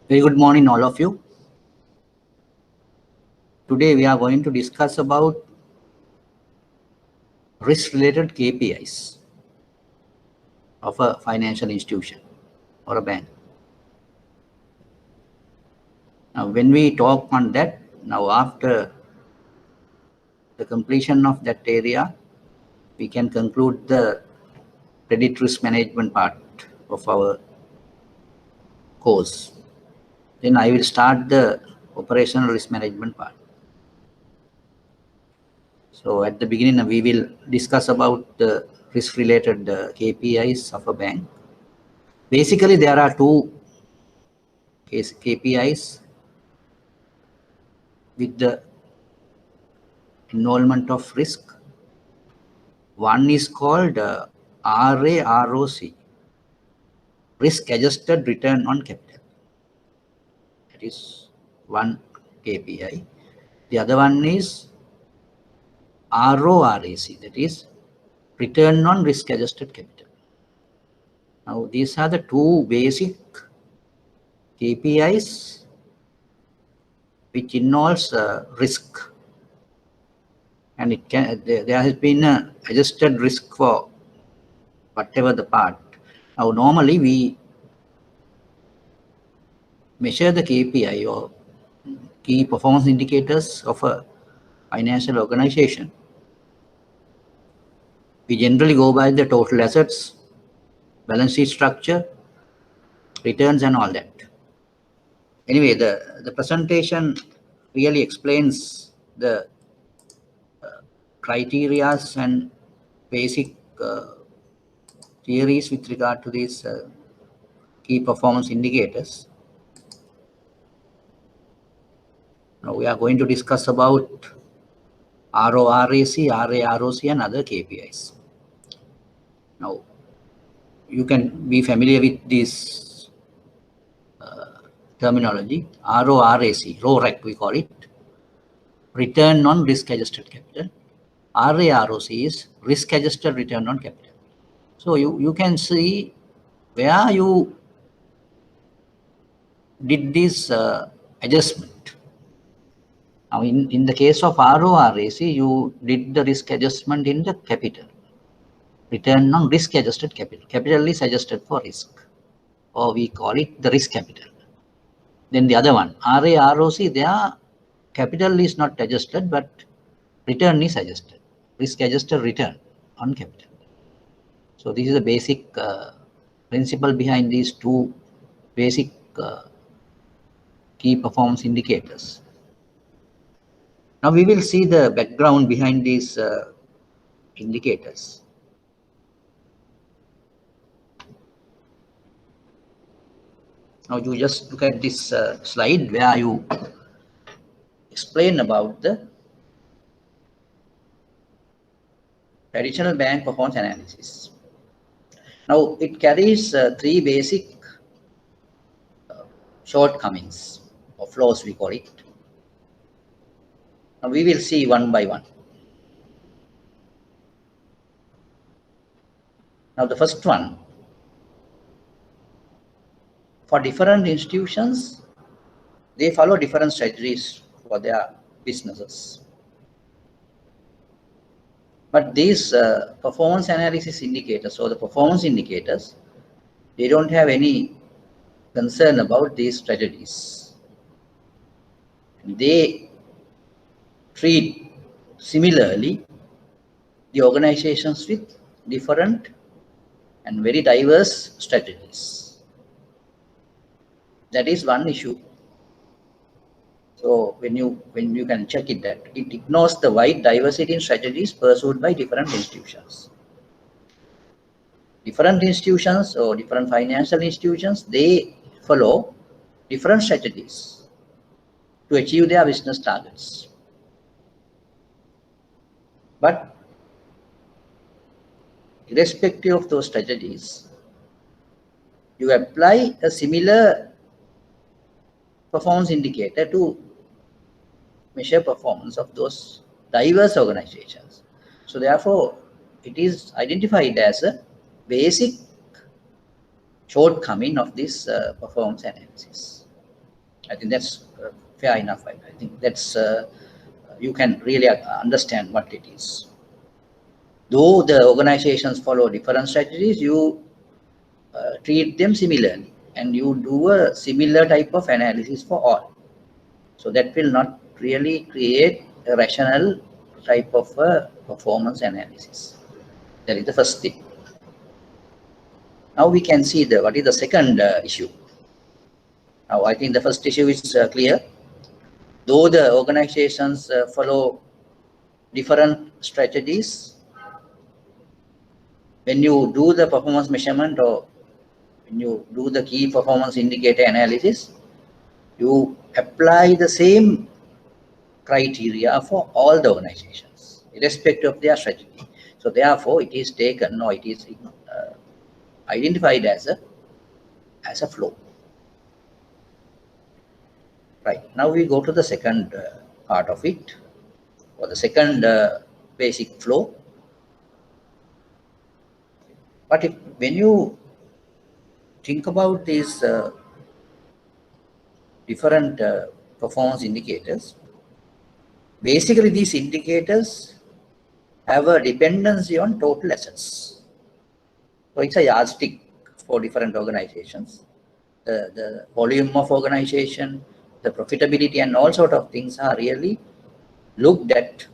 Very good morning, all of you. Today we are going to discuss about risk-related KPIs of a financial institution or a bank. Now, when we talk on that, now after the completion of that area, we can conclude the credit risk management part of our course. Then I will start the operational risk management part. So at the beginning, we will discuss about the risk-related KPIs of a bank. Basically, there are two KPIs with the involvement of risk. One is called RAROC, risk-adjusted return on capital. That is one KPI. The other one is RORAC, that is return on risk-adjusted capital. Now, these are the two basic KPIs which involves risk, and it can there has been a adjusted risk for whatever the part. Now, normally we measure the KPI or key performance indicators of a financial organization. We generally go by the total assets, balance sheet structure, returns, and all that. Anyway, the presentation really explains the criterias and basic theories with regard to these key performance indicators. Now we are going to discuss about RORAC, RAROC, and other KPIs. Now, you can be familiar with this terminology. RORAC, RORAC we call it, return on risk-adjusted capital. RAROC is risk-adjusted return on capital. So you can see where you did this adjustment. Now, in the case of RORAC, you did the risk adjustment in the capital. Return on risk-adjusted capital. Capital is adjusted for risk, or we call it the risk capital. Then the other one, RAROC, there capital is not adjusted, but return is adjusted. Risk-adjusted return on capital. So this is the basic principle behind these two basic key performance indicators. Now we will see the background behind these indicators. Now you just look at this slide where you explain about the traditional bank performance analysis. Now it carries three basic shortcomings or flaws, we call it. Now we will see one by one. Now the first one, for different institutions, they follow different strategies for their businesses. But these performance analysis indicators or the performance indicators, they don't have any concern about these strategies. They treat similarly the organizations with different and very diverse strategies. That is one issue. So when you can check it, that it ignores the wide diversity in strategies pursued by different institutions. Different institutions or different financial institutions, they follow different strategies to achieve their business targets. But irrespective of those strategies, you apply a similar performance indicator to measure performance of those diverse organizations. So therefore, it is identified as a basic shortcoming of this performance analysis. I think that's fair enough. I think that's you can really understand what it is. Though the organizations follow different strategies, you treat them similarly and you do a similar type of analysis for all. So that will not really create a rational type of performance analysis. That is the first thing. Now we can see what is the second issue. Now I think the first issue is clear. Though the organizations follow different strategies, when you do the performance measurement or when you do the key performance indicator analysis, you apply the same criteria for all the organizations, irrespective of their strategy. So therefore, it is taken or it is identified as a flow. Right. Now we go to the second part of it, or the second basic flow. But when you think about these different performance indicators, basically these indicators have a dependency on total assets. So it's a yardstick for different organizations. The volume of organization, the profitability, and all sort of things are really looked at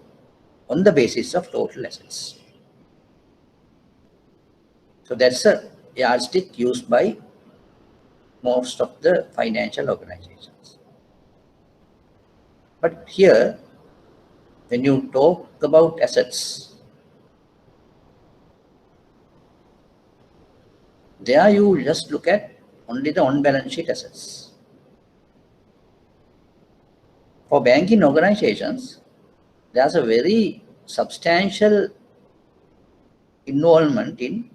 on the basis of total assets. So that's a yardstick used by most of the financial organizations. But here, when you talk about assets, there you just look at only the on-balance sheet assets. For banking organizations, there's a very substantial involvement in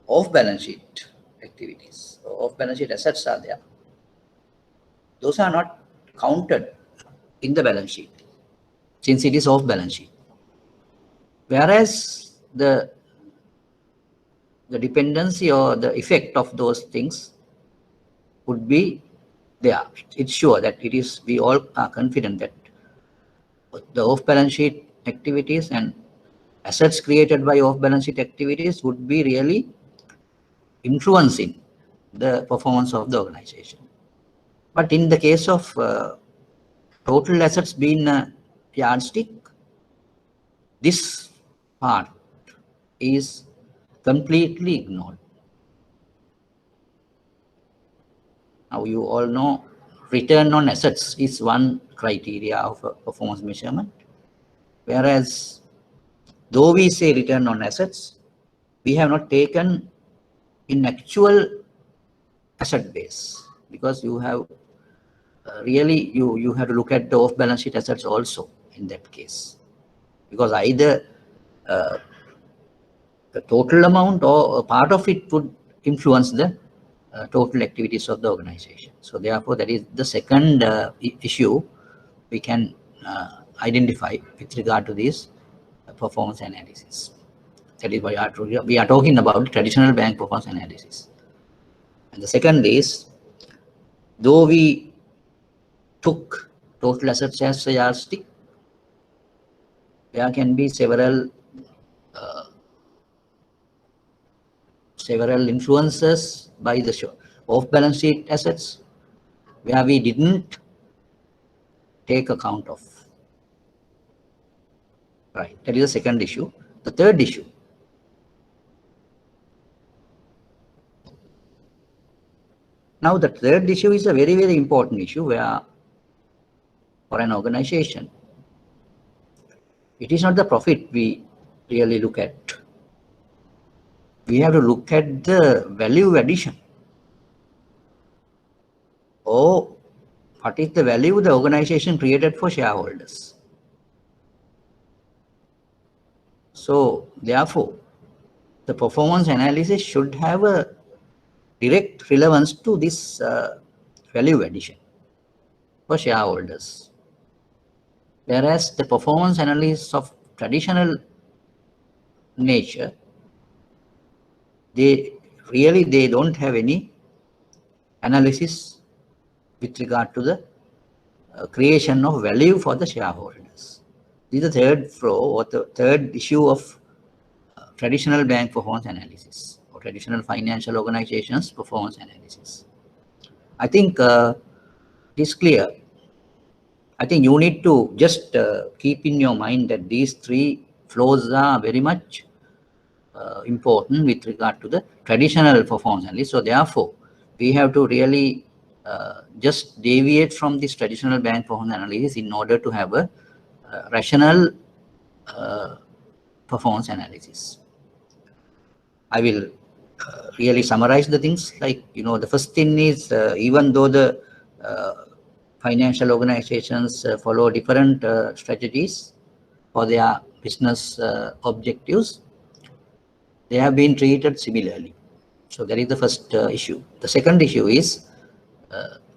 off-balance sheet activities. So off-balance sheet assets are there. Those are not counted in the balance sheet since it is off-balance sheet. Whereas the dependency or the effect of those things would be there. It's sure that it is, we all are confident that the off-balance sheet activities and assets created by off-balance sheet activities would be really influencing the performance of the organization. But in the case of total assets being a yardstick, this part is completely ignored. Now you all know return on assets is one criteria of a performance measurement, whereas though we say return on assets, we have not taken in actual asset base, because you have really you have to look at the off-balance sheet assets also in that case, because either the total amount or a part of it would influence the total activities of the organization. So therefore, that is the second issue we can identify with regard to this performance analysis. That is why we are talking about traditional bank performance analysis. And the second is, though we took total assets as a yardstick, there can be several influences by the off-balance sheet assets where we didn't take account of. Right, that is the second issue. The third issue, now the third issue is a very, very important issue where for an organization, it is not the profit we really look at. We have to look at the value addition, or what is the value the organization created for shareholders. So therefore, the performance analysis should have a direct relevance to this value addition for shareholders. Whereas the performance analysis of traditional nature, they don't have any analysis with regard to the creation of value for the shareholders. This is the third flow or the third issue of traditional bank performance analysis or traditional financial organizations performance analysis. I think it is clear. I think you need to just keep in your mind that these three flows are very much important with regard to the traditional performance analysis. So therefore, we have to really just deviate from this traditional bank performance analysis in order to have a rational performance analysis. I will really summarize the things like, the first thing is even though the financial organizations follow different strategies for their business objectives, they have been treated similarly. So that is the first issue. The second issue is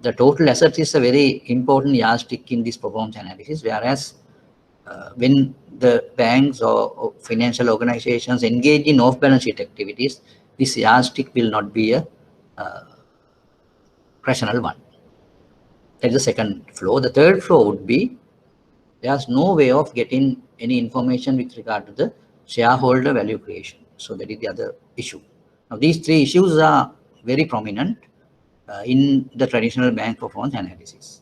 the total assets is a very important yardstick in this performance analysis, whereas when the banks or financial organizations engage in off-balance sheet activities, this yardstick will not be a rational one. That is the second flow. The third flow would be there's no way of getting any information with regard to the shareholder value creation. So that is the other issue. Now these three issues are very prominent in the traditional bank performance analysis.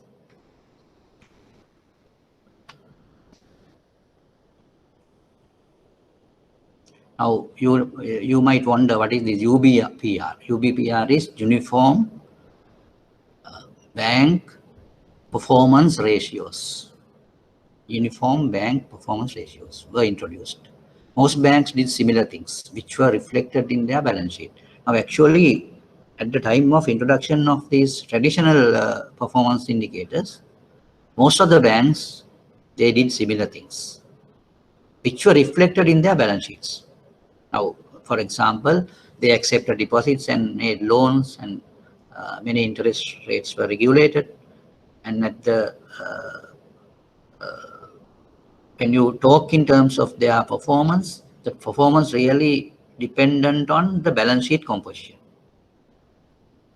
Now you might wonder what is this UBPR. UBPR is Uniform Bank Performance Ratios. Uniform bank performance ratios were introduced. Most banks did similar things, which were reflected in their balance sheet. Now, actually, at the time of introduction of these traditional performance indicators, most of the banks, they did similar things, which were reflected in their balance sheets. Now, for example, they accepted deposits and made loans, and many interest rates were regulated. And at the when you talk in terms of their performance, the performance really dependent on the balance sheet composition.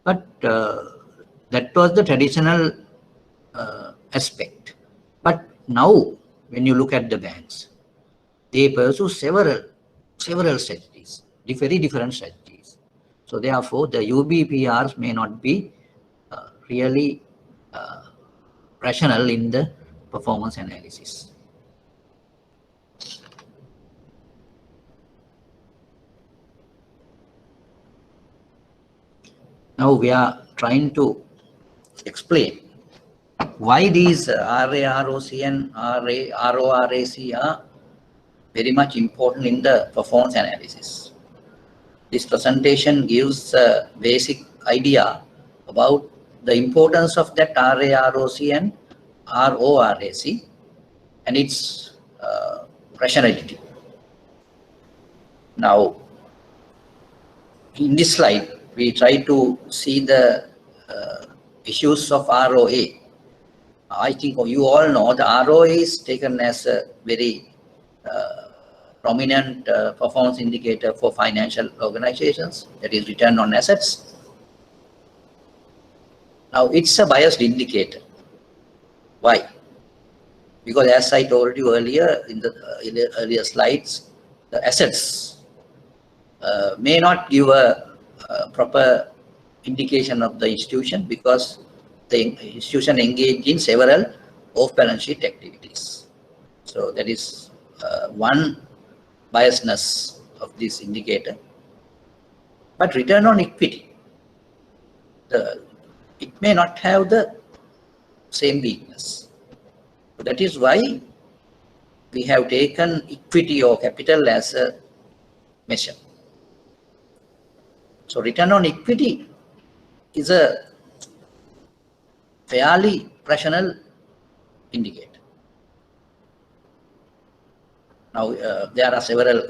But that was the traditional aspect. But now, when you look at the banks, they pursue several strategies, very different strategies. So therefore, the UBPRs may not be really rational in the performance analysis. Now we are trying to explain why these RAROC and RORAC are very much important in the performance analysis. This presentation gives a basic idea about the importance of that RAROC and RORAC and its rationality. Now, in this slide, we try to see the issues of ROA. I think you all know the ROA is taken as a very prominent performance indicator for financial organizations, that is return on assets. Now, it's a biased indicator. Why? Because as I told you earlier in the earlier slides, the assets may not give a proper indication of the institution because the institution engaged in several off-balance sheet activities. So that is one biasness of this indicator. But return on equity, it may not have the same weakness. So that is why we have taken equity or capital as a measure. So return on equity is a fairly rational indicator. Now, there are several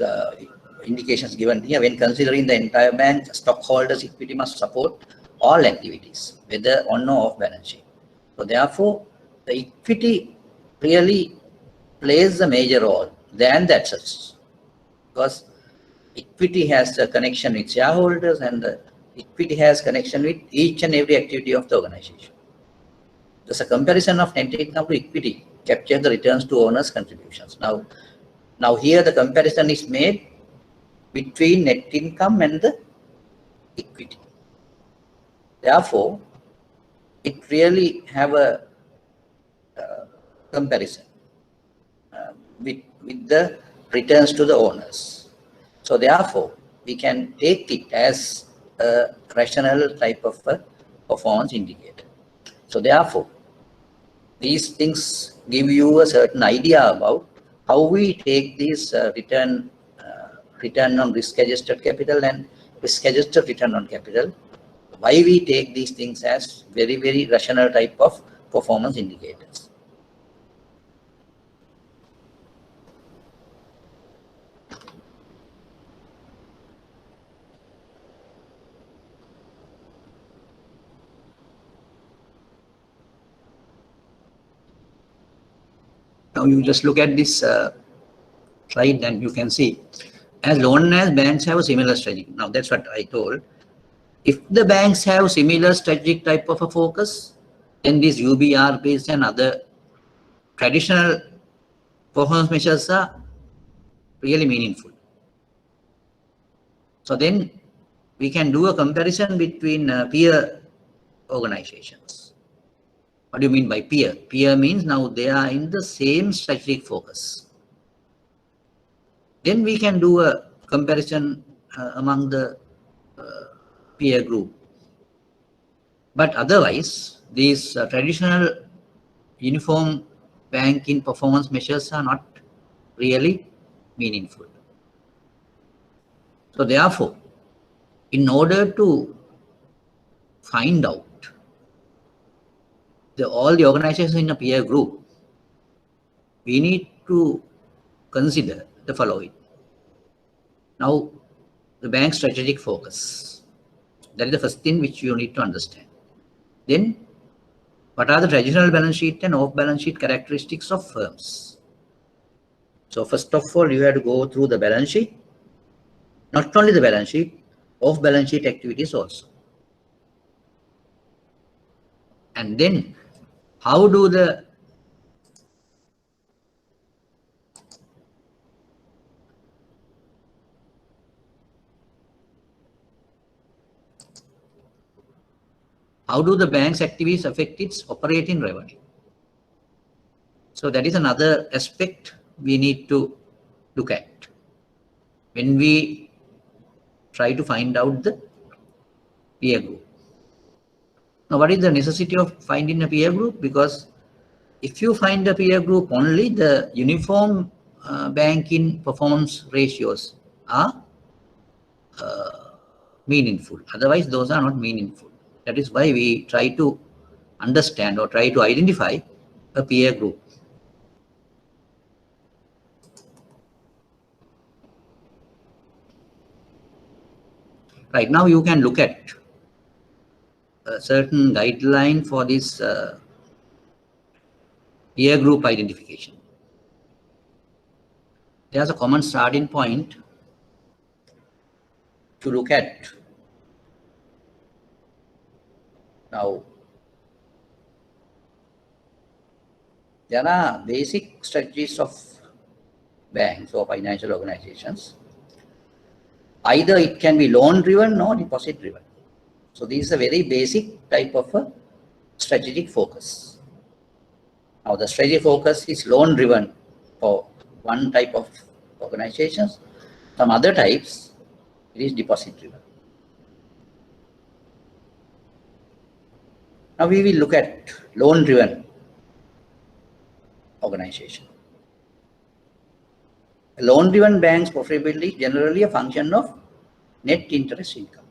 indications given here. When considering the entire bank, stockholders' equity must support all activities, whether on or off balance sheet. So therefore, the equity really plays a major role than the assets, because equity has a connection with shareholders and the equity has connection with each and every activity of the organization. There's a comparison of net income to equity, capture the returns to owners' contributions. Now here the comparison is made between net income and the equity. Therefore, it really have a comparison with the returns to the owners. So therefore, we can take it as a rational type of a performance indicator. So therefore, these things give you a certain idea about how we take this return on risk-adjusted capital and risk-adjusted return on capital. Why we take these things as very, very rational type of performance indicators. Now you just look at this slide and you can see, as long as banks have a similar strategy. Now that's what I told. If the banks have similar strategic type of a focus, then these UBR-based and other traditional performance measures are really meaningful. So then we can do a comparison between peer organizations. What do you mean by peer? Peer means now they are in the same strategic focus. Then we can do a comparison among the peer group. But otherwise, these traditional uniform banking performance measures are not really meaningful. So therefore, in order to find out all the organizations in a peer group, we need to consider the following. Now, the bank's strategic focus. That is the first thing which you need to understand. Then, what are the traditional balance sheet and off-balance sheet characteristics of firms? So first of all, you have to go through the balance sheet. Not only the balance sheet, off-balance sheet activities also. And then, how do the bank's activities affect its operating revenue? So that is another aspect we need to look at when we try to find out the peer group. Now, what is the necessity of finding a peer group? Because if you find a peer group, only the uniform banking performance ratios are meaningful. Otherwise, those are not meaningful. That is why we try to understand or try to identify a peer group. Right now, you can look at a certain guideline for this peer group identification. There's a common starting point to look at. Now, there are basic strategies of banks or financial organizations. Either it can be loan driven or deposit driven. So this is a very basic type of a strategic focus. Now the strategic focus is loan driven for one type of organizations. Some other types, it is deposit driven. Now we will look at loan driven organization. Loan driven banks profitability is generally a function of net interest income.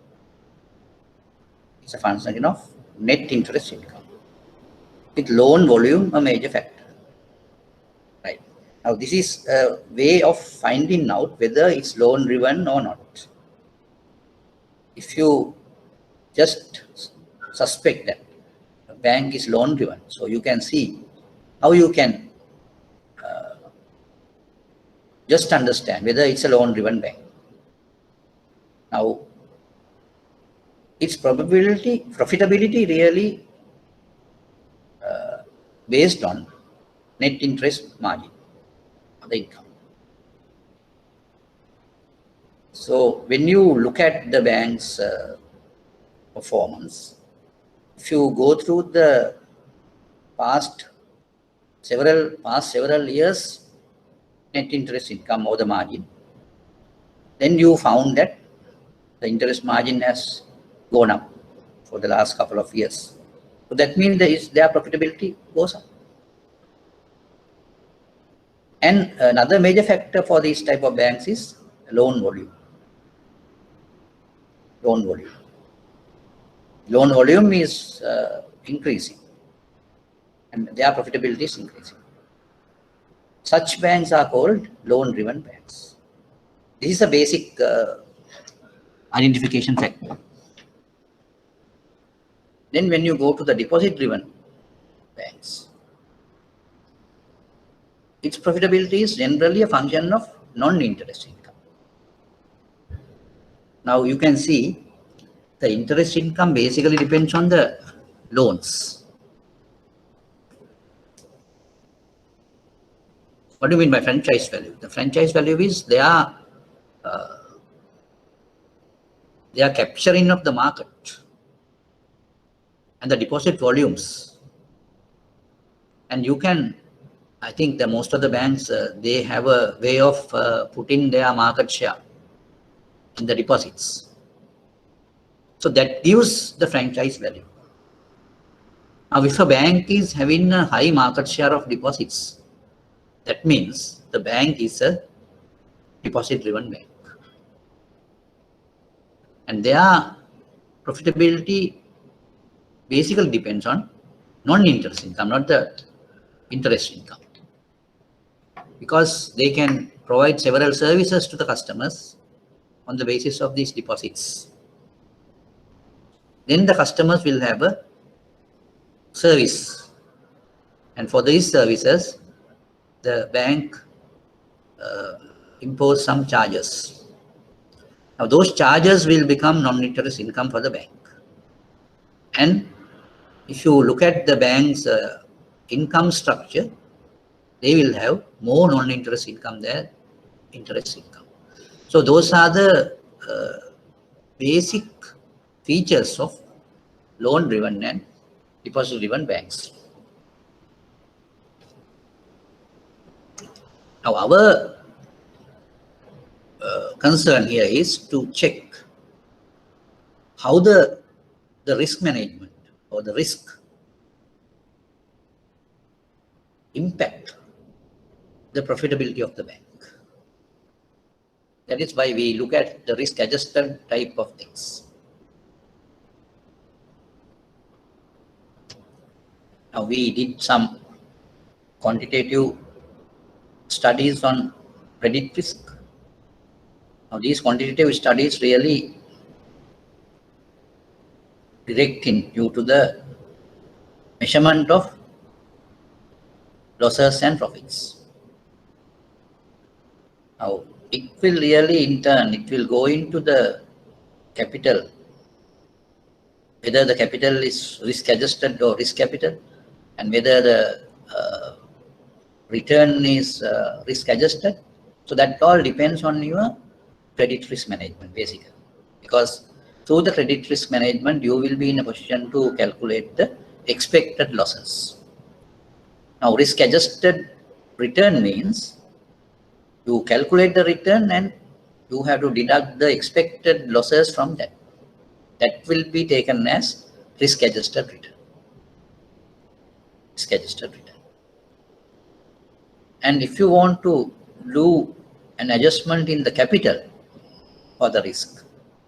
It's a function of net interest income, with loan volume a major factor. Right. Now this is a way of finding out whether it's loan driven or not. If you just suspect that a bank is loan driven, so you can see how you can just understand whether it's a loan driven bank. Now, its profitability really based on net interest margin or the income. So when you look at the bank's performance, if you go through the past several years net interest income or the margin, then you found that the interest margin has gone up for the last couple of years. So that means their profitability goes up. And another major factor for these type of banks is loan volume. Loan volume is increasing, and their profitability is increasing. Such banks are called loan-driven banks. This is a basic identification factor. Then when you go to the deposit-driven banks, its profitability is generally a function of non-interest income. Now you can see the interest income basically depends on the loans. What do you mean by franchise value? The franchise value is their capturing of the market and the deposit volumes. And you can, I think that most of the banks, they have a way of putting their market share in the deposits. So that gives the franchise value. Now, if a bank is having a high market share of deposits, that means the bank is a deposit-driven bank. And their profitability basically depends on non-interest income, not the interest income. Because they can provide several services to the customers on the basis of these deposits. Then the customers will have a service. And for these services, the bank impose some charges. Now those charges will become non-interest income for the bank. And if you look at the bank's income structure, they will have more non-interest income than interest income. So those are the basic features of loan-driven and deposit-driven banks. Now our concern here is to check how the risk management or the risk impact the profitability of the bank. That is why we look at the risk-adjusted type of things. Now we did some quantitative studies on credit risk. Now these quantitative studies really directing you to the measurement of losses and profits. Now it will really in turn, it will go into the capital, whether the capital is risk adjusted or risk capital, and whether the return is risk adjusted. So that all depends on your credit risk management basically, because through the credit risk management you will be in a position to calculate the expected losses. Now risk adjusted return means you calculate the return and you have to deduct the expected losses from that. That will be taken as risk adjusted return. Risk adjusted return. And if you want to do an adjustment in the capital for the risk,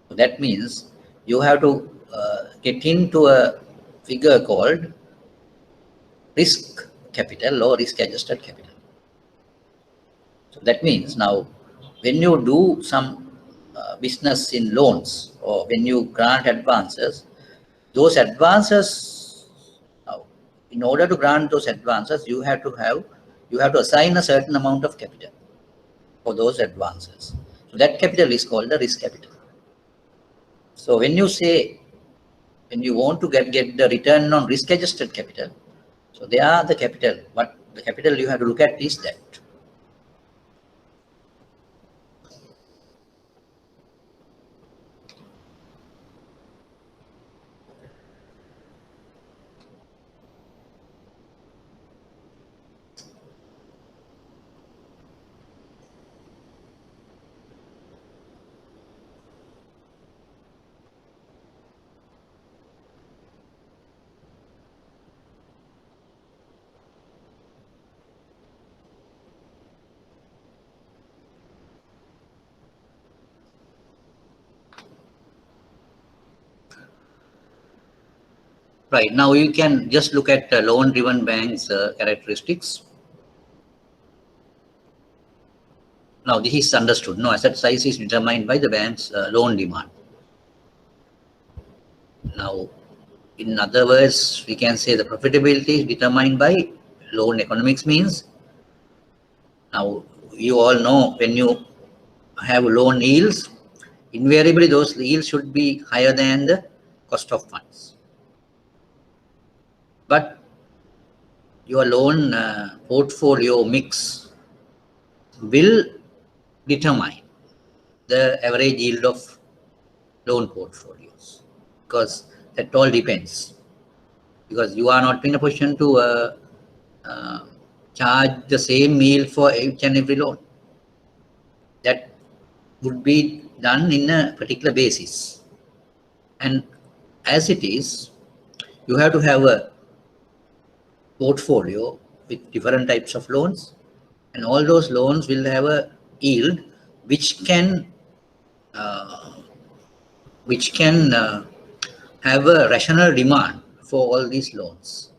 so that means you have to get into a figure called risk capital or risk adjusted capital. So that means now when you do some business in loans or when you grant advances, those advances, now in order to grant those advances, you have to assign a certain amount of capital for those advances. So that capital is called the risk capital. So when you say, when you want to get the return on risk adjusted capital, So they are the capital. But the capital you have to look at is that. Right, now you can just look at loan-driven banks' characteristics. Now this is understood. No, asset size is determined by the bank's loan demand. Now, in other words, we can say the profitability is determined by loan economics means. Now, you all know when you have loan yields, invariably those yields should be higher than the cost of funds. But your loan portfolio mix will determine the average yield of loan portfolios, because that all depends, because you are not in a position to uh, charge the same yield for each and every loan. That would be done in a particular basis, and as it is, you have to have a portfolio with different types of loans, and all those loans will have a yield which can uh, have a rational demand for all these loans.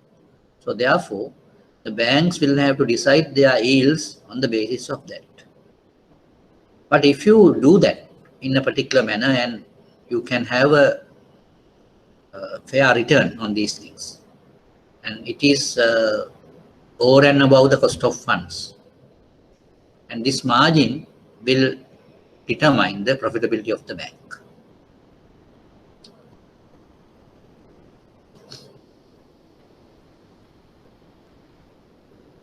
So therefore, the banks will have to decide their yields on the basis of that. But if you do that in a particular manner and you can have a fair return on these things, and it is over and above the cost of funds, and this margin will determine the profitability of the bank.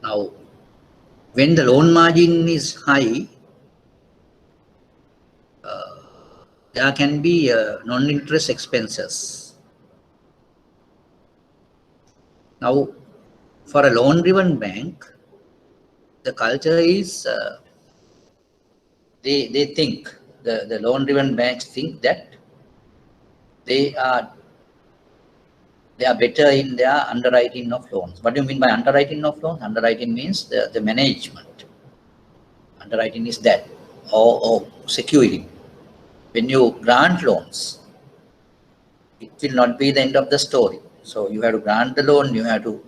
Now, when the loan margin is high, there can be non-interest expenses. Now, for a loan-driven bank, the culture is they think, the loan-driven banks think that they are better in their underwriting of loans. What do you mean by underwriting of loans? Underwriting means the management. Underwriting is that, or security. When you grant loans, it will not be the end of the story. So you have to grant the loan, you have to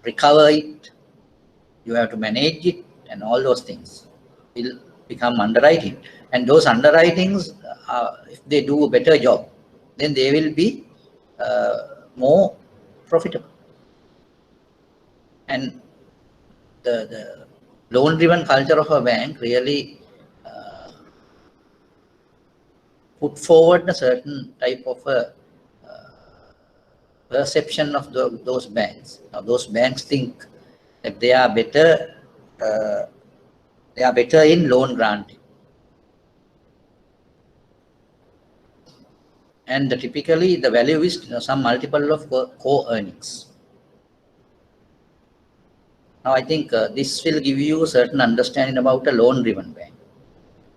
recover it, you have to manage it, and all those things will become underwriting. And those underwritings, if they do a better job, then they will be more profitable. And the loan-driven culture of a bank really put forward a certain type of a perception of those banks. Now, those banks think that they are better in loan granting, and typically the value is some multiple of core earnings. Now, I think this will give you a certain understanding about a loan-driven bank,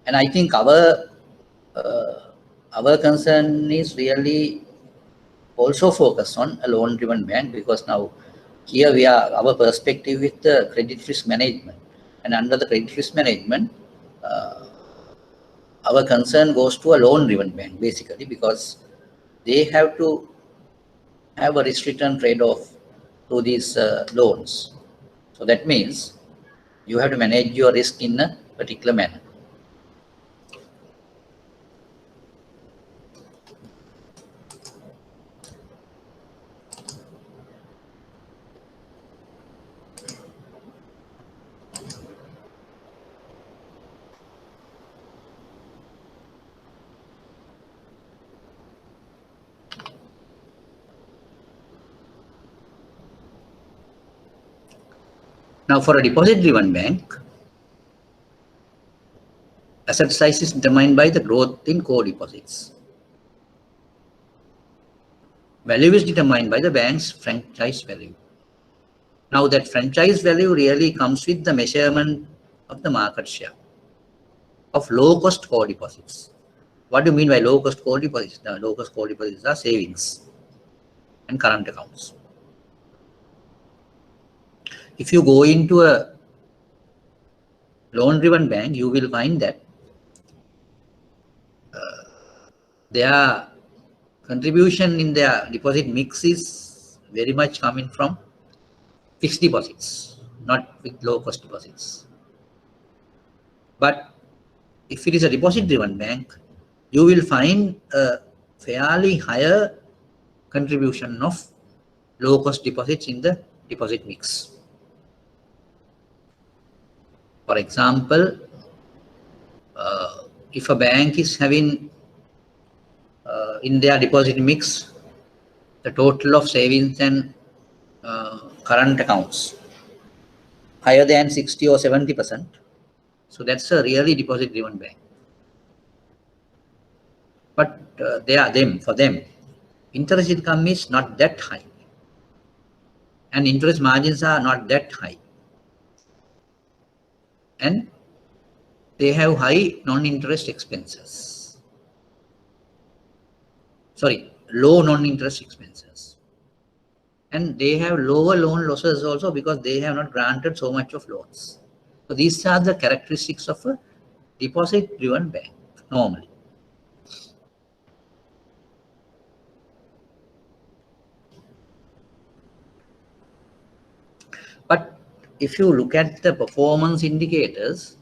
and I think our concern is really also focused on a loan-driven bank, because now here we are, our perspective with the credit risk management, and under the credit risk management, our concern goes to a loan-driven bank basically, because they have to have a risk return trade-off to these loans. So that means you have to manage your risk in a particular manner. Now, for a deposit-driven bank, asset size is determined by the growth in core deposits. Value is determined by the bank's franchise value. Now, that franchise value really comes with the measurement of the market share of low-cost core deposits. What do you mean by low-cost core deposits? The low-cost core deposits are savings and current accounts. If you go into a loan-driven bank, you will find that their contribution in their deposit mix is very much coming from fixed deposits, not with low-cost deposits. But if it is a deposit-driven bank, you will find a fairly higher contribution of low-cost deposits in the deposit mix. For example, if a bank is having in their deposit mix the total of savings and current accounts higher than 60 or 70%, so that's a really deposit-driven bank. But for them, interest income is not that high, and interest margins are not that high, and they have high non-interest expenses. Sorry, low non-interest expenses. And they have lower loan losses also because they have not granted so much of loans. So these are the characteristics of a deposit-driven bank normally. But if you look at the performance indicators,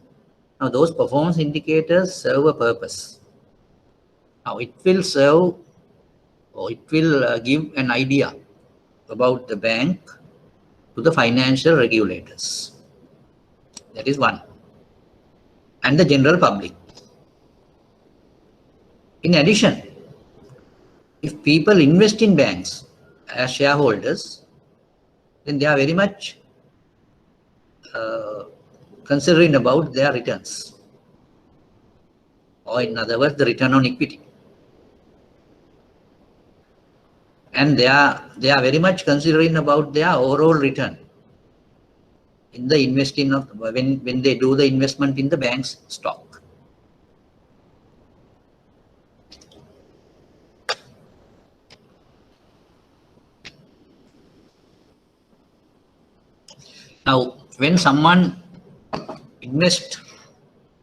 now those performance indicators serve a purpose. Now it will serve, or it will give an idea about the bank to the financial regulators. That is one. And the general public. In addition, if people invest in banks as shareholders, then they are very much considering about their returns, or in other words, the return on equity. And they are very much considering about their overall return in the investing of when they do the investment in the bank's stock. Now, when someone invests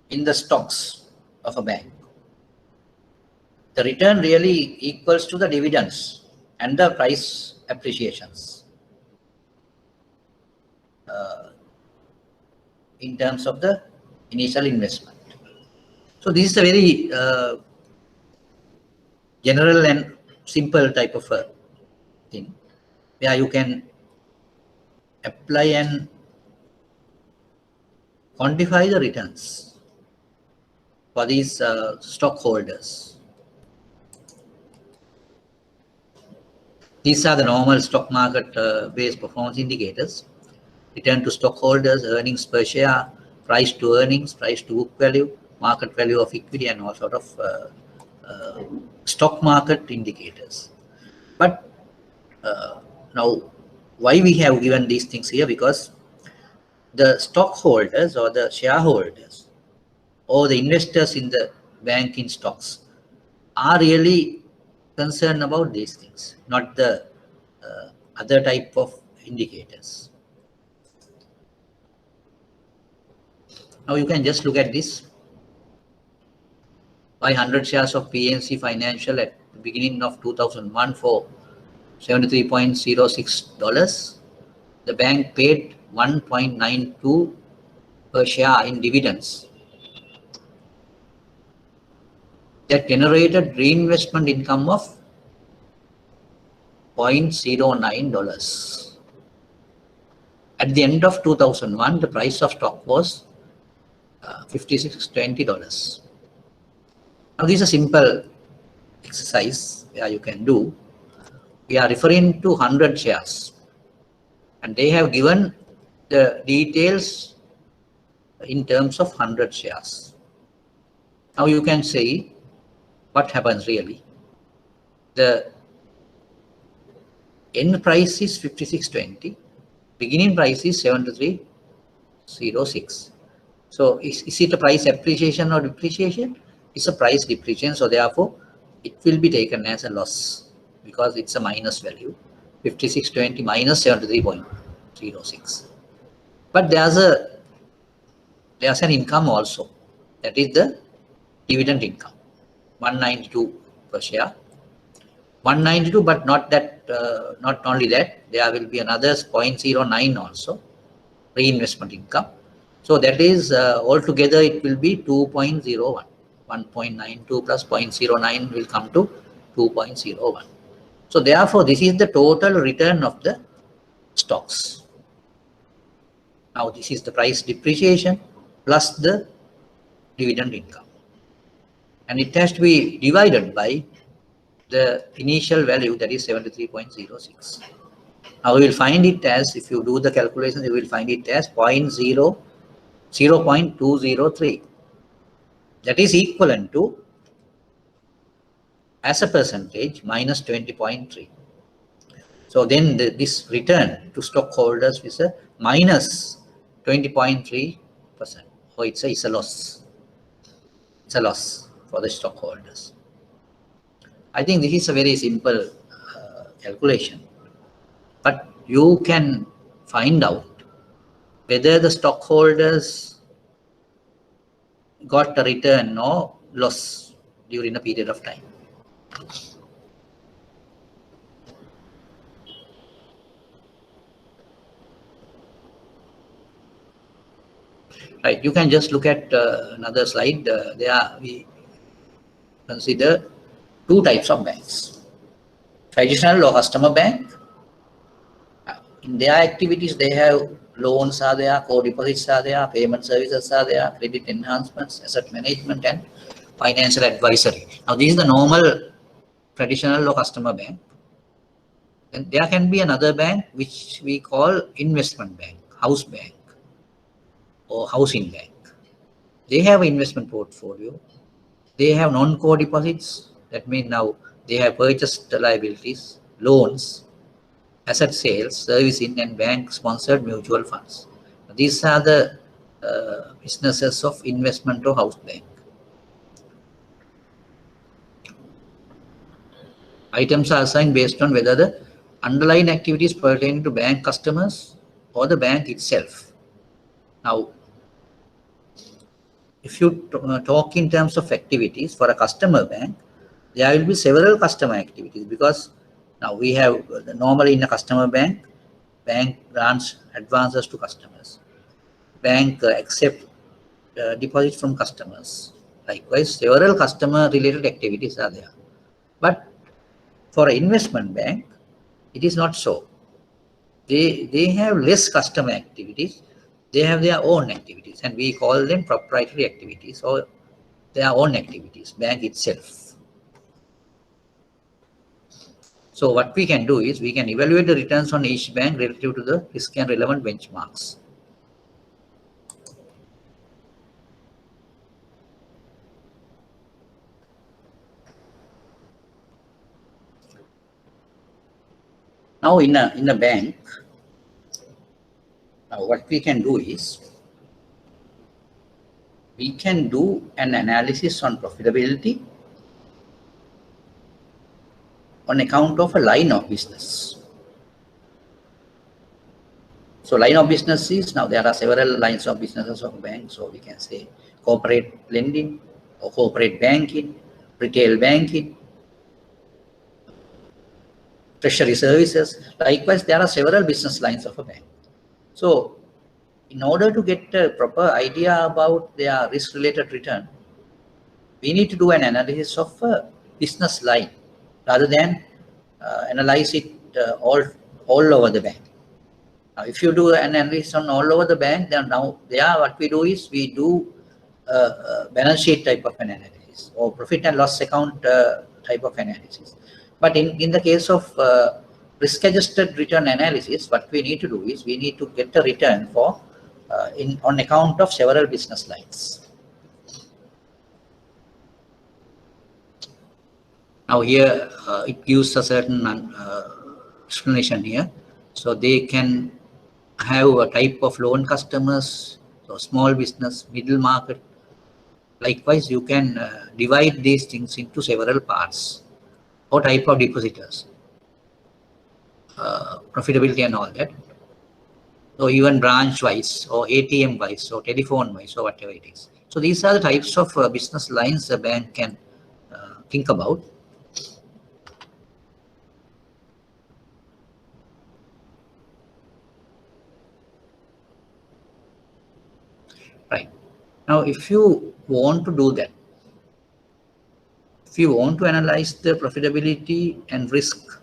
in the stocks of a bank, the return really equals to the dividends and the price appreciations in terms of the initial investment. So this is a very general and simple type of a thing where you can apply and quantify the returns for these stockholders. These are the normal stock market based performance indicators: return to stockholders, earnings per share, price to earnings, price to book value, market value of equity, and all sort of stock market indicators. But now, why we have given these things here? Because the stockholders or the shareholders or the investors in the bank in stocks are really concerned about these things, not the other type of indicators. Now you can just look at this. Buy 100 shares of PNC Financial at the beginning of 2001 for $73.06. The bank paid 1.92 per share in dividends. That generated reinvestment income of $0.09. At the end of 2001, the price of stock was $56.20. Now, this is a simple exercise where you can do. We are referring to 100 shares, and they have given the details in terms of 100 shares. Now you can see what happens really. The end price is 56.20, beginning price is 73.06. So is it a price appreciation or depreciation? It's a price depreciation. So therefore, it will be taken as a loss because it's a minus value, 56.20 minus 73.06. But there's an income also. That is the dividend income, 192 per share. 192, but not that. Not only that, there will be another 0.09 also reinvestment income. So that is altogether it will be 2.01. 1.92 plus 0.09 will come to 2.01. So therefore, this is the total return of the stocks. Now this is the price depreciation plus the dividend income, and it has to be divided by the initial value, that is 73.06. Now we will find it as, if you do the calculations, you will find it as 0.203. That is equivalent to, as a percentage, minus 20.3. So then this return to stockholders is a minus 20.3%. So it's a loss. It's a loss for the stockholders. I think this is a very simple calculation, but you can find out whether the stockholders got a return or loss during a period of time. Right, you can just look at another slide. We consider two types of banks. Traditional or customer bank, in their activities they have loans are there, core deposits are there, payment services are there, credit enhancements, asset management, and financial advisory. Now this is the normal traditional or customer bank. Then there can be another bank which we call investment bank, house bank or housing bank. They have investment portfolio. They have non-core deposits. That means now they have purchased liabilities, loans, asset sales, servicing, and bank-sponsored mutual funds. These are the businesses of investment or house bank. Items are assigned based on whether the underlying activities pertain to bank customers or the bank itself. Now, if you talk in terms of activities for a customer bank, there will be several customer activities, because now we have normally in a customer bank grants advances to customers. Bank accept deposits from customers. Likewise, several customer related activities are there. But for an investment bank, it is not so. They have less customer activities. They have their own activities, and we call them proprietary activities or their own activities, bank itself. So what we can do is we can evaluate the returns on each bank relative to the risk and relevant benchmarks. Now in a bank, what we can do is we can do an analysis on profitability on account of a line of business. So line of business is, now there are several lines of businesses of banks. So we can say corporate lending or corporate banking, retail banking, treasury services. Likewise, there are several business lines of a bank. So in order to get a proper idea about their risk-related return, we need to do an analysis of a business line rather than analyze it all over the bank. Now, if you do an analysis on all over the bank, then now what we do is we do balance sheet type of an analysis or profit and loss account type of analysis. But in the case of risk-adjusted return analysis, what we need to do is we need to get a return for on account of several business lines. Now here it gives a certain explanation here. So they can have a type of loan customers, so small business, middle market. Likewise, you can divide these things into several parts or type of depositors, profitability and all that. So even branch wise or ATM wise or telephone wise or whatever it is. So these are the types of business lines the bank can think about. Right. Now, if you want to do that, if you want to analyze the profitability and risk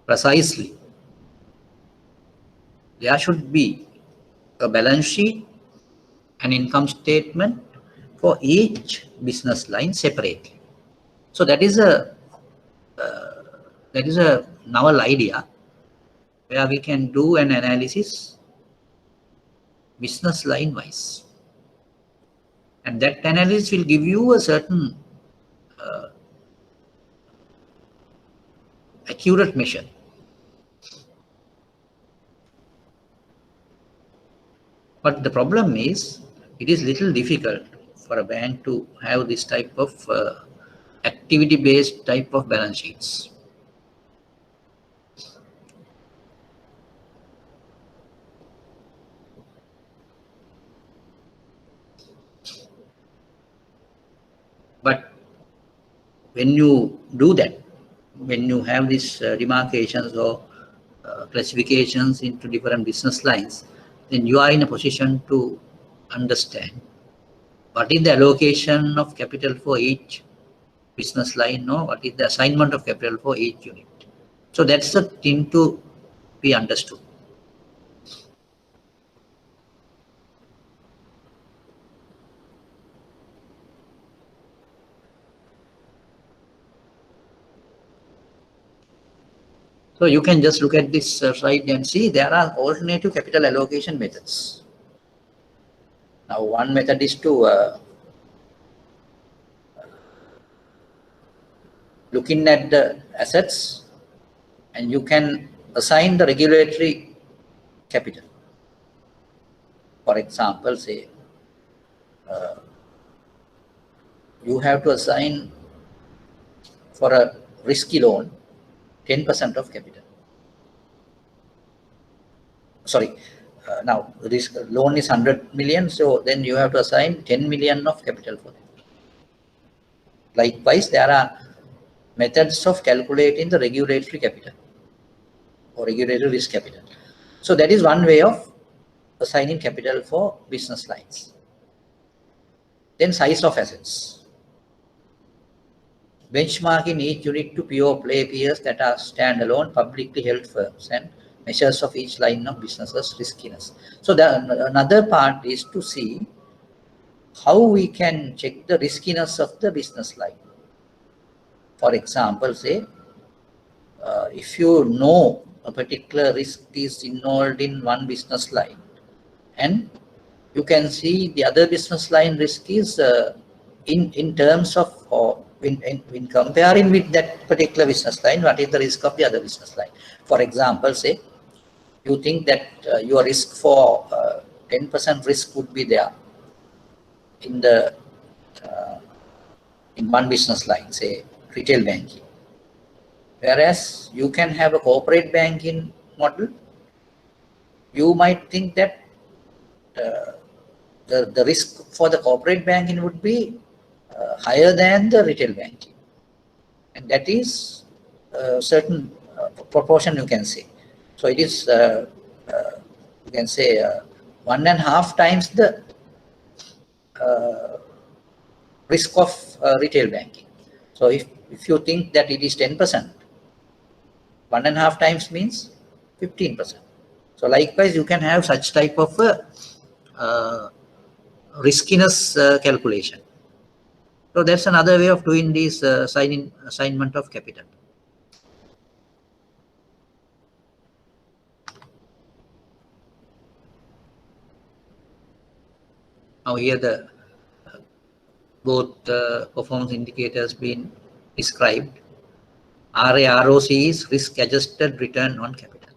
precisely, there should be a balance sheet, an income statement for each business line separately. So that is a novel idea where we can do an analysis business line wise, and that analysis will give you a certain accurate measure. But the problem is, it is little difficult for a bank to have this type of activity-based type of balance sheets. But when you do that, when you have these demarcations or classifications into different business lines, then you are in a position to understand what is the allocation of capital for each business line, or what is the assignment of capital for each unit. So that's the thing to be understood. So you can just look at this slide and see there are alternative capital allocation methods. Now, one method is to looking at the assets, and you can assign the regulatory capital. For example, say you have to assign for a risky loan 10% of capital. Sorry, now the risk loan is 100 million, so then you have to assign 10 million of capital for that. Likewise, there are methods of calculating the regulatory capital or regulatory risk capital. So that is one way of assigning capital for business lines. Then size of assets. Benchmarking each unit to pure play peers that are standalone, publicly held firms, and measures of each line of businesses riskiness. So another part is to see how we can check the riskiness of the business line. For example, say if you know a particular risk is involved in one business line, and you can see the other business line risk is in terms of, or in comparing with that particular business line, what is the risk of the other business line. For example, say you think that your risk for 10% risk would be there in the in one business line, say retail banking, whereas you can have a corporate banking model. You might think that the risk for the corporate banking would be higher than the retail banking, and that is a certain proportion, you can say. So it is you can say 1.5 times the risk of retail banking. So if you think that it is 10%, 1.5 times means 15%. So likewise, you can have such type of riskiness calculation. So that's another way of doing this assignment of capital. Now here the both performance indicators been described. RAROC is risk adjusted return on capital.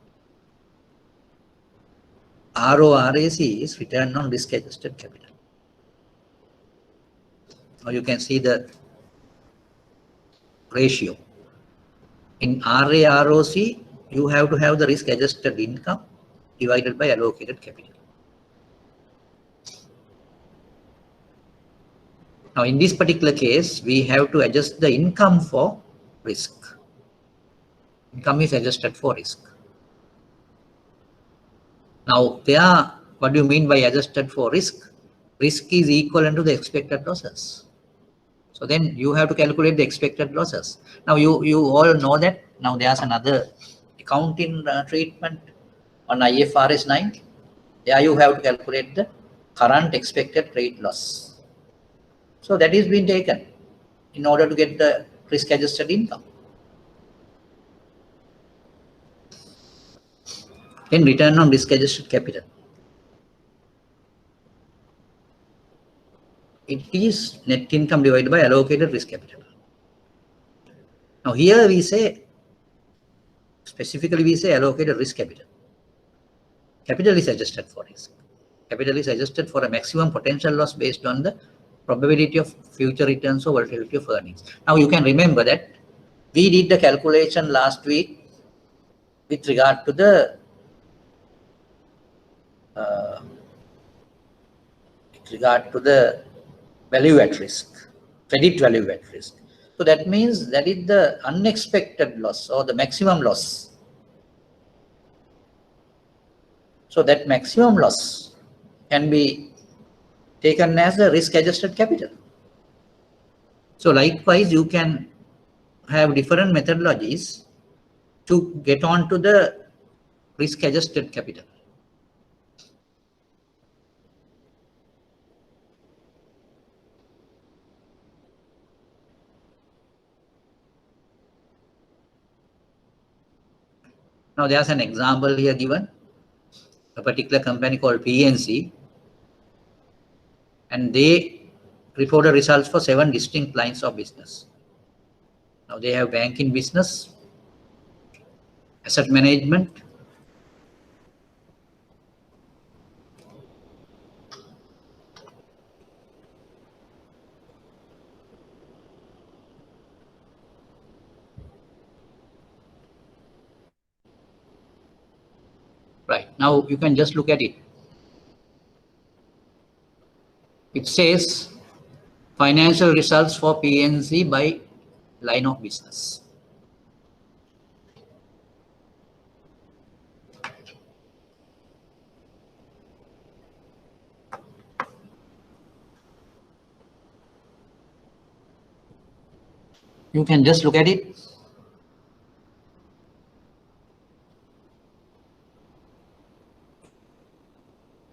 RORAC is return on risk adjusted capital. Now you can see the ratio. In RAROC, you have to have the risk adjusted income divided by allocated capital. Now in this particular case, we have to adjust the income for risk. Income is adjusted for risk. Now there, what do you mean by adjusted for risk? Risk is equivalent to the expected losses. So then you have to calculate the expected losses. Now you all know that now there's another accounting treatment on IFRS 9. There you have to calculate the current expected credit loss. So that is being taken in order to get the risk adjusted income. Then return on risk adjusted capital. It is net income divided by allocated risk capital. Now here we say, specifically we say allocated risk capital. Capital is adjusted for risk. Capital is adjusted for a maximum potential loss based on the probability of future returns or volatility of earnings. Now you can remember that we did the calculation last week with regard to the value at risk, credit value at risk. So that means that is the unexpected loss or the maximum loss. So that maximum loss can be taken as a risk adjusted capital. So likewise, you can have different methodologies to get on to the risk adjusted capital. Now there's an example here given, a particular company called PNC, and they reported results for 7 distinct lines of business. Now they have banking business, asset management, right. Now you can just look at it. It says financial results for PNC by line of business. You can just look at it.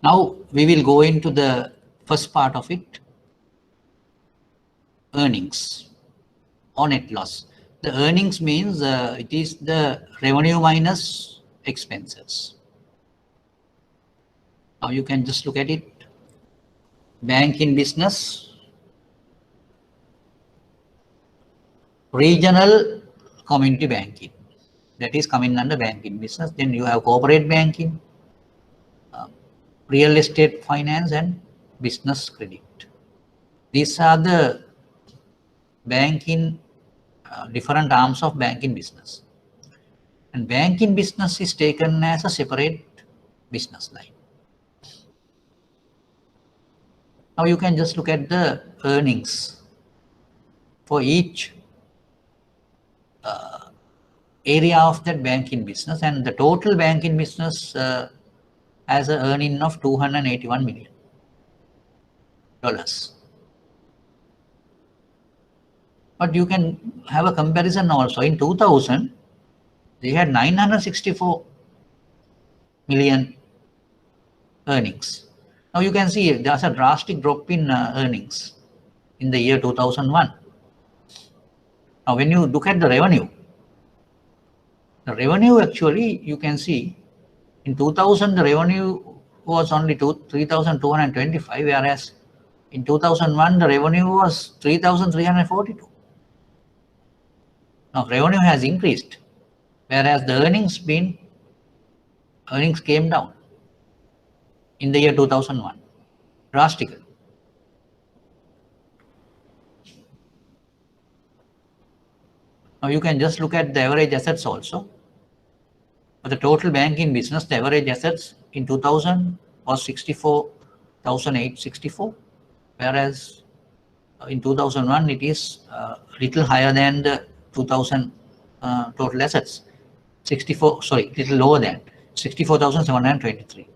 Now we will go into the first part of it, earnings or net loss. The earnings means it is the revenue minus expenses. Now you can just look at it. Banking business, regional community banking, that is coming under banking business. Then you have corporate banking, real estate finance, and business credit. These are the banking, different arms of banking business. And banking business is taken as a separate business line. Now you can just look at the earnings for each area of that banking business, and the total banking business has an earning of $281 million. But you can have a comparison also. In 2000, they had 964 million earnings. Now you can see there's a drastic drop in earnings in the year 2001. Now when you look at the revenue actually, you can see in 2000 the revenue was only 3,225, whereas In 2001, the revenue was 3,342. Now revenue has increased, whereas the earnings came down in the year 2001 drastically. Now you can just look at the average assets also. For the total banking business, the average assets in 2000 was 64,864, whereas in 2001 it is little higher than the 2000 total assets. 64, sorry, little lower than 64,723.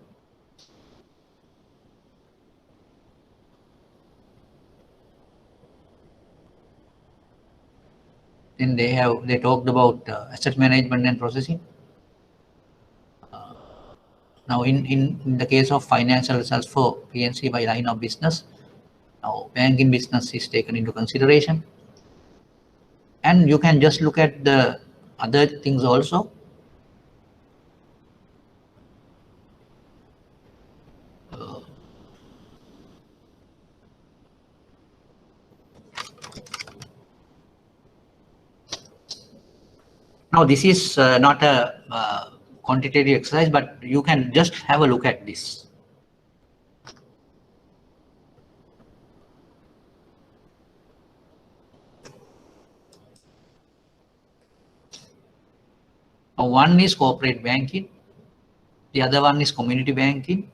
Then they talked about asset management and processing. Now in the case of financial results for PNC by line of business, now banking business is taken into consideration. And you can just look at the other things also. Now this is not a quantitative exercise, but you can just have a look at this. Now, one is corporate banking, the other one is community banking.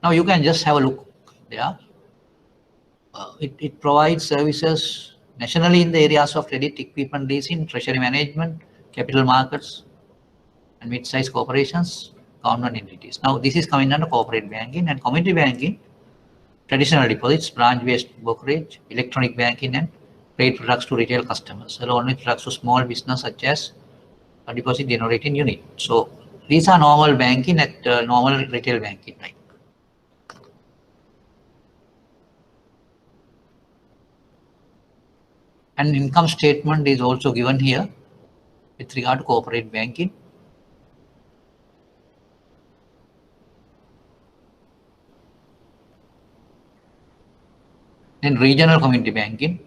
Now you can just have a look there. It provides services nationally in the areas of credit, equipment leasing, treasury management, capital markets, and mid-sized corporations, government entities. Now this is coming under corporate banking, and community banking, traditional deposits, branch-based brokerage, electronic banking, and trade products to retail customers, along with products to small business such as a deposit generating unit. So these are normal banking at normal retail banking, right? And income statement is also given here with regard to corporate banking. Then regional community banking.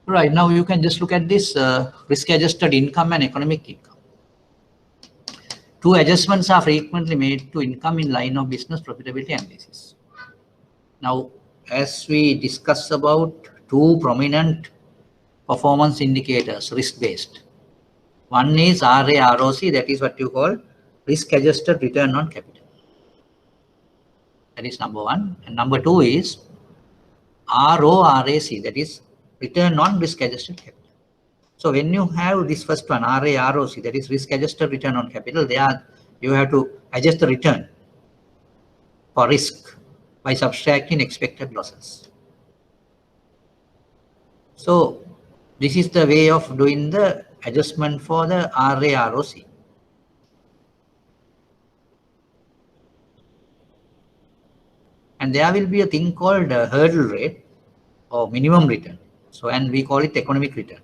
Right, now you can just look at this risk-adjusted income and economic income. Two adjustments are frequently made to income in line of business profitability analysis. Now, as we discuss about two prominent performance indicators, risk-based. One is RAROC, that is what you call risk-adjusted return on capital. That is number one. And number two is RORAC, that is return on risk-adjusted capital. So when you have this first one, RAROC, that is risk-adjusted return on capital, you have to adjust the return for risk by subtracting expected losses. So this is the way of doing the adjustment for the RAROC. And there will be a thing called hurdle rate or minimum return. So, and we call it economic return.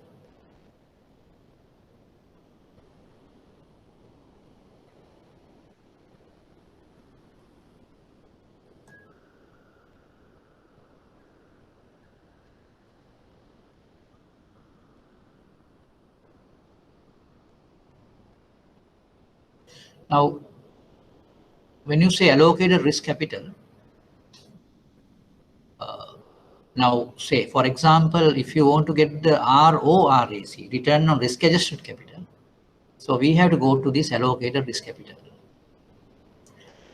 Now, when you say allocated risk capital, now say, for example, if you want to get the RORAC, return on risk adjusted capital, so we have to go to this allocated risk capital.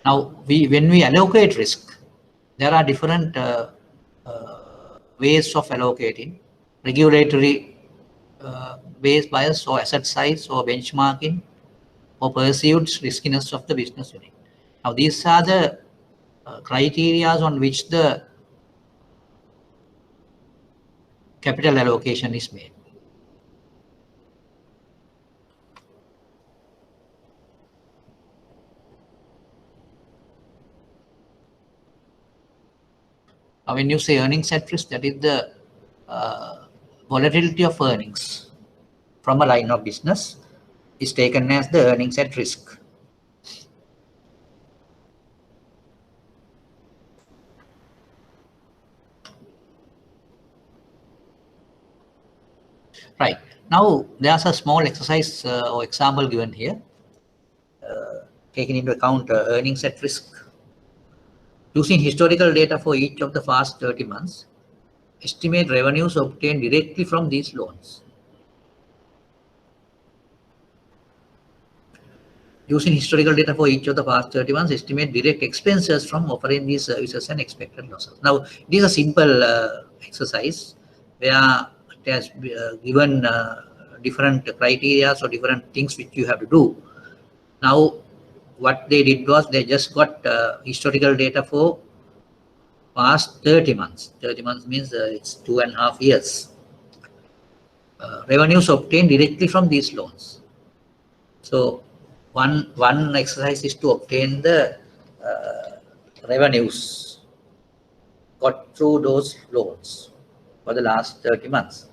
Now, when we allocate risk, there are different ways of allocating: regulatory based bias, or asset size, or benchmarking, or perceived riskiness of the business unit. Now, these are the criteria on which the capital allocation is made. Now, when you say earnings at risk, that is the volatility of earnings from a line of business is taken as the earnings at risk. Right. Now, there's a small exercise or example given here, taking into account earnings at risk. Using historical data for each of the past 30 months, estimate revenues obtained directly from these loans. Using historical data for each of the past 30 months, estimate direct expenses from offering these services and expected losses. Now, it is a simple exercise where it has given different criteria or different things which you have to do. Now, what they did was they just got historical data for past 30 months. 30 months means it's 2.5 years. Revenues obtained directly from these loans. So one exercise is to obtain the revenues got through those loans for the last 30 months.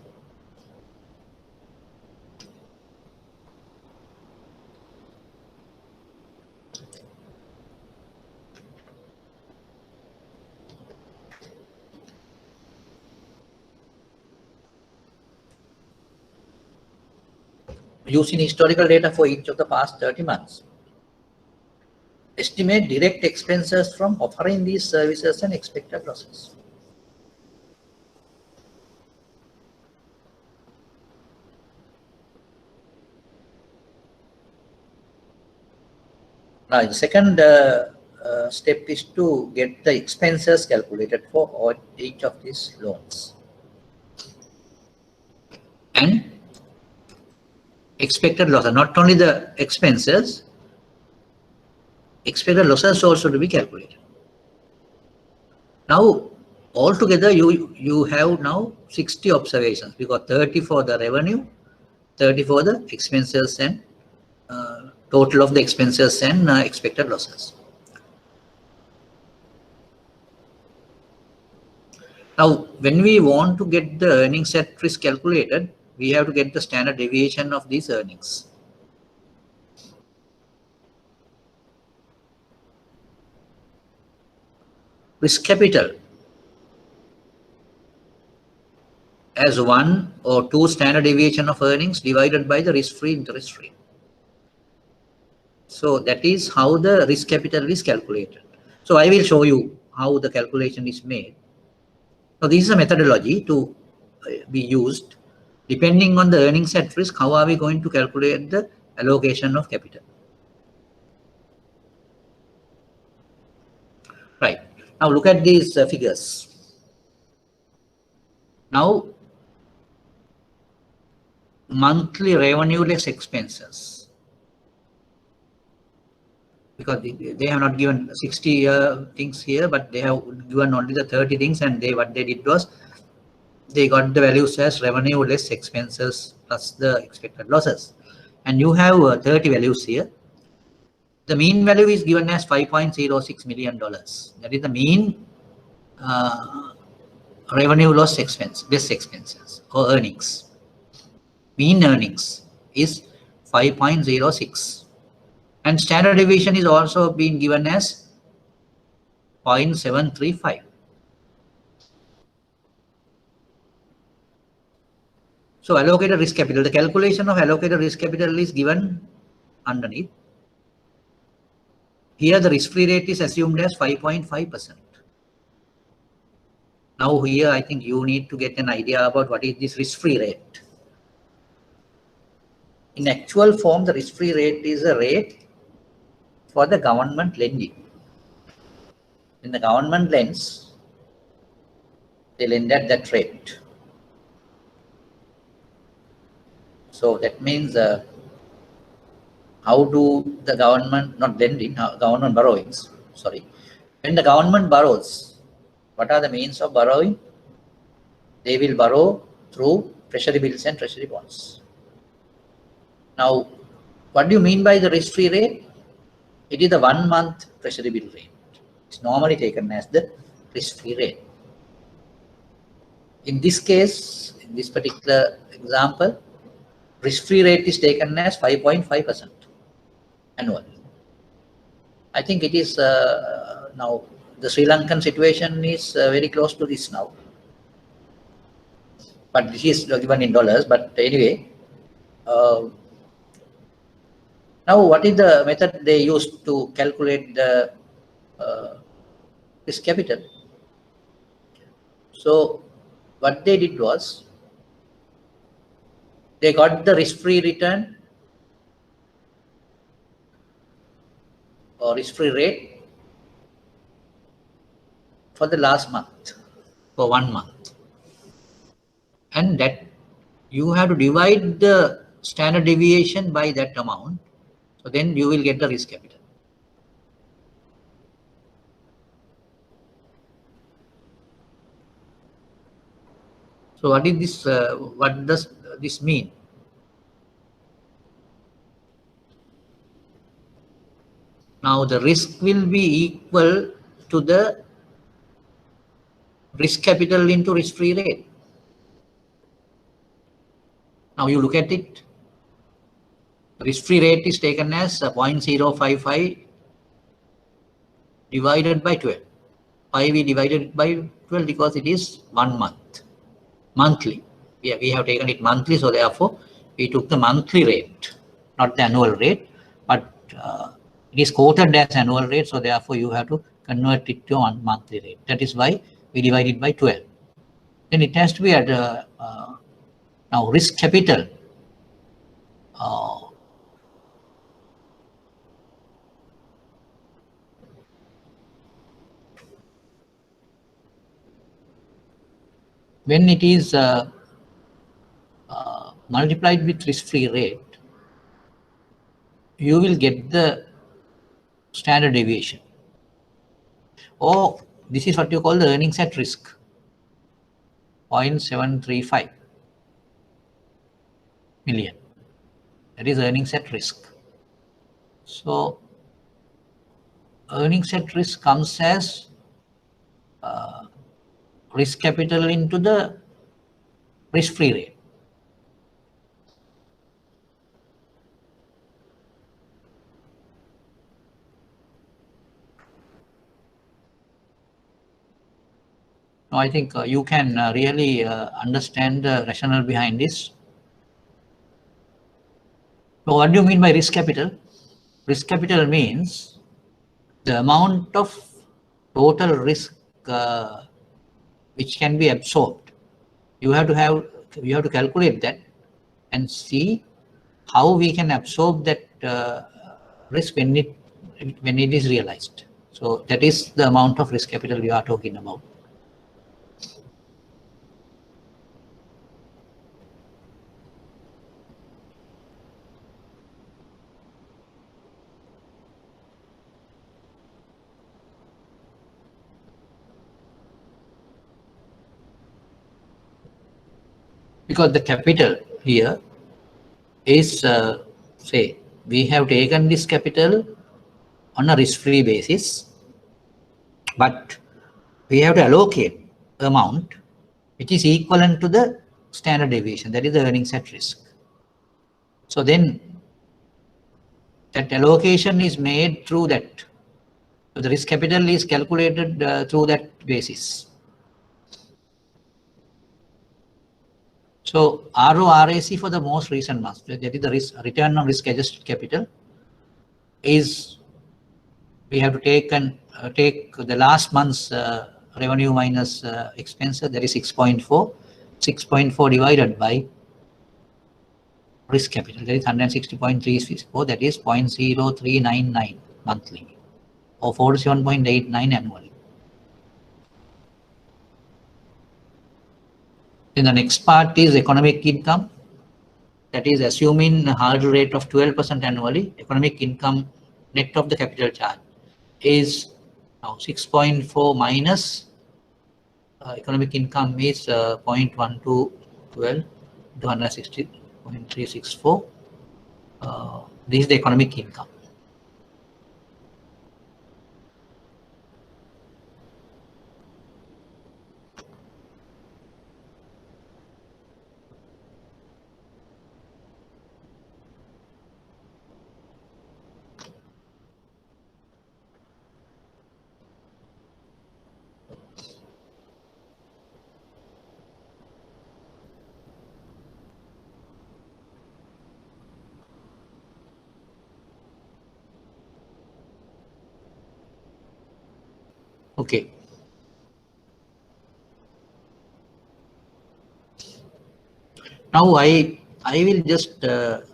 Using historical data for each of the past 30 months, estimate direct expenses from offering these services and expected losses. Now, the second step is to get the expenses calculated for each of these loans. And expected losses, not only the expenses, expected losses also to be calculated. Now, altogether, you have now 60 observations. We got 30 for the revenue, 30 for the expenses, and total of the expenses and expected losses. Now, when we want to get the earnings at risk calculated, we have to get the standard deviation of these earnings. Risk capital as 1 or 2 standard deviation of earnings divided by the risk-free interest rate. So that is how the risk capital is calculated. So I will show you how the calculation is made. Now this is a methodology to be used. Depending on the earnings at risk, how are we going to calculate the allocation of capital? Right. Now look at these figures. Now, monthly revenue less expenses, because they have not given 60 things here, but they have given only the 30 things, and what they did was they got the values as revenue less expenses plus the expected losses, and you have 30 values here. The mean value is given as $5.06 million. That is the mean revenue less expenses or earnings. Mean earnings is 5.06, and standard deviation is also being given as 0.735. So allocated risk capital, the calculation of allocated risk capital is given underneath. Here the risk-free rate is assumed as 5.5%. Now here I think you need to get an idea about what is this risk-free rate. In actual form, the risk-free rate is a rate for the government lending. When the government lends, they lend at that rate. So that means how do the government, not lending, government borrowings, sorry. When the government borrows, what are the means of borrowing? They will borrow through treasury bills and treasury bonds. Now, what do you mean by the risk-free rate? It is the 1 month treasury bill rate. It's normally taken as the risk-free rate. In this case, in this particular example, risk-free rate is taken as 5.5% annual. I think it is now the Sri Lankan situation is very close to this now. But this is given in dollars. But anyway, now what is the method they used to calculate the risk capital? So what they did was they got the risk-free return or risk-free rate for the last month, for 1 month, and that you have to divide the standard deviation by that amount. So then you will get the risk capital. So what is this? What does this mean? Now the risk will be equal to the risk capital into risk-free rate. Now you look at it. Risk-free rate is taken as 0.055 divided by 12. Why we divided by 12? Because it is 1 month, monthly. We have taken it monthly, so therefore we took the monthly rate, not the annual rate, but it is quoted as annual rate, so therefore you have to convert it to one monthly rate. That is why we divide it by 12. Then it has to be at now risk capital. When it is multiplied with risk-free rate, you will get the standard deviation. Or this is what you call the earnings at risk, 0.735 million. That is earnings at risk. So earnings at risk comes as risk capital into the risk-free rate. Now I think you can really understand the rationale behind this. So what do you mean by risk capital? Risk capital means the amount of total risk which can be absorbed. You have to calculate that and see how we can absorb that risk when it is realized. So that is the amount of risk capital we are talking about. Because the capital here is, say, we have taken this capital on a risk-free basis, but we have to allocate amount which is equivalent to the standard deviation, that is the earnings at risk. So then that allocation is made through that. So the risk capital is calculated through that basis. So RORAC for the most recent month, that is the return on risk adjusted capital, is we have to take the last month's revenue minus expenses, that is 6.4. 6.4 divided by risk capital, that is 160.34, that is 0.0399 monthly or 47.89 annually. Then the next part is economic income, that is assuming a hurdle rate of 12% annually. Economic income net of the capital charge is now 6.4 minus economic income is 0.1212 to 160.364. This is the economic income. Okay. Now I will just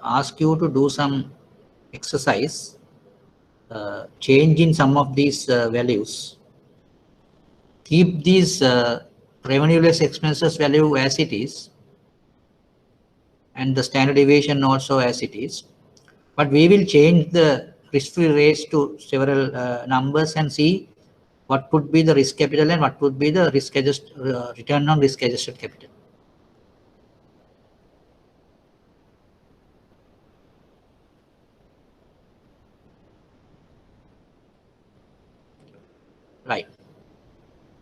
ask you to do some exercise, change in some of these values. Keep these revenue less expenses value as it is, and the standard deviation also as it is. But we will change the risk-free rates to several numbers and see what would be the risk capital and what would be the return on risk adjusted capital. Right.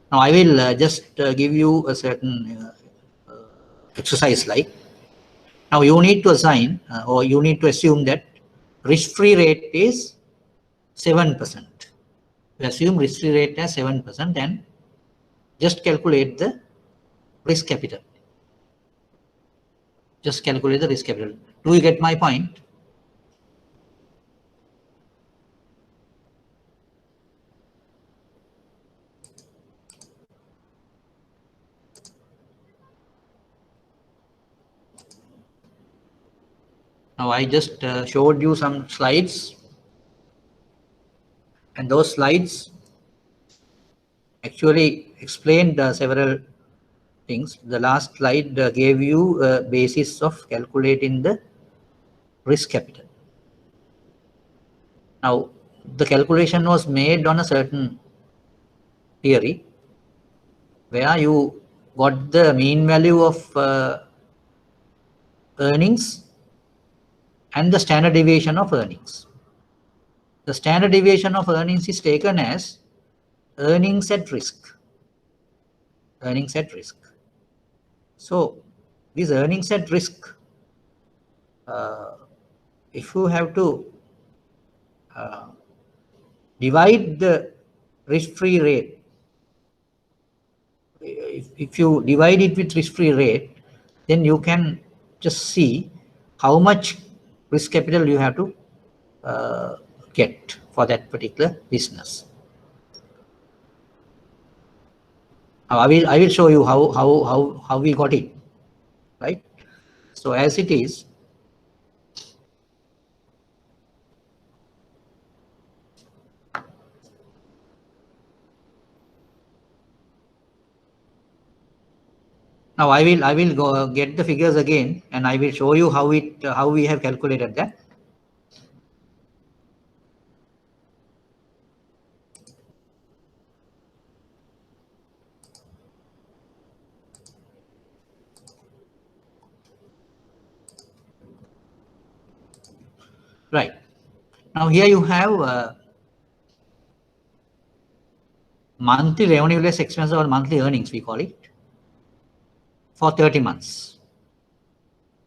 Now I will just give you a certain exercise like. Now you need to assign or you need to assume that risk-free rate is 7%. We assume risk-free rate as 7% and just calculate the risk capital. Just calculate the risk capital. Do you get my point? Now I just showed you some slides, and those slides actually explained several things. The last slide gave you a basis of calculating the risk capital. Now the calculation was made on a certain theory where you got the mean value of earnings and the standard deviation of earnings. The standard deviation of earnings is taken as earnings at risk. Earnings at risk. So these earnings at risk, if you have to divide the risk-free rate, if you divide it with risk-free rate, then you can just see how much risk capital you have to get for that particular business. I will show you how we got it, right? So as it is, now I will go get the figures again, and I will show you how we have calculated that. Right. Now here you have monthly revenue less expenses or monthly earnings, we call it, for 30 months.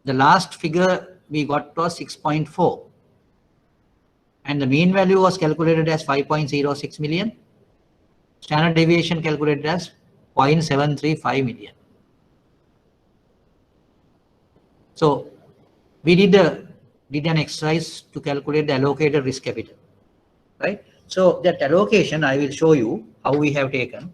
The last figure we got was 6.4, and the mean value was calculated as 5.06 million. Standard deviation calculated as 0.735 million. So we did an exercise to calculate the allocated risk capital, right? So that allocation I will show you how we have taken.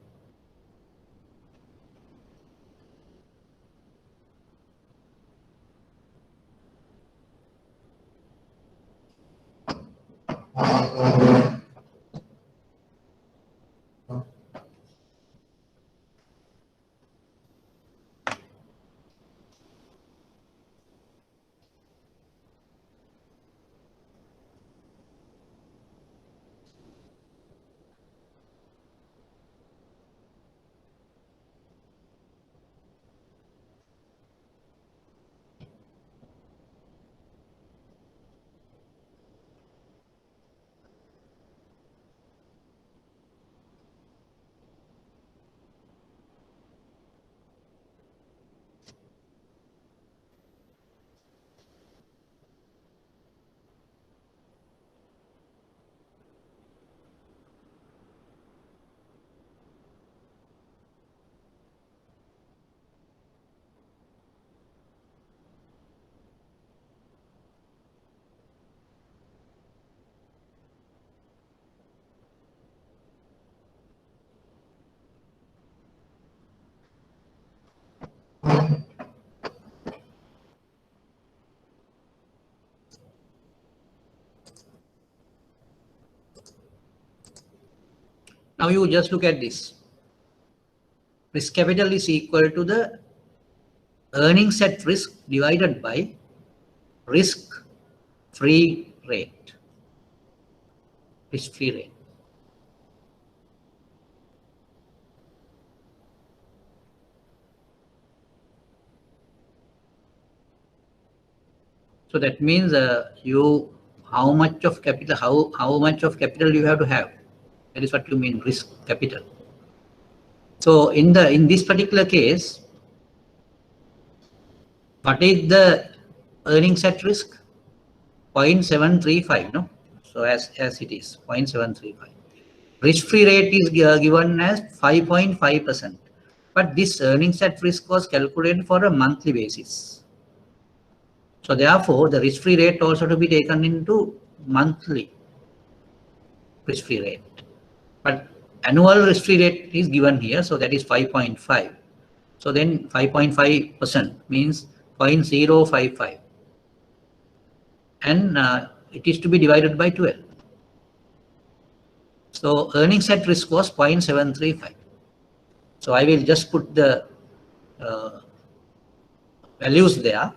Now you just look at this. Risk capital is equal to the earnings at risk divided by risk-free rate. Risk-free rate. So that means how much of capital you have to have. That is what you mean risk capital. So in this particular case, what is the earnings at risk? 0.735, no? So as it is 0.735. Risk-free rate is given as 5.5%. But this earnings at risk was calculated for a monthly basis. So therefore, the risk-free rate also to be taken into monthly risk-free rate. But annual risk-free rate is given here, so that is 5.5. So then 5.5% means 0.055. And it is to be divided by 12. So earnings at risk was 0.735. So I will just put the values there.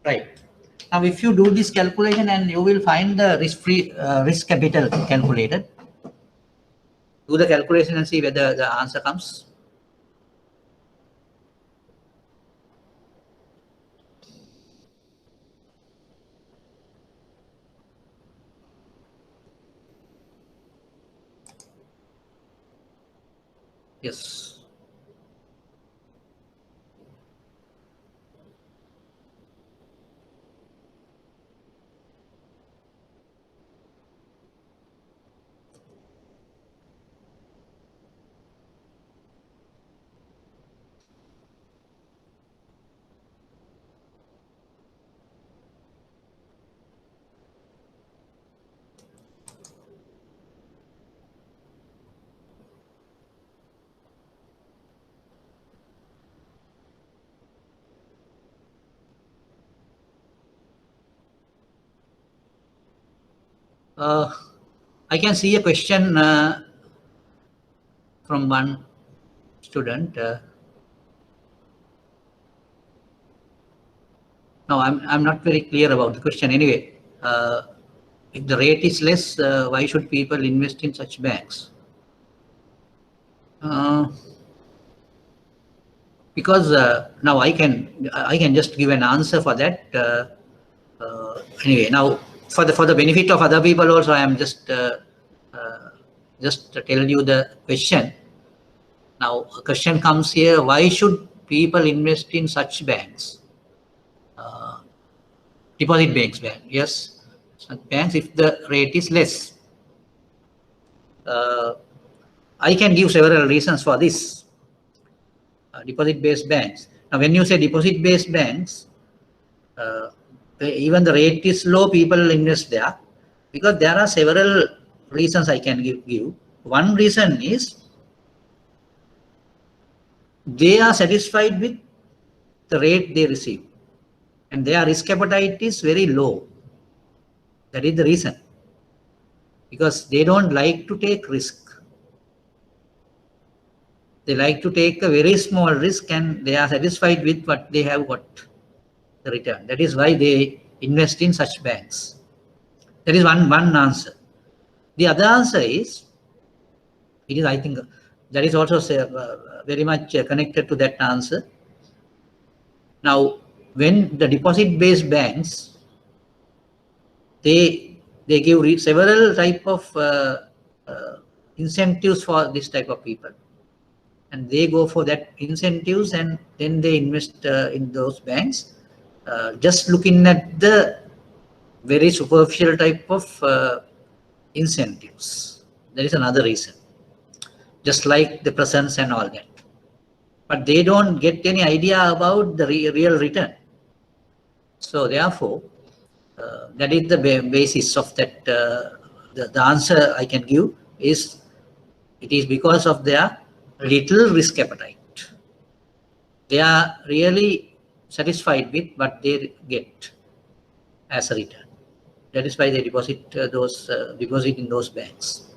Right. Now, if you do this calculation and you will find the risk capital calculated, do the calculation and see whether the answer comes. Yes. I can see a question from one student. No, I'm not very clear about the question. Anyway, if the rate is less, why should people invest in such banks? Because now I can just give an answer for that. Anyway, now for the benefit of other people also, I am just tell you the question. Now a question comes here: why should people invest in such banks? Deposit banks, yes, such banks if the rate is less. I can give several reasons for this. Deposit-based banks. Now, when you say deposit-based banks, even the rate is low, people invest there because there are several reasons I can give. One reason is they are satisfied with the rate they receive and their risk appetite is very low. That is the reason, because they don't like to take risk. They like to take a very small risk and they are satisfied with what they have got, the return. That is why they invest in such banks. That is one answer. The other answer is, I think that is also very much connected to that answer. Now, when the deposit-based banks, they give several type of incentives for this type of people. And they go for that incentives and then they invest in those banks. Just looking at the very superficial type of incentives. There is another reason. Just like the presence and all that. but they don't get any idea about the real return. So therefore, that is the basis of that. The answer I can give is it is because of their little risk appetite. They are really satisfied with what they get as a return. That is why they deposit deposit in those banks.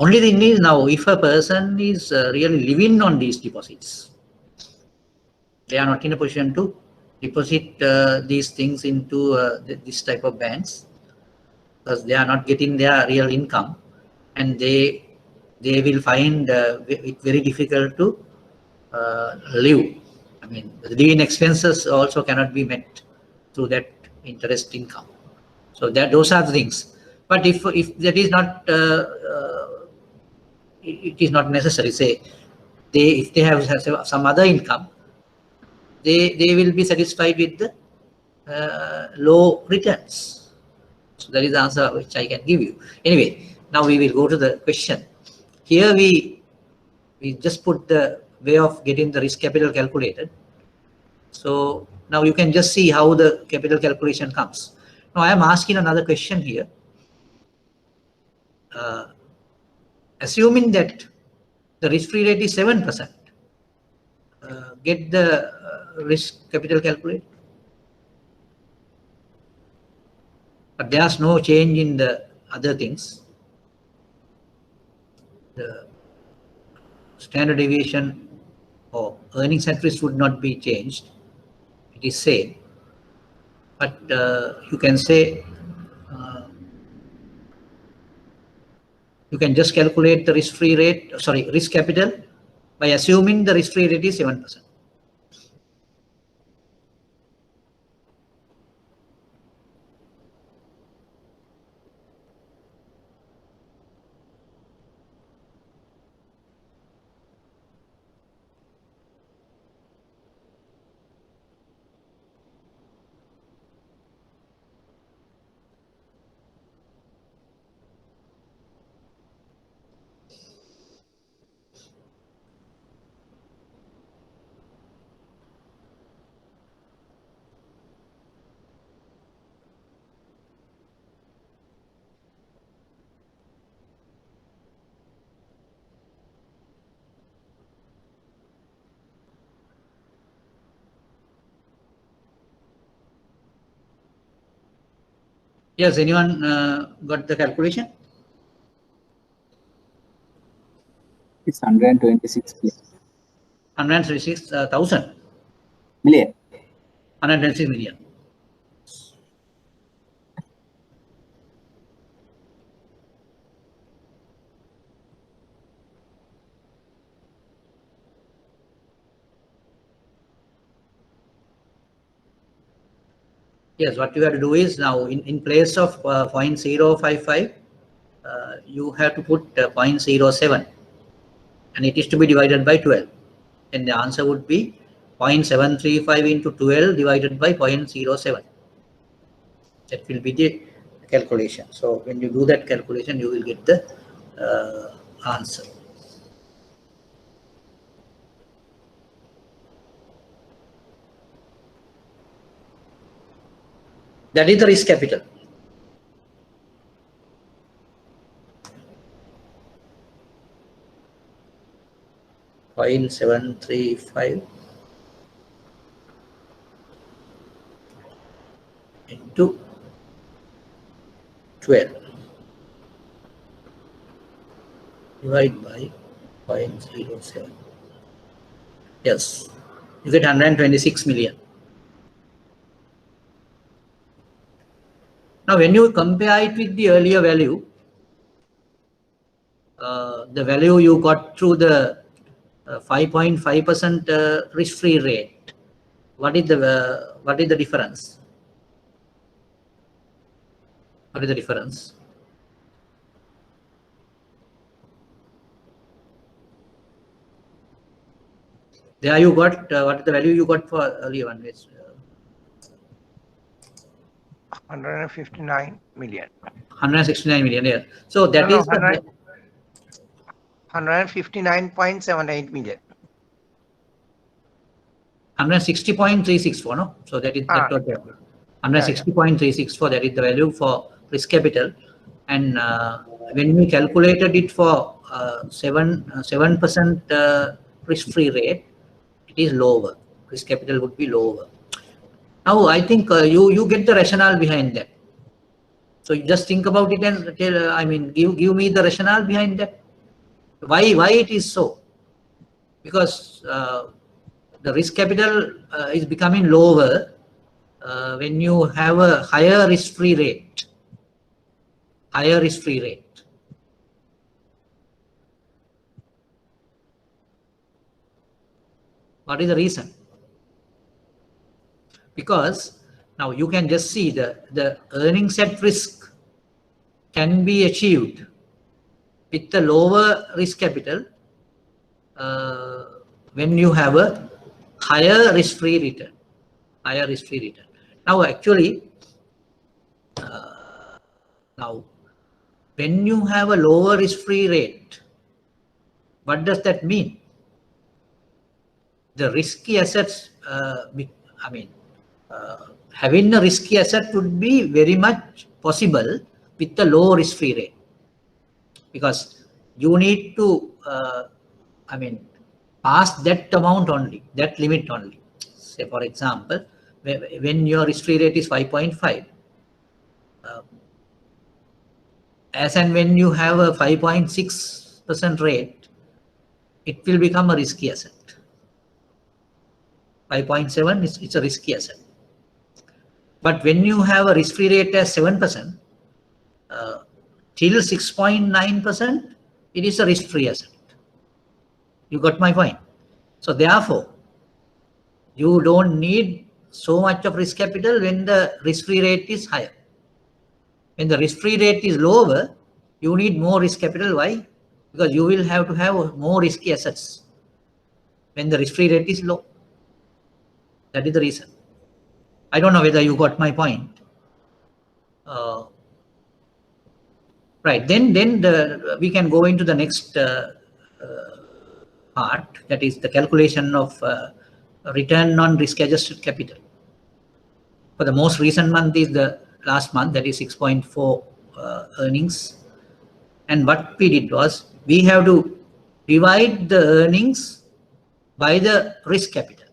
Only thing is now, if a person is really living on these deposits, they are not in a position to deposit these things into this type of banks because they are not getting their real income, and they will find it very difficult to live. I mean, the living expenses also cannot be met through that interest income. So those are the things. But if that is not, it is not necessary. Say if they have some other income, they will be satisfied with the low returns. So that is the answer which I can give you. Anyway, now we will go to the question. Here we just put the way of getting the risk capital calculated. So now you can just see how the capital calculation comes. Now I am asking another question here. Assuming that the risk-free rate is 7%, get the risk capital calculated. But there's no change in the other things. The standard deviation or earnings at risk would not be changed. It is same. But you can say you can just calculate the risk-free rate, risk capital, by assuming the risk-free rate is 7%. Yes, anyone got the calculation? It's 126 million. 126,000. Million. 126 million. Yes, what you have to do is now in place of 0.055, you have to put 0.07, and it is to be divided by 12. And the answer would be 0.735 into 12 divided by 0.07. That will be the calculation. So when you do that calculation, you will get the answer. That is the risk capital. .735 into 12 divided by 0.07. Yes, you get 126 million. Now, when you compare it with the earlier value, the value you got through the 5.5% risk-free rate, what is the difference? What is the difference? There you got what is the value you got for earlier one? 159 million. 169 million. Yeah. So that is 159.78 million. 160.364, no? So that is that total. 160.364, that is the value for risk capital. And when we calculated it for 7% risk-free rate, it is lower. Risk capital would be lower. Now, I think you get the rationale behind that. So you just think about it and tell, I mean, give me the rationale behind that. Why it is so? Because the risk capital is becoming lower when you have a higher risk-free rate. Higher risk-free rate. What is the reason? Because now you can just see the earnings at risk can be achieved with the lower risk capital when you have a higher risk-free return. Higher risk-free return. Now, actually, now when you have a lower risk-free rate, what does that mean? The risky assets, having a risky asset would be very much possible with the low risk-free rate, because you need to, pass that amount only, that limit only. Say, for example, when your risk-free rate is 5.5, as and when you have a 5.6% rate, it will become a risky asset. 5.7 it's a risky asset. But when you have a risk-free rate as 7%, till 6.9%, it is a risk-free asset. You got my point? So therefore, you don't need so much of risk capital when the risk-free rate is higher. When the risk-free rate is lower, you need more risk capital. Why? Because you will have to have more risky assets when the risk-free rate is low. That is the reason. I don't know whether you got my point. Right. Then we can go into the next part, that is the calculation of return on risk-adjusted capital. For the most recent month is the last month, that is 6.4 earnings. And what we did was, we have to divide the earnings by the risk capital.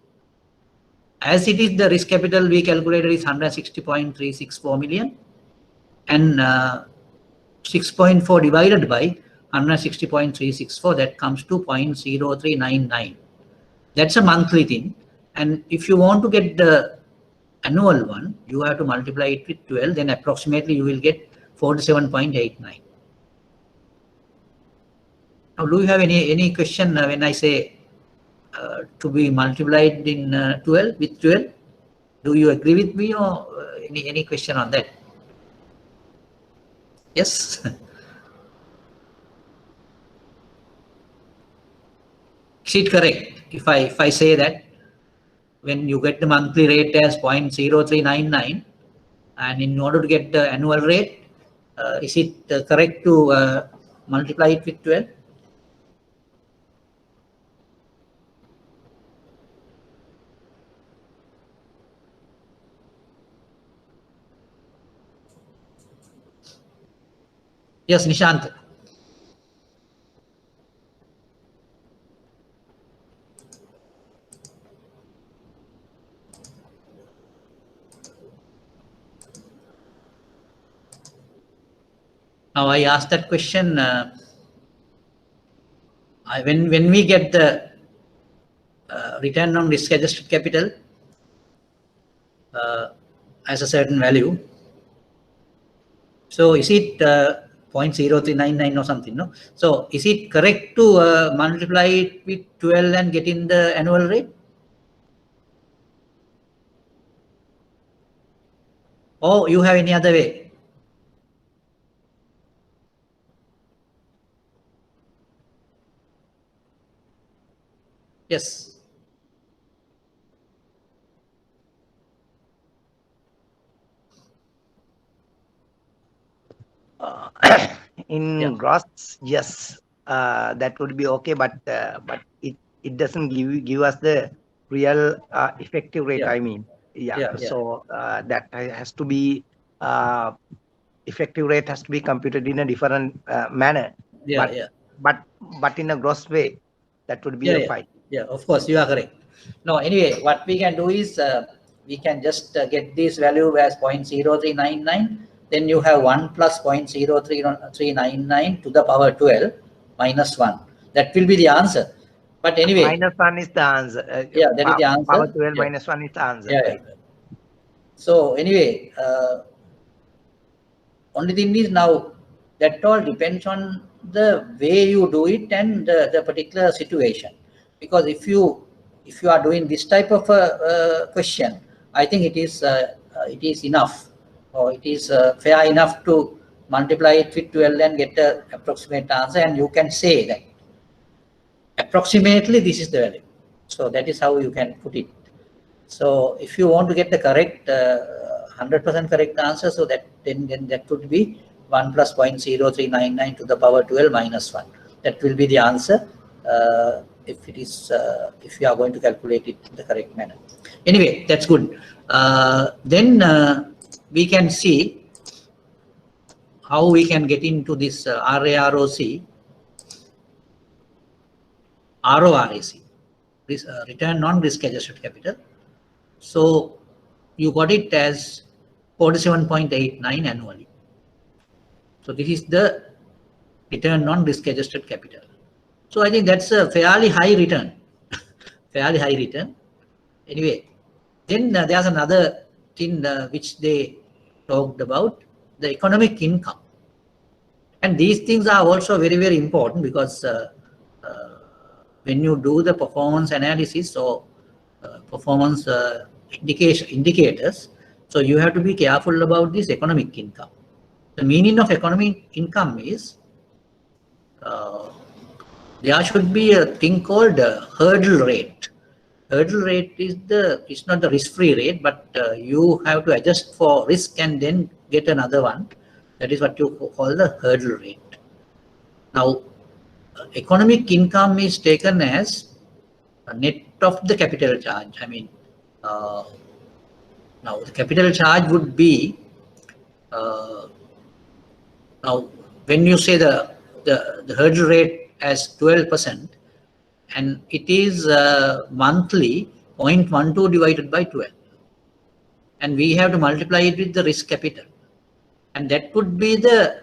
As it is the risk capital we calculated is 160.364 million, and 6.4 divided by 160.364, that comes to 0.0399. That's a monthly thing. And if you want to get the annual one, you have to multiply it with 12, then approximately you will get 47.89. Now, do you have any question when I say to be multiplied in 12 with 12? Do you agree with me, or any question on that? Yes. Is it correct if I say that when you get the monthly rate as 0.0399, and in order to get the annual rate, is it correct to multiply it with 12? Yes, Nishant. Now I asked that question, when we get the return on risk-adjusted capital as a certain value, so is it 0.0399 or something, no? So is it correct to multiply it with 12 and get in the annual rate? Or you have any other way? Yes. In gross, yes. that would be okay, but it doesn't give us the real effective rate. Yeah. I mean, yeah. Yeah, yeah. So that has to be effective rate has to be computed in a different manner. Yeah, But yeah. but in a gross way, that would be Yeah, a yeah. fine. Yeah, of course, you are correct. No, anyway, what we can do is we can just get this value as 0.0399. Then you have 1 plus 0.03399 to the power 12 minus 1. That will be the answer. But anyway, Minus 1 is the answer. yeah, that is the Power answer. 12 Yeah, minus 1 is the answer, yeah, right? yeah. So anyway, only thing is now that all depends on the way you do it and the particular situation. Because if you are doing this type of a question, I think it is enough, or it is fair enough to multiply it with 12 and get an approximate answer, and you can say that approximately this is the value. So that is how you can put it. So if you want to get the correct 100% correct answer, so that then that would be 1 plus 0.0399 to the power 12 minus 1. That will be the answer if it is if you are going to calculate it in the correct manner. Anyway, that's good. Then we can see how we can get into this RAROC, RORAC, this return on risk adjusted capital. So you got it as 47.89 annually. So this is the return on risk adjusted capital. So I think that's a fairly high return, fairly high return. Anyway, then there's another thing which they talked about, the economic income. And these things are also very, very important because when you do the performance analysis or performance indicators, so you have to be careful about this economic income. The meaning of economic income is there should be a thing called hurdle rate. Hurdle rate is not the risk-free rate, but you have to adjust for risk and then get another one. That is what you call the hurdle rate. Now, economic income is taken as a net of the capital charge. I mean, now the capital charge would be now when you say the hurdle rate as 12%, and it is monthly 0.12 divided by 12, and we have to multiply it with the risk capital, and that would be the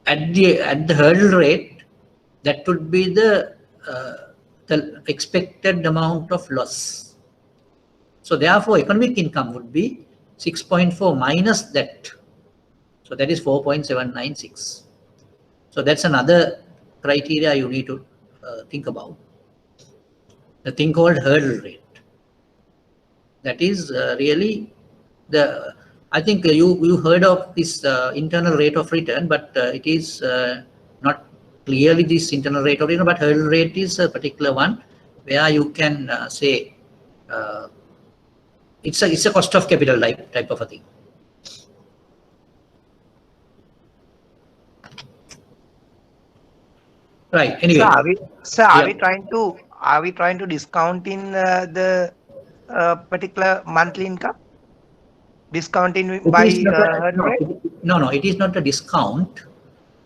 at the hurdle rate, that would be the expected amount of loss. So therefore, economic income would be 6.4 minus that. So that is 4.796. So that's another criteria you need to think about. The thing called hurdle rate. That is really the, I think you heard of this internal rate of return, but it is not clearly this internal rate of return, but hurdle rate is a particular one where you can say it's a cost of capital type of a thing. Right. Anyway, are we trying to discount in the particular monthly income? Discounting by hurdle rate? No, it is not a discount.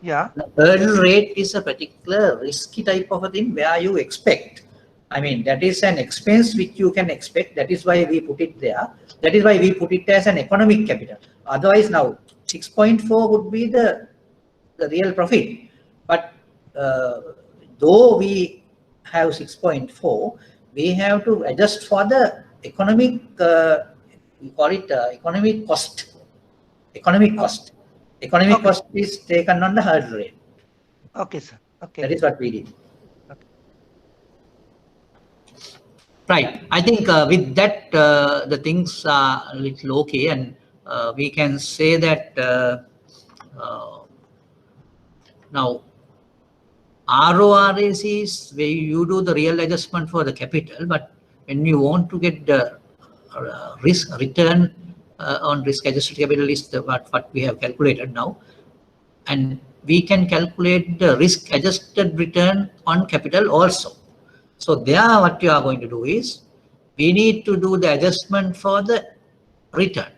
Yeah. The hurdle rate is a particular risky type of a thing where you expect. I mean, that is an expense which you can expect. That is why we put it there. That is why we put it as an economic capital. Otherwise, now 6.4 would be the real profit. But though we have 6.4, we have to adjust for the economic, we call it economic cost. Economic cost. Economic cost is taken on the hurdle rate. Okay, sir. Okay. That is what we did. Okay. Right. I think with that, the things are a little okay, and we can say that now RORAC is where you do the real adjustment for the capital, but when you want to get the risk return on risk-adjusted capital is what we have calculated now. And we can calculate the risk-adjusted return on capital also. So there what you are going to do is, we need to do the adjustment for the return.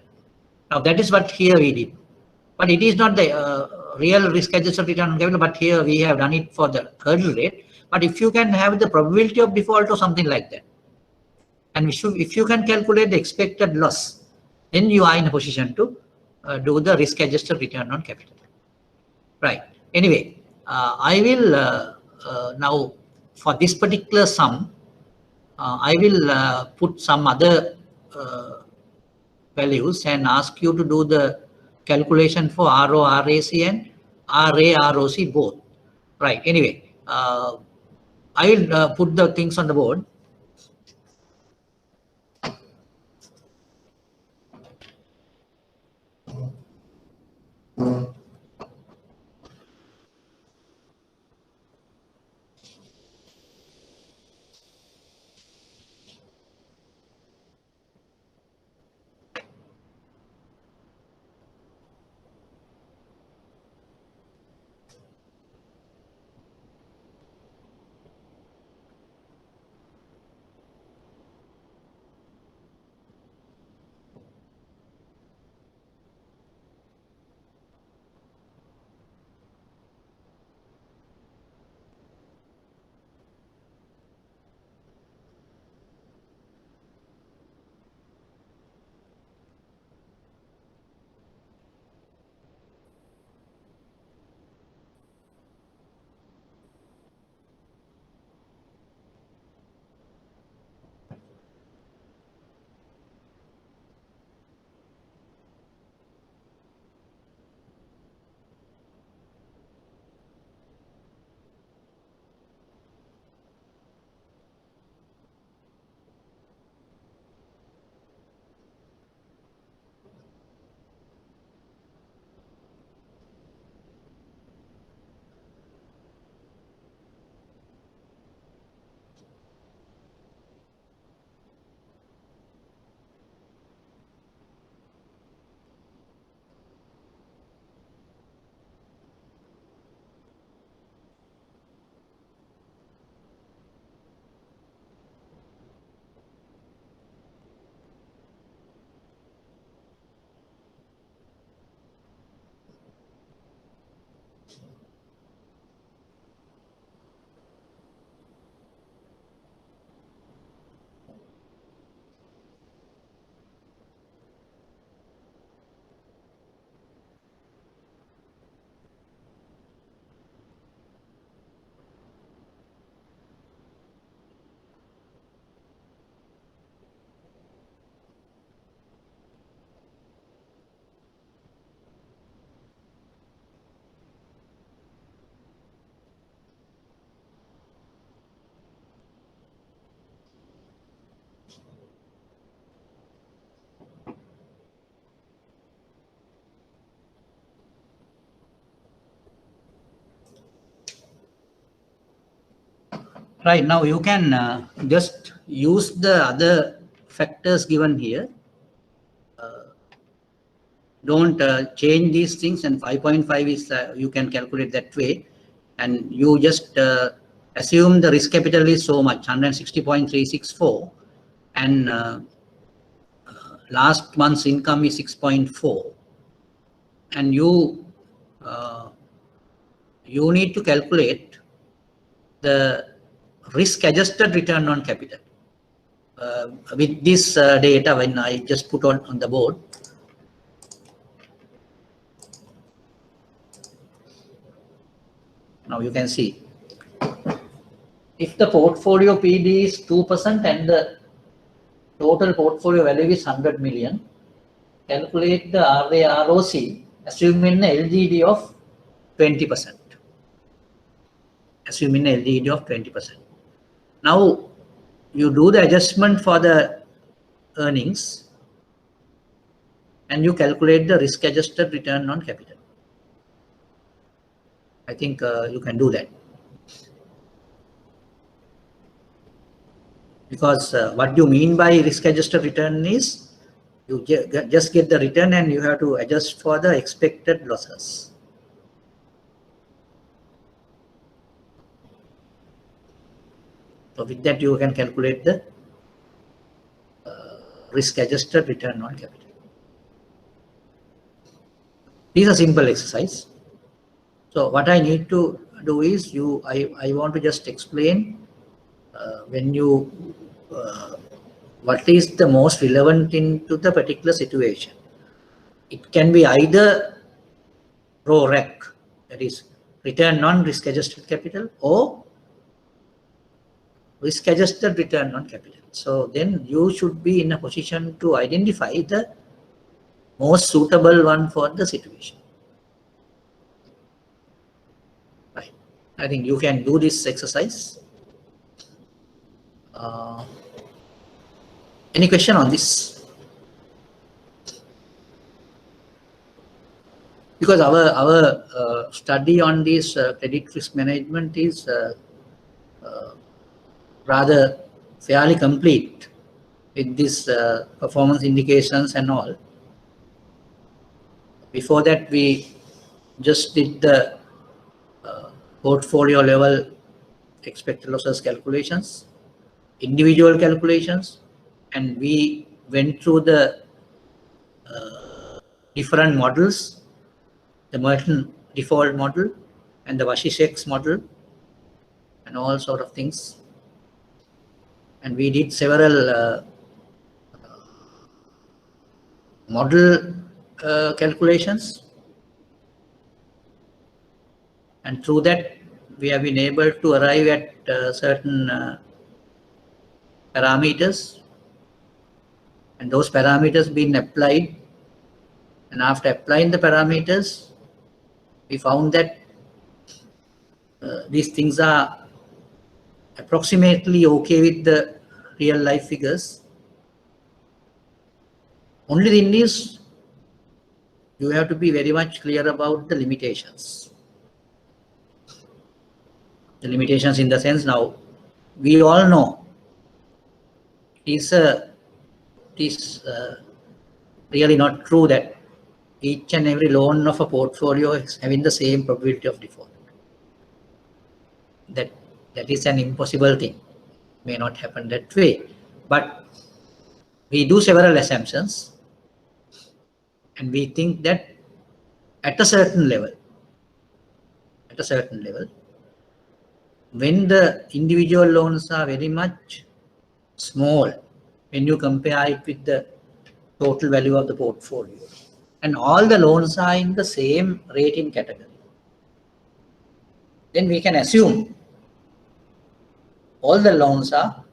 Now that is what here we did. But it is not the real risk-adjusted return on capital, but here we have done it for the hurdle rate. But if you can have the probability of default or something like that, and if you can calculate the expected loss, then you are in a position to do the risk-adjusted return on capital. Right. Anyway, I will now, for this particular sum, I will put some other values and ask you to do the calculation for RORAC and RAROC both. Right. Anyway, I will put the things on the board. Right, now you can just use the other factors given here. Don't change these things, and 5.5 is you can calculate that way, and you just assume the risk capital is so much, 160.364, and last month's income is 6.4, and you need to calculate the risk-adjusted return on capital. With this data, when I just put on the board, now you can see, if the portfolio PD is 2% and the total portfolio value is 100 million, calculate the RAROC assuming an LGD of 20%. Assuming an LGD of 20%. Now you do the adjustment for the earnings and you calculate the risk-adjusted return on capital. I think you can do that. Because what you mean by risk-adjusted return is You just get the return and you have to adjust for the expected losses. So with that, you can calculate the risk-adjusted return on capital. This is a simple exercise. So what I need to do is I want to just explain when you what is the most relevant into the particular situation. It can be either RORAC, that is return on risk-adjusted capital, or risk-adjusted return on capital. So then you should be in a position to identify the most suitable one for the situation. Right. I think you can do this exercise. Any question on this? Because our study on this credit risk management is rather fairly complete with this performance indications and all. Before that, we just did the portfolio level expected losses calculations, individual calculations, and we went through the different models, the Merton default model and the Vashisek model and all sort of things. And we did several model calculations, and through that we have been able to arrive at certain parameters, and those parameters been applied, and after applying the parameters we found that these things are approximately okay with the real life figures. Only thing is you have to be very much clear about the limitations. The limitations in the sense, now we all know it is really not true that each and every loan of a portfolio is having the same probability of default. That is an impossible thing. May not happen that way, but we do several assumptions, and we think that at a certain level, when the individual loans are very much small, when you compare it with the total value of the portfolio, and all the loans are in the same rating category, then we can assume all the loans are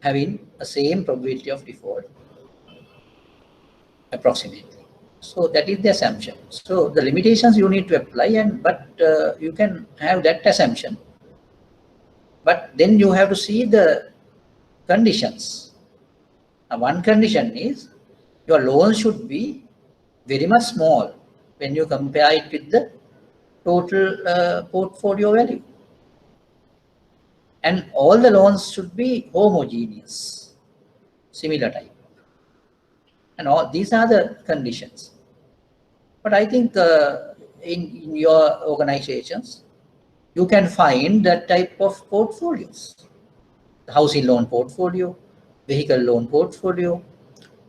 having the same probability of default approximately. So that is the assumption. So the limitations you need to apply, but you can have that assumption, but then you have to see the conditions. Now, one condition is your loan should be very much small when you compare it with the total portfolio value, and all the loans should be homogeneous, similar type, and all these are the conditions. But I think in your organizations you can find that type of portfolios: the housing loan portfolio, vehicle loan portfolio,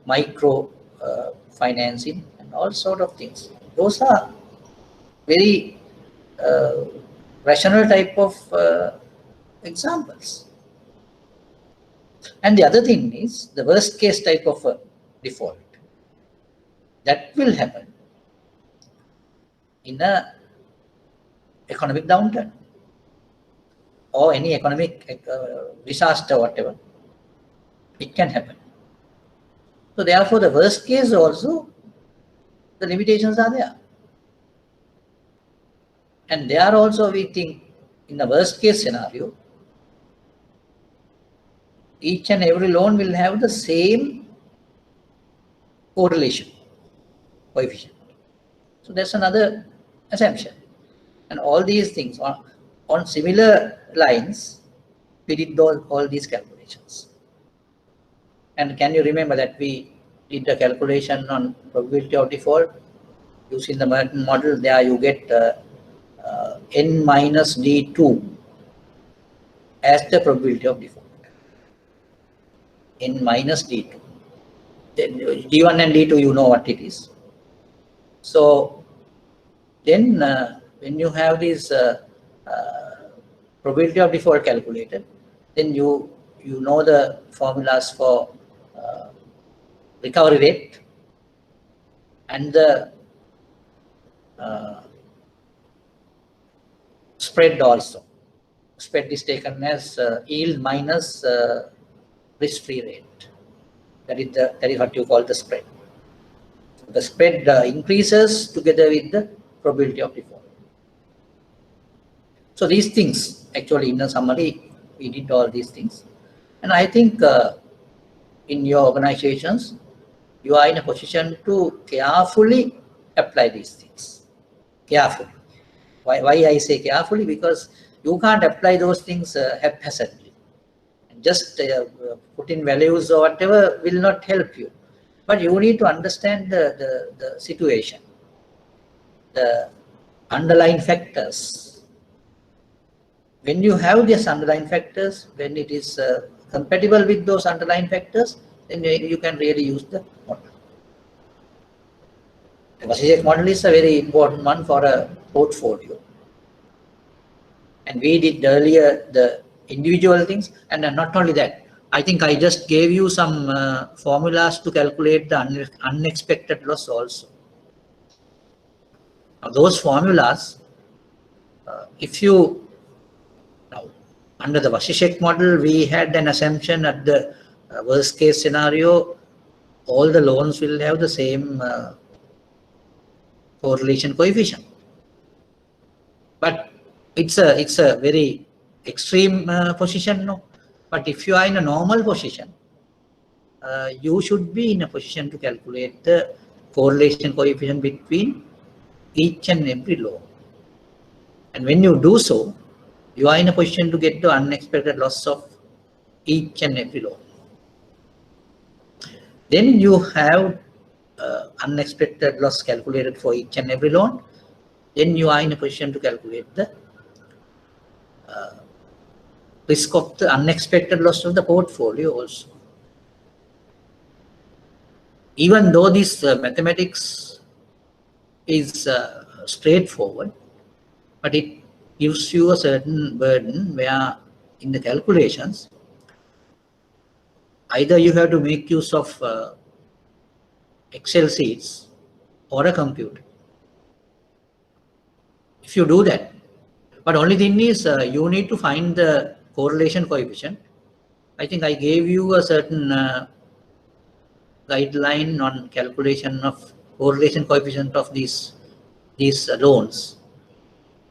micro financing, and all sort of things. Those are very rational type of examples. And the other thing is the worst case type of a default that will happen in a economic downturn or any economic disaster, whatever. It can happen. So therefore, the worst case also, the limitations are there. And there also we think, in the worst case scenario, each and every loan will have the same correlation coefficient. So that's another assumption. And all these things on similar lines, we did all these calculations. And can you remember that we did the calculation on probability of default using the Merton model. There you get n minus d2 as the probability of default. N minus d2. Then d1 and d2, you know what it is. So then when you have this probability of default calculated, then you know the formulas for recovery rate and the spread also. Spread is taken as yield minus risk-free rate. That is what you call the spread. So the spread increases together with the probability of default. So these things, actually in a summary, we did all these things. And I think in your organizations, you are in a position to carefully apply these things. Carefully. Why I say carefully? Because you can't apply those things haphazardly. Just put in values or whatever will not help you. But you need to understand the situation, the underlying factors. When you have these underlying factors, when it is compatible with those underlying factors, then you can really use the model. The Vasicek model is a very important one for a portfolio. And we did earlier the individual things, and not only that, I think I just gave you some formulas to calculate the unexpected loss also. Now those formulas, if you, now under the Vasicek model, we had an assumption at the worst case scenario, all the loans will have the same correlation coefficient. But it's a very extreme position, no. But if you are in a normal position, you should be in a position to calculate the correlation coefficient between each and every loan. And when you do so, you are in a position to get the unexpected loss of each and every loan. Then you have unexpected loss calculated for each and every loan. Then you are in a position to calculate the risk of the unexpected loss of the portfolio also. Even though this mathematics is straightforward, but it gives you a certain burden where in the calculations, either you have to make use of Excel sheets or a computer. If you do that, but only thing is you need to find the correlation coefficient. I think I gave you a certain guideline on calculation of correlation coefficient of these loans.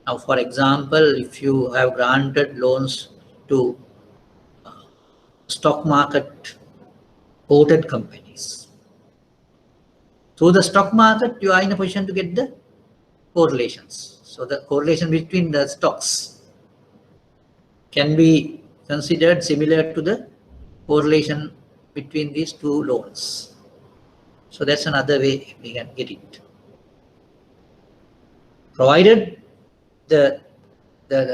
Now, for example, if you have granted loans to stock market quoted companies, through the stock market, you are in a position to get the correlations. So the correlation between the stocks can be considered similar to the correlation between these two loans. So that's another way we can get it. Provided the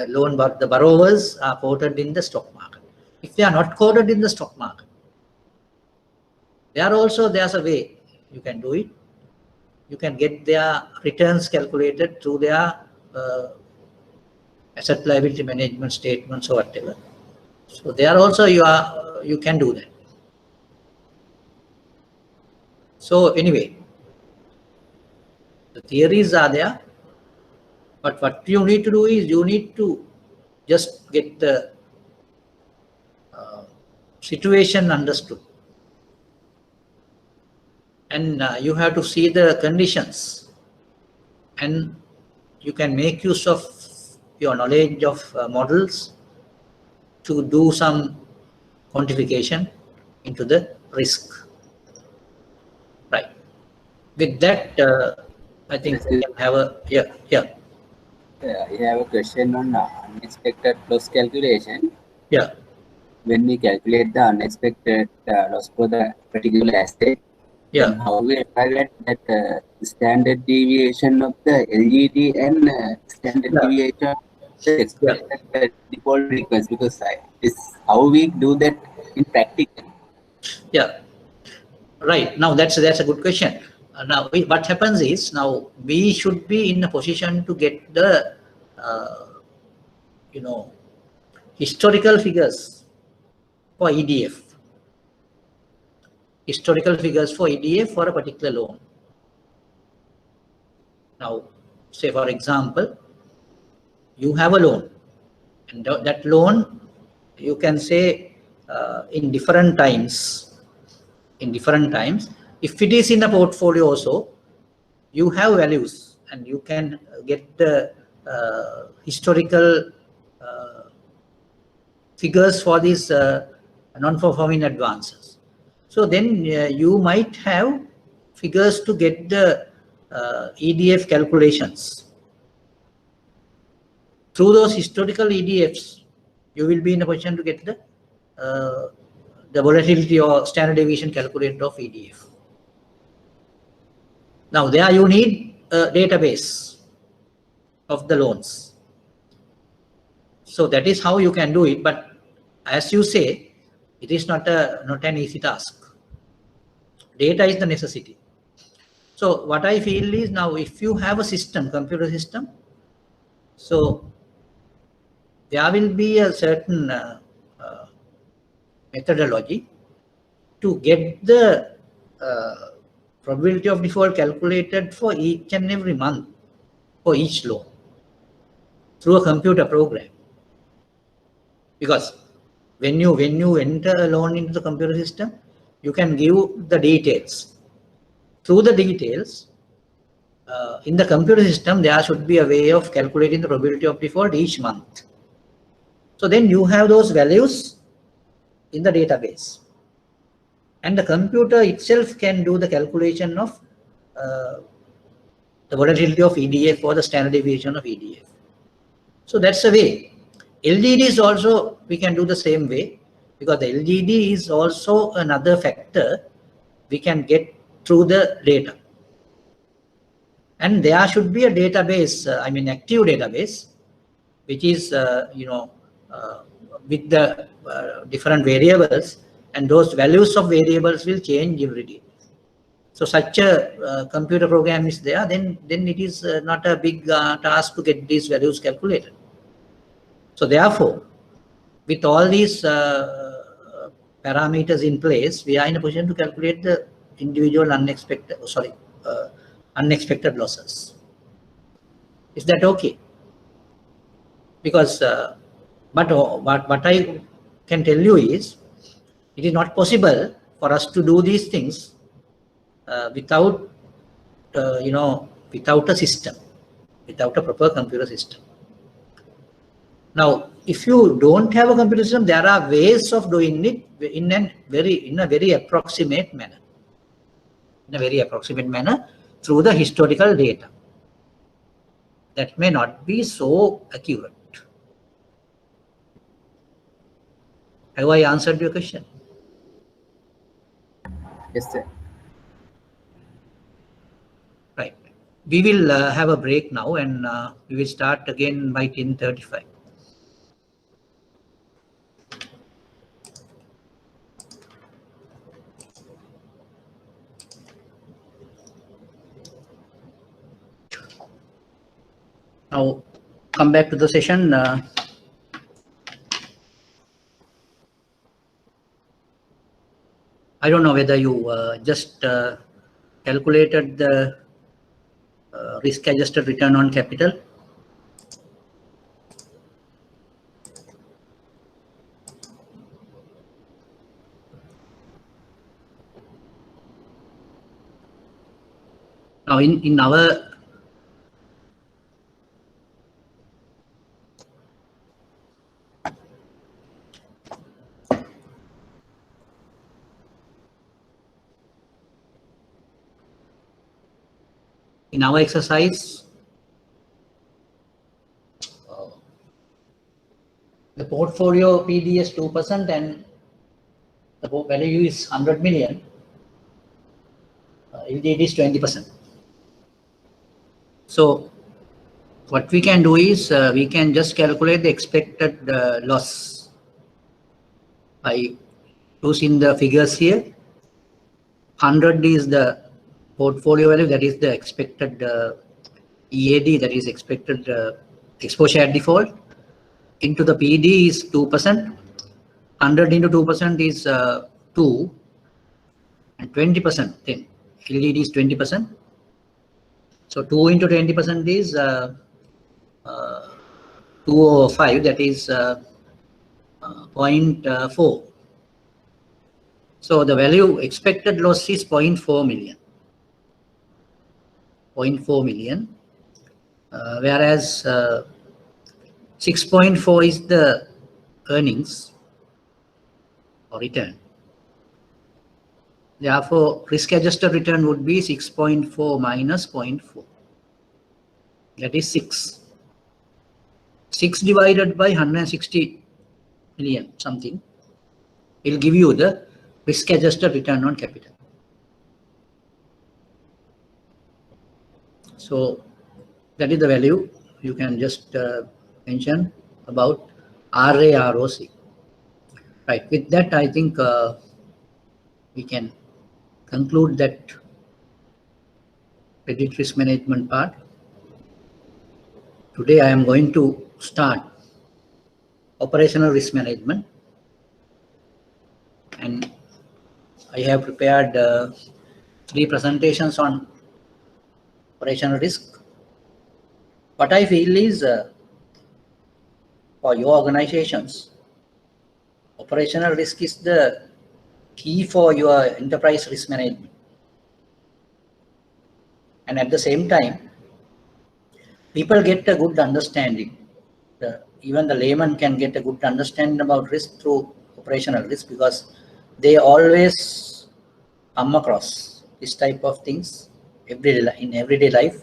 loan, but the borrowers are quoted in the stock market. If they are not quoted in the stock market, there's a way you can do it. You can get their returns calculated through their asset liability management statements or whatever. So there also you can do that. So anyway, the theories are there, but what you need to do is you need to just get the situation understood. And you have to see the conditions, and you can make use of your knowledge of models to do some quantification into the risk. Right. With that, I think we can have a I have a question on unexpected loss calculation. Yeah. When we calculate the unexpected loss for the particular asset, Yeah. Then how we evaluate that standard deviation of the LGD and standard Yeah. deviation of the Yeah. expected default frequency? Because this how we do that in practical. Yeah. Right. Now that's a good question. What happens is now we should be in a position to get the you know historical figures for EDF. Historical figures for EDF for a particular loan. Now, say for example, you have a loan, and that loan you can say in different times. In different times, if it is in a portfolio also, you have values, and you can get the historical uh, figures for these non-performing advances. So then you might have figures to get the EDF calculations. Through those historical EDFs, you will be in a position to get the volatility or standard deviation calculator of EDF. Now there you need a database of the loans. So that is how you can do it. But as you say, it is not an easy task. Data is the necessity. So what I feel is now if you have a system, computer system, so there will be a certain methodology to get the probability of default calculated for each and every month for each loan through a computer program. Because when you enter a loan into the computer system, you can give the details. Through the details, in the computer system, there should be a way of calculating the probability of default each month. So then you have those values in the database. And the computer itself can do the calculation of the volatility of EDF or the standard deviation of EDF. So that's the way. LGD is also, we can do the same way, because the LGD is also another factor we can get through the data. And there should be a database, active database, which is, with the different variables, and those values of variables will change every day. So such a computer program is there, then it is not a big task to get these values calculated. So therefore, with all these parameters in place, we are in a position to calculate the individual unexpected losses. Is that okay? Because, but what I can tell you is, it is not possible for us to do these things without a system, without a proper computer system. Now, if you don't have a computer system, there are ways of doing it in a very approximate manner. In a very approximate manner through the historical data. That may not be so accurate. Have I answered your question? Yes, sir. Right. We will have a break now, and we will start again by 10:35. Now, come back to the session. I don't know whether you just calculated the risk-adjusted return on capital. Now, in our exercise, the portfolio PD is 2% and the value is 100 million. LGD is 20%. So what we can do is we can just calculate the expected loss by using the figures here. 100 is the portfolio value, that is the expected EAD, that is expected exposure at default, into the PD is 2%. 100 into 2% is 2, and 20%, then LGD is 20%. So 2 into 20% is 205, that is 0.4. So the value expected loss is 0.4 million. 0.4 million, whereas 6.4 is the earnings or return. Therefore, risk-adjusted return would be 6.4 minus 0.4. That is 6. 6 divided by 160 million something will give you the risk-adjusted return on capital. So that is the value you can just mention about RA, ROC. Right. With that, I think we can conclude that credit risk management part. Today I am going to start operational risk management, and I have prepared 3 presentations on operational risk. What I feel is for your organizations, operational risk is the key for your enterprise risk management. And at the same time, people get a good understanding. Even the layman can get a good understanding about risk through operational risk, because they always come across this type of things in everyday life.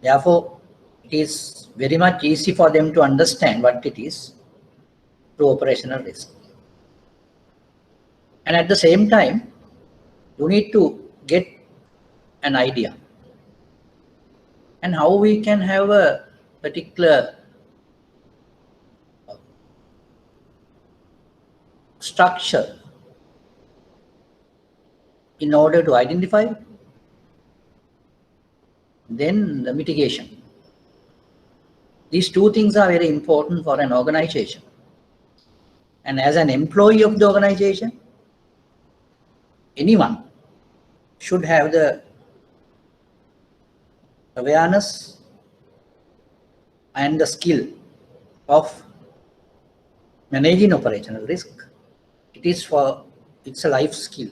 Therefore, it is very much easy for them to understand what it is through operational risk. And at the same time, you need to get an idea and how we can have a particular structure in order to identify, then the mitigation. These 2 things are very important for an organization. And as an employee of the organization, anyone should have the awareness and the skill of managing operational risk. It's a life skill.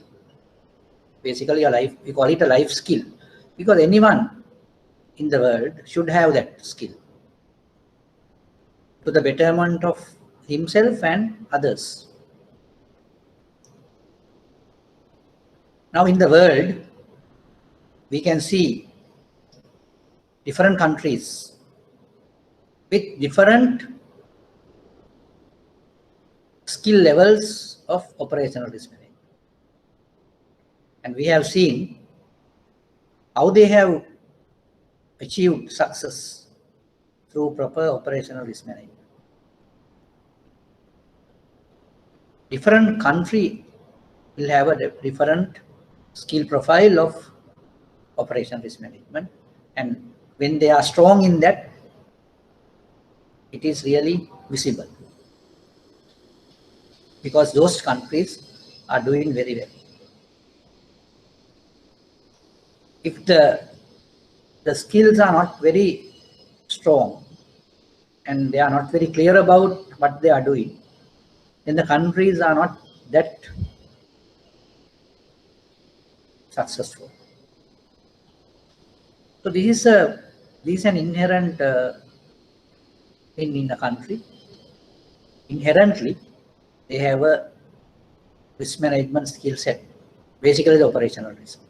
Basically we call it a life skill, because anyone in the world should have that skill to the betterment of himself and others. Now in the world, we can see different countries with different skill levels of operational risk management. And we have seen how they have achieved success through proper operational risk management. Different country will have a different skill profile of operational risk management, and when they are strong in that, it is really visible, because those countries are doing very well. If the skills are not very strong and they are not very clear about what they are doing, then the countries are not that successful. So this is an inherent thing in the country. Inherently, they have a risk management skill set, basically the operational risk.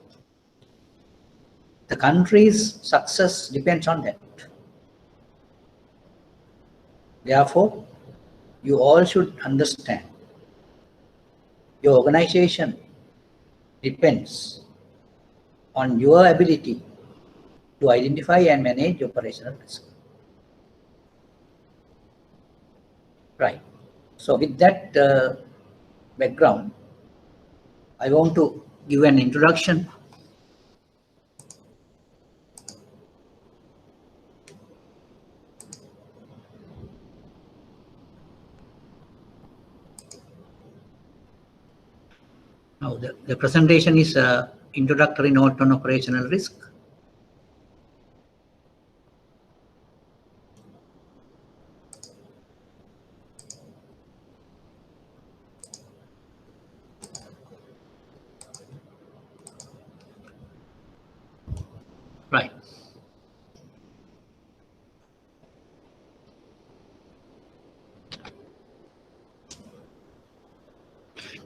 The country's success depends on that. Therefore, you all should understand your organization depends on your ability to identify and manage operational risk. Right. So with that background, I want to give an introduction. Now the presentation is introductory note on operational risk. Right.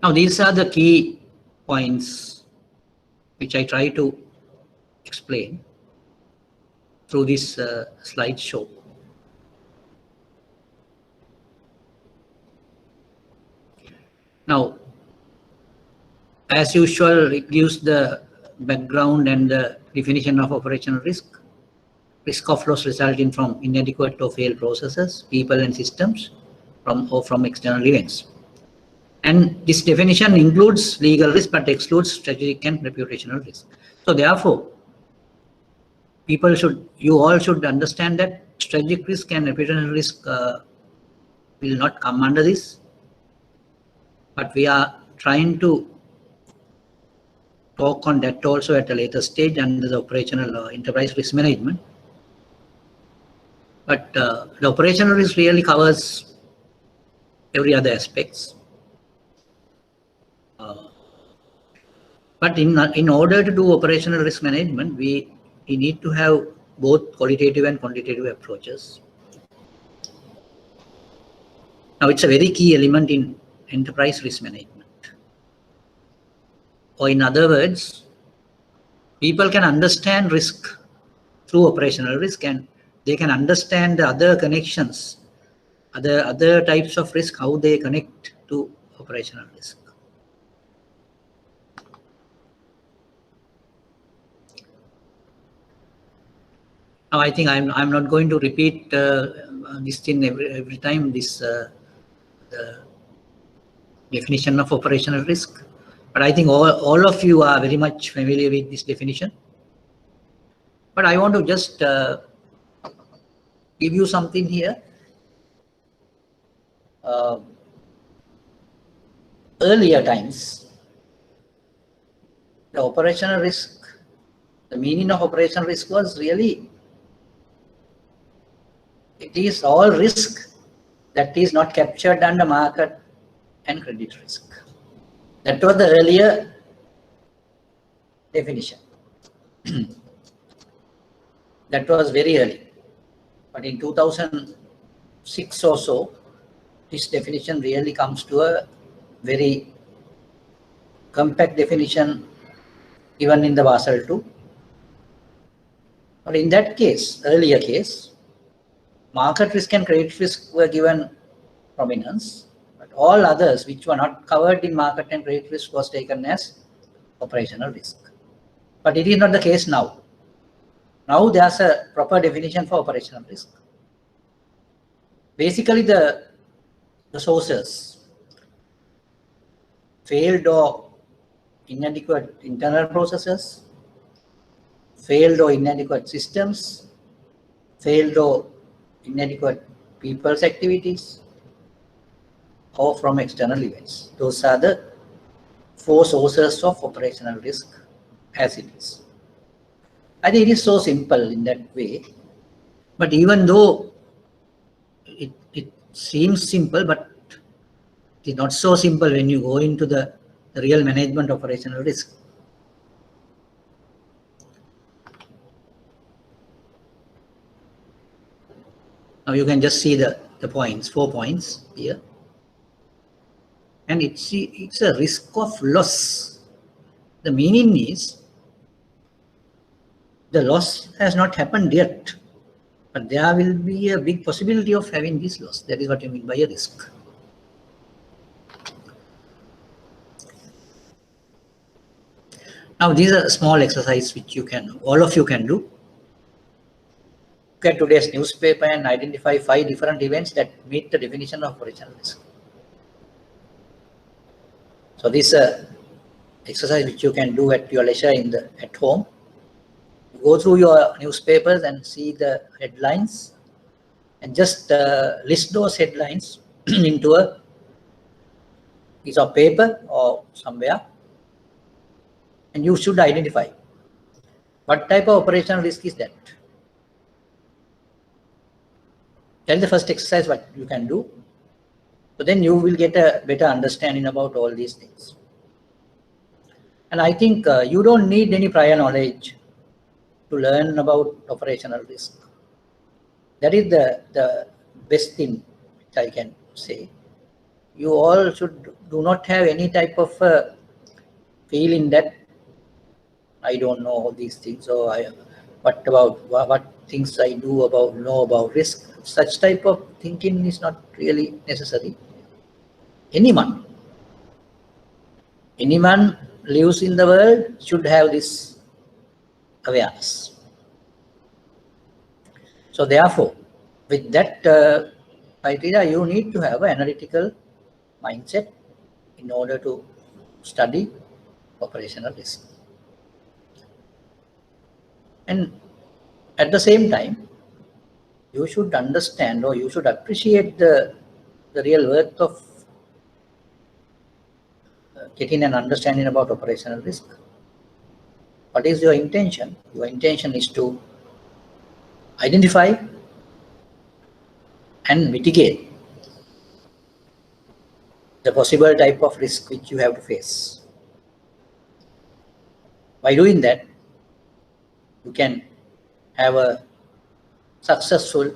Now these are the key points which I try to explain through this slideshow. Now, as usual, it gives the background and the definition of operational risk. Risk of loss resulting from inadequate or failed processes, people and systems from external events. And this definition includes legal risk but excludes strategic and reputational risk. So therefore, you all should understand that strategic risk and reputational risk will not come under this. But we are trying to talk on that also at a later stage under the operational enterprise risk management. But the operational risk really covers every other aspects. But in order to do operational risk management, we need to have both qualitative and quantitative approaches. Now it's a very key element in enterprise risk management. Or in other words, people can understand risk through operational risk and they can understand the other connections, other types of risk, how they connect to operational risk. Now I think I'm not going to repeat this thing every time, this the definition of operational risk. But I think all of you are very much familiar with this definition. But I want to just give you something here. Earlier times, the operational risk, the meaning of operational risk was really, it is all risk that is not captured under market and credit risk. That was the earlier definition. That was very early. But in 2006 or so, this definition really comes to a very compact definition even in the Basel II. But in that case, earlier case, market risk and credit risk were given prominence, but all others which were not covered in market and credit risk was taken as operational risk. But it is not the case now. Now there's a proper definition for operational risk. Basically the sources, failed or inadequate internal processes, failed or inadequate systems, failed or inadequate people's activities, or from external events. Those are the 4 sources of operational risk as it is. I think it is so simple in that way, but even though it seems simple, but it is not so simple when you go into the real management of operational risk. Now you can just see the points, 4 points here. And it's a risk of loss. The meaning is the loss has not happened yet, but there will be a big possibility of having this loss. That is what you mean by a risk. Now these are small exercises which all of you can do. Look at today's newspaper and identify 5 different events that meet the definition of operational risk. So this exercise which you can do at your leisure at home. Go through your newspapers and see the headlines and just list those headlines into a piece of paper or somewhere, and you should identify what type of operational risk is that. That is the first exercise what you can do. So then you will get a better understanding about all these things. And I think you don't need any prior knowledge to learn about operational risk. That is the best thing which I can say. You all do not have any type of feeling that I don't know all these things, or what things I know about risk. Such type of thinking is not really necessary. Anyone lives in the world should have this awareness. So therefore, with that criteria, you need to have an analytical mindset in order to study operational risk. And at the same time, you should understand, or you should appreciate the real worth of getting an understanding about operational risk. What is your intention? Your intention is to identify and mitigate the possible type of risk which you have to face. By doing that, you can have a successful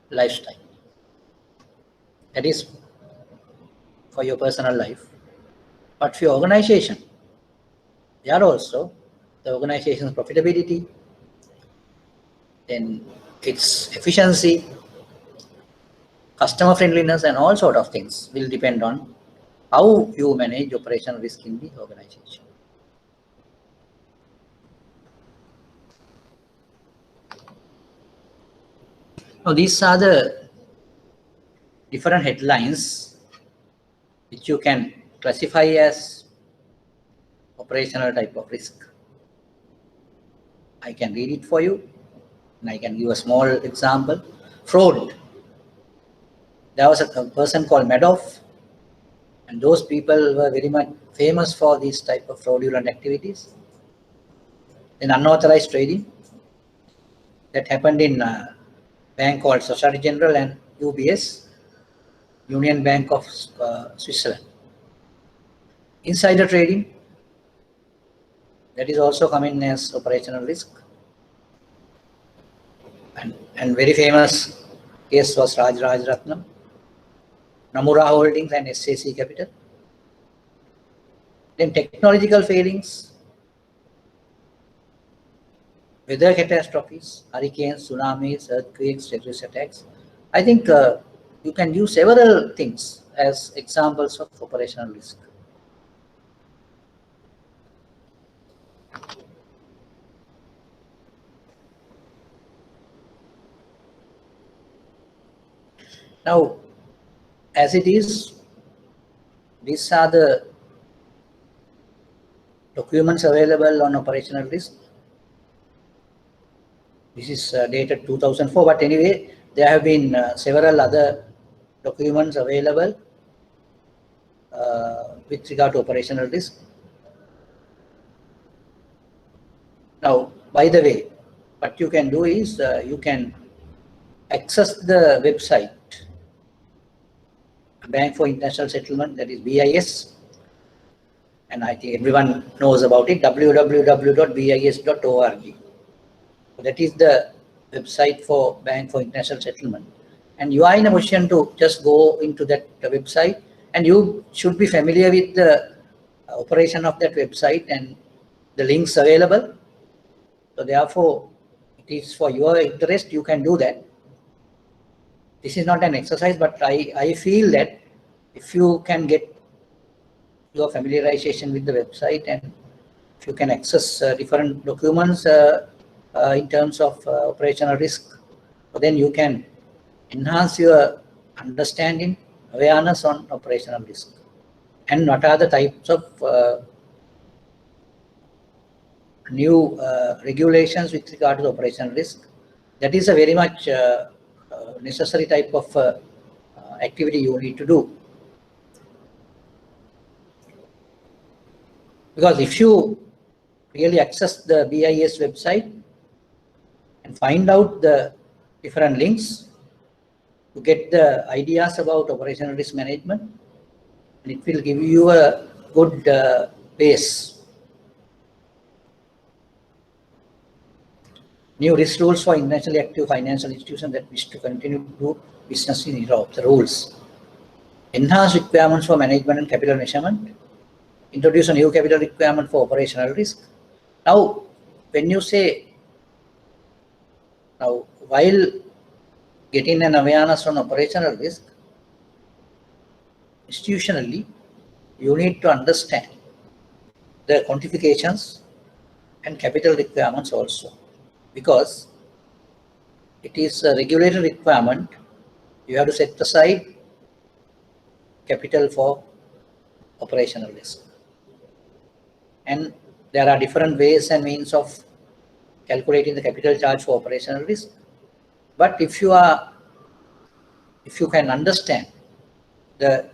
lifestyle. That is for your personal life. But for your organization, there also the organization's profitability, then its efficiency, customer friendliness, and all sort of things will depend on how you manage operational risk in the organization. Now these are the different headlines which you can classify as operational type of risk. I can read it for you, and I can give a small example. Fraud. There was a person called Madoff, and those people were very much famous for these type of fraudulent activities. Then unauthorized trading that happened in a bank called Societe Generale and UBS, Union Bank of Switzerland. Insider trading, that is also coming as operational risk. And very famous case was Raj Ratnam, Nomura Holdings and SAC Capital. Then technological failings, weather catastrophes, hurricanes, tsunamis, earthquakes, terrorist attacks. I think you can use several things as examples of operational risk. Now, as it is, these are the documents available on operational risk. This is dated 2004, but anyway, there have been several other documents available with regard to operational risk. Now, by the way, what you can do is you can access the website Bank for International Settlement, that is BIS, and I think everyone knows about it, www.bis.org. So that is the website for Bank for International Settlement, and you are in a position to just go into that website, and you should be familiar with the operation of that website and the links available. So therefore, it is for your interest, you can do that. This is not an exercise, but I feel that if you can get your familiarization with the website and if you can access different documents in terms of operational risk, then you can enhance your understanding, awareness on operational risk, and what are the types of new regulations with regard to the operational risk. That is a very much necessary type of activity you need to do. Because if you really access the BIS website and find out the different links to get the ideas about operational risk management, and it will give you a good base. New risk rules for internationally active financial institutions that wish to continue to do business in Europe. The rules. Enhanced requirements for management and capital measurement. Introduce a new capital requirement for operational risk. Now, when you say, now while getting an awareness on operational risk, institutionally, you need to understand the quantifications and capital requirements also, because it is a regulatory requirement. You have to set aside capital for operational risk. And there are different ways and means of calculating the capital charge for operational risk. But if you can understand the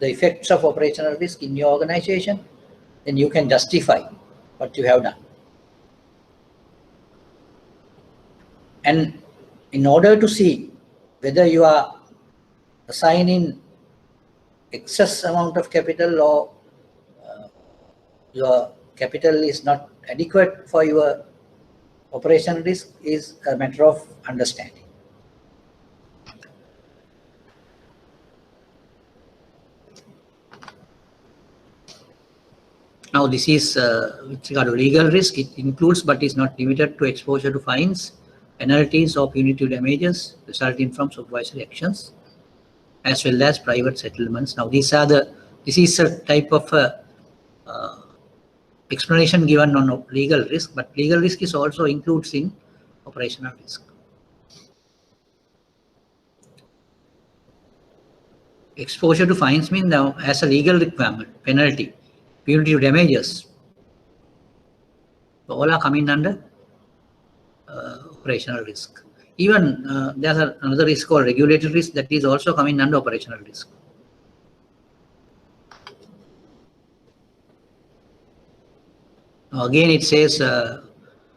effects of operational risk in your organization, then you can justify what you have done. And in order to see whether you are assigning excess amount of capital or your capital is not adequate for your operational risk, is a matter of understanding. Now this is with regard to legal risk. It includes but is not limited to exposure to fines, penalties or punitive damages resulting from supervisory actions, as well as private settlements. Now this is a type of explanation given on legal risk, but legal risk is also includes in operational risk. Exposure to fines means now as a legal requirement, penalty, punitive damages, all are coming under operational risk. Even there's another risk called regulatory risk that is also coming under operational risk. Now again, it says the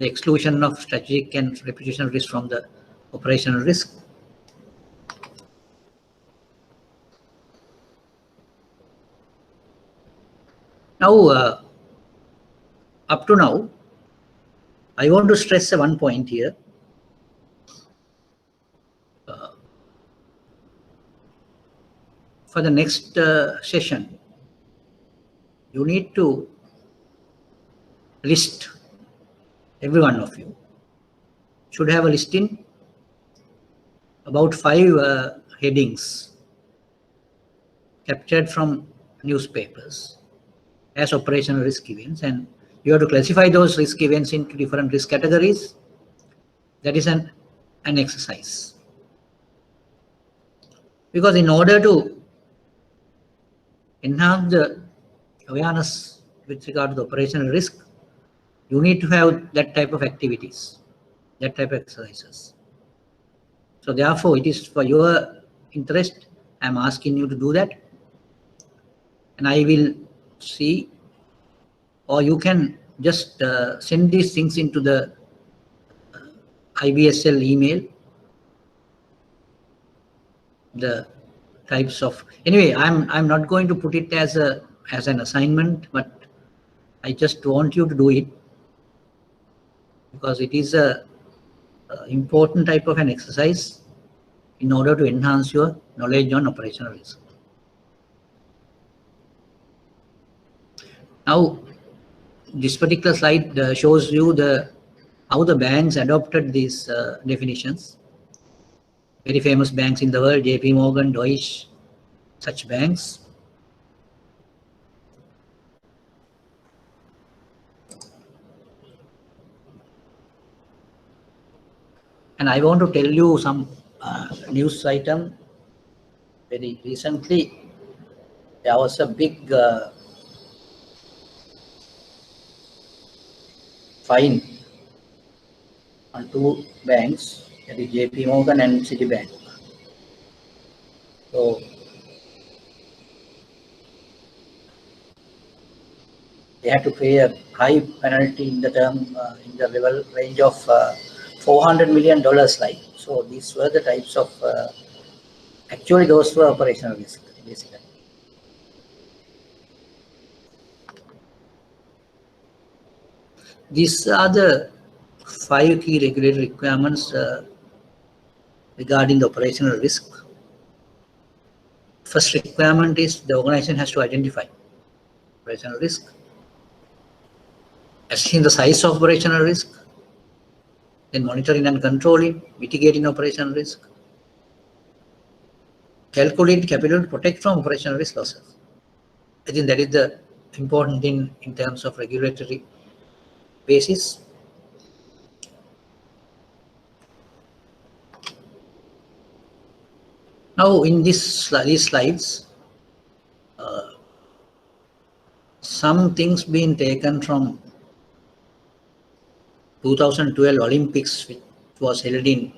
exclusion of strategic and reputational risk from the operational risk. Now, up to now, I want to stress one point here. For the next session, you need to list, every one of you should have a listing about 5 headings captured from newspapers as operational risk events, and you have to classify those risk events into different risk categories. That is an exercise. Because in order to enhance the awareness with regard to the operational risk, you need to have that type of activities, that type of exercises. So therefore, it is for your interest, I am asking you to do that. And I will see, or you can just send these things into the IBSL email, the types of, anyway, I'm not going to put it as an assignment, but I just want you to do it because it is a important type of an exercise in order to enhance your knowledge on operational risk. Now, this particular slide shows you how the banks adopted these definitions. Very famous banks in the world, JP Morgan, Deutsche, such banks. And I want to tell you some news item. Very recently, there was a big fine on two banks, that is JP Morgan and Citibank. So they had to pay a high penalty in the in the level range of $400 million. Like, so these were the types of actually those were operational risk basically. These are the 5 key regulatory requirements regarding the operational risk. First requirement is the organization has to identify operational risk, assessing the size of operational risk, then monitoring and controlling, mitigating operational risk, calculate capital to protect from operational risk losses. I think that is the important thing in terms of regulatory basis. Now, in these slides, some things being taken from 2012 Olympics, which was held in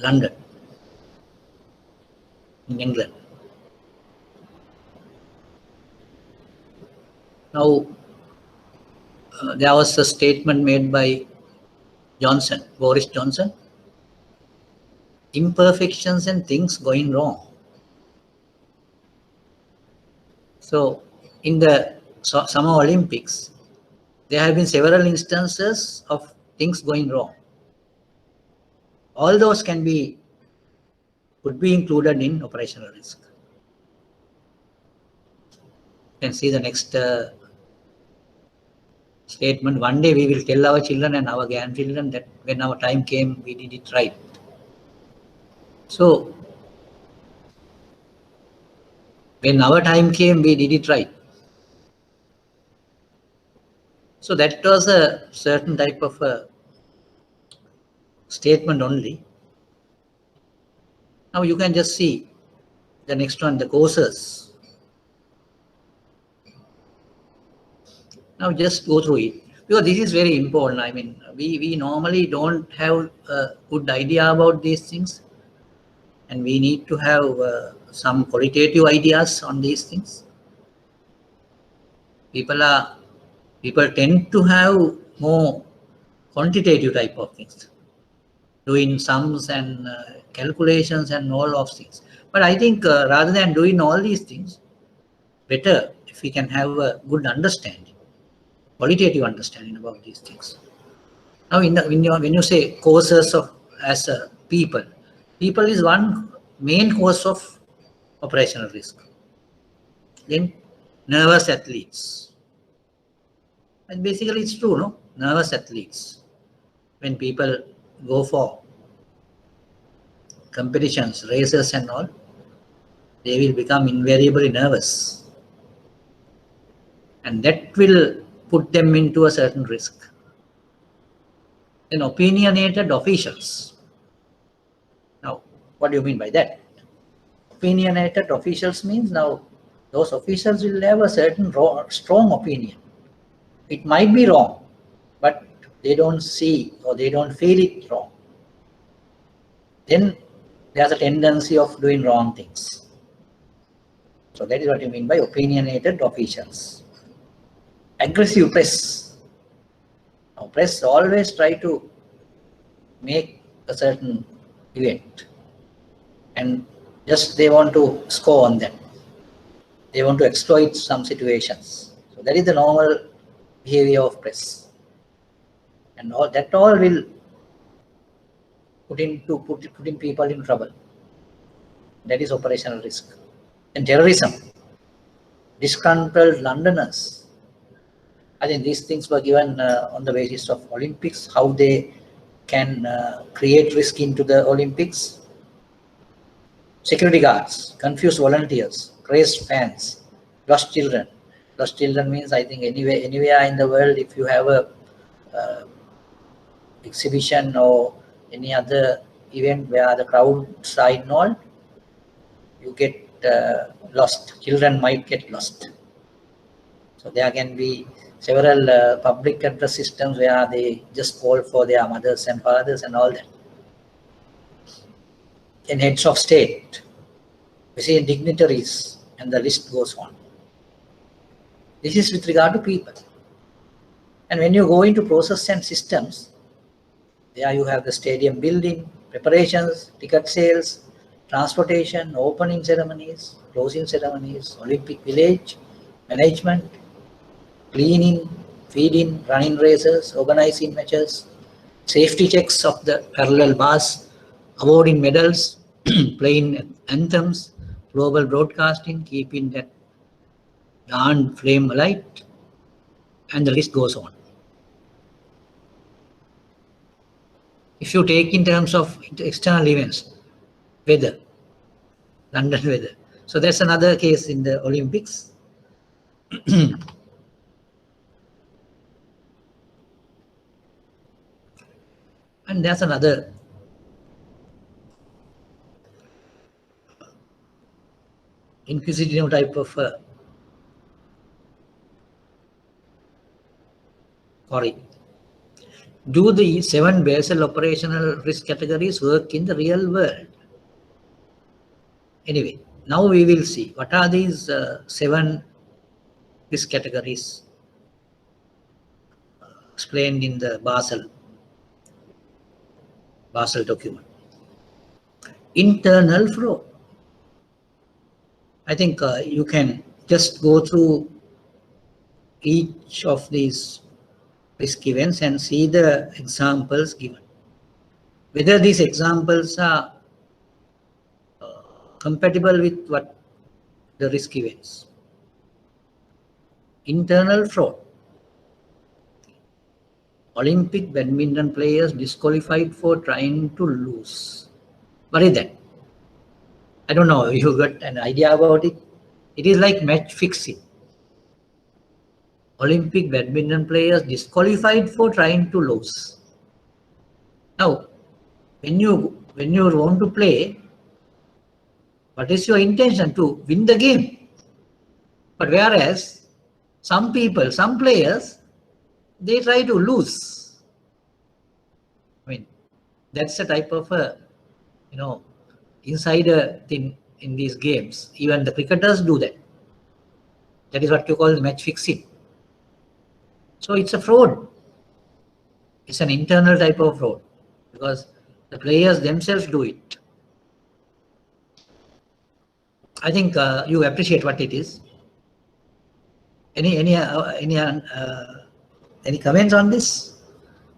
London, in England. Now, there was a statement made by Boris Johnson, imperfections and things going wrong. So, in the Summer Olympics, there have been several instances of things going wrong. All those could be included in operational risk. You can see the next statement. One day we will tell our children and our grandchildren that when our time came, we did it right. So, when our time came, we did it right. So that was a certain type of a statement only. Now you can just see the next one, the causes. Now just go through it, because this is very important. I mean, we normally don't have a good idea about these things, and we need to have some qualitative ideas on these things. People tend to have more quantitative type of things, doing sums and calculations and all of things. But I think rather than doing all these things, better if we can have a good understanding, qualitative understanding about these things. Now, when you say causes of as a people is one main cause of operational risk. Then nervous athletes, and basically it's true, no? Nervous athletes, when people go for competitions, races and all, they will become invariably nervous, and that will put them into a certain risk. Then opinionated officials. Now, what do you mean by that? Opinionated officials means now those officials will have a certain strong opinion. It might be wrong, but they don't see or they don't feel it wrong. Then there's a tendency of doing wrong things. So that is what you mean by opinionated officials. Aggressive press. Now, press always try to make a certain event, and just they want to score on them. They want to exploit some situations. So that is the normal behavior of press, and all will putting people in trouble. That is operational risk. And terrorism, disgruntled Londoners. I think these things were given on the basis of Olympics, how they can create risk into the Olympics. Security guards, confused volunteers, crazed fans, lost children. Lost children means, I think, anywhere in the world, if you have a exhibition or any other event where the crowds are involved, you get lost. Children might get lost. So there can be several public address systems where they just call for their mothers and fathers and all that. And heads of state, we see dignitaries, and the list goes on. This is with regard to people. And when you go into process and systems, there you have the stadium building, preparations, ticket sales, transportation, opening ceremonies, closing ceremonies, Olympic village, management, cleaning, feeding, running races, organizing matches, safety checks of the parallel bars, awarding medals, playing anthems, global broadcasting, keeping that darn flame alight, and the list goes on. If you take in terms of external events, weather, London weather. So that's another case in the Olympics. And there's another inquisitive type of query. Do the 7 Basel operational risk categories work in the real world? Anyway, now we will see what are these 7 risk categories explained in the Basel document. Internal fraud. I think you can just go through each of these risk events and see the examples given. Whether these examples are compatible with what the risk events. Internal fraud. Olympic badminton players disqualified for trying to lose. What is that? I don't know if you got an idea about it. It is like match fixing. Olympic badminton players disqualified for trying to lose. Now, when you want to play, what is your intention? To win the game. But whereas some people, some players, they try to lose. I mean, that's a type of a, insider thing in these games. Even the cricketers do that. That is what you call match fixing. So it's a fraud. It's an internal type of fraud because the players themselves do it. I think you appreciate what it is. Any comments on this?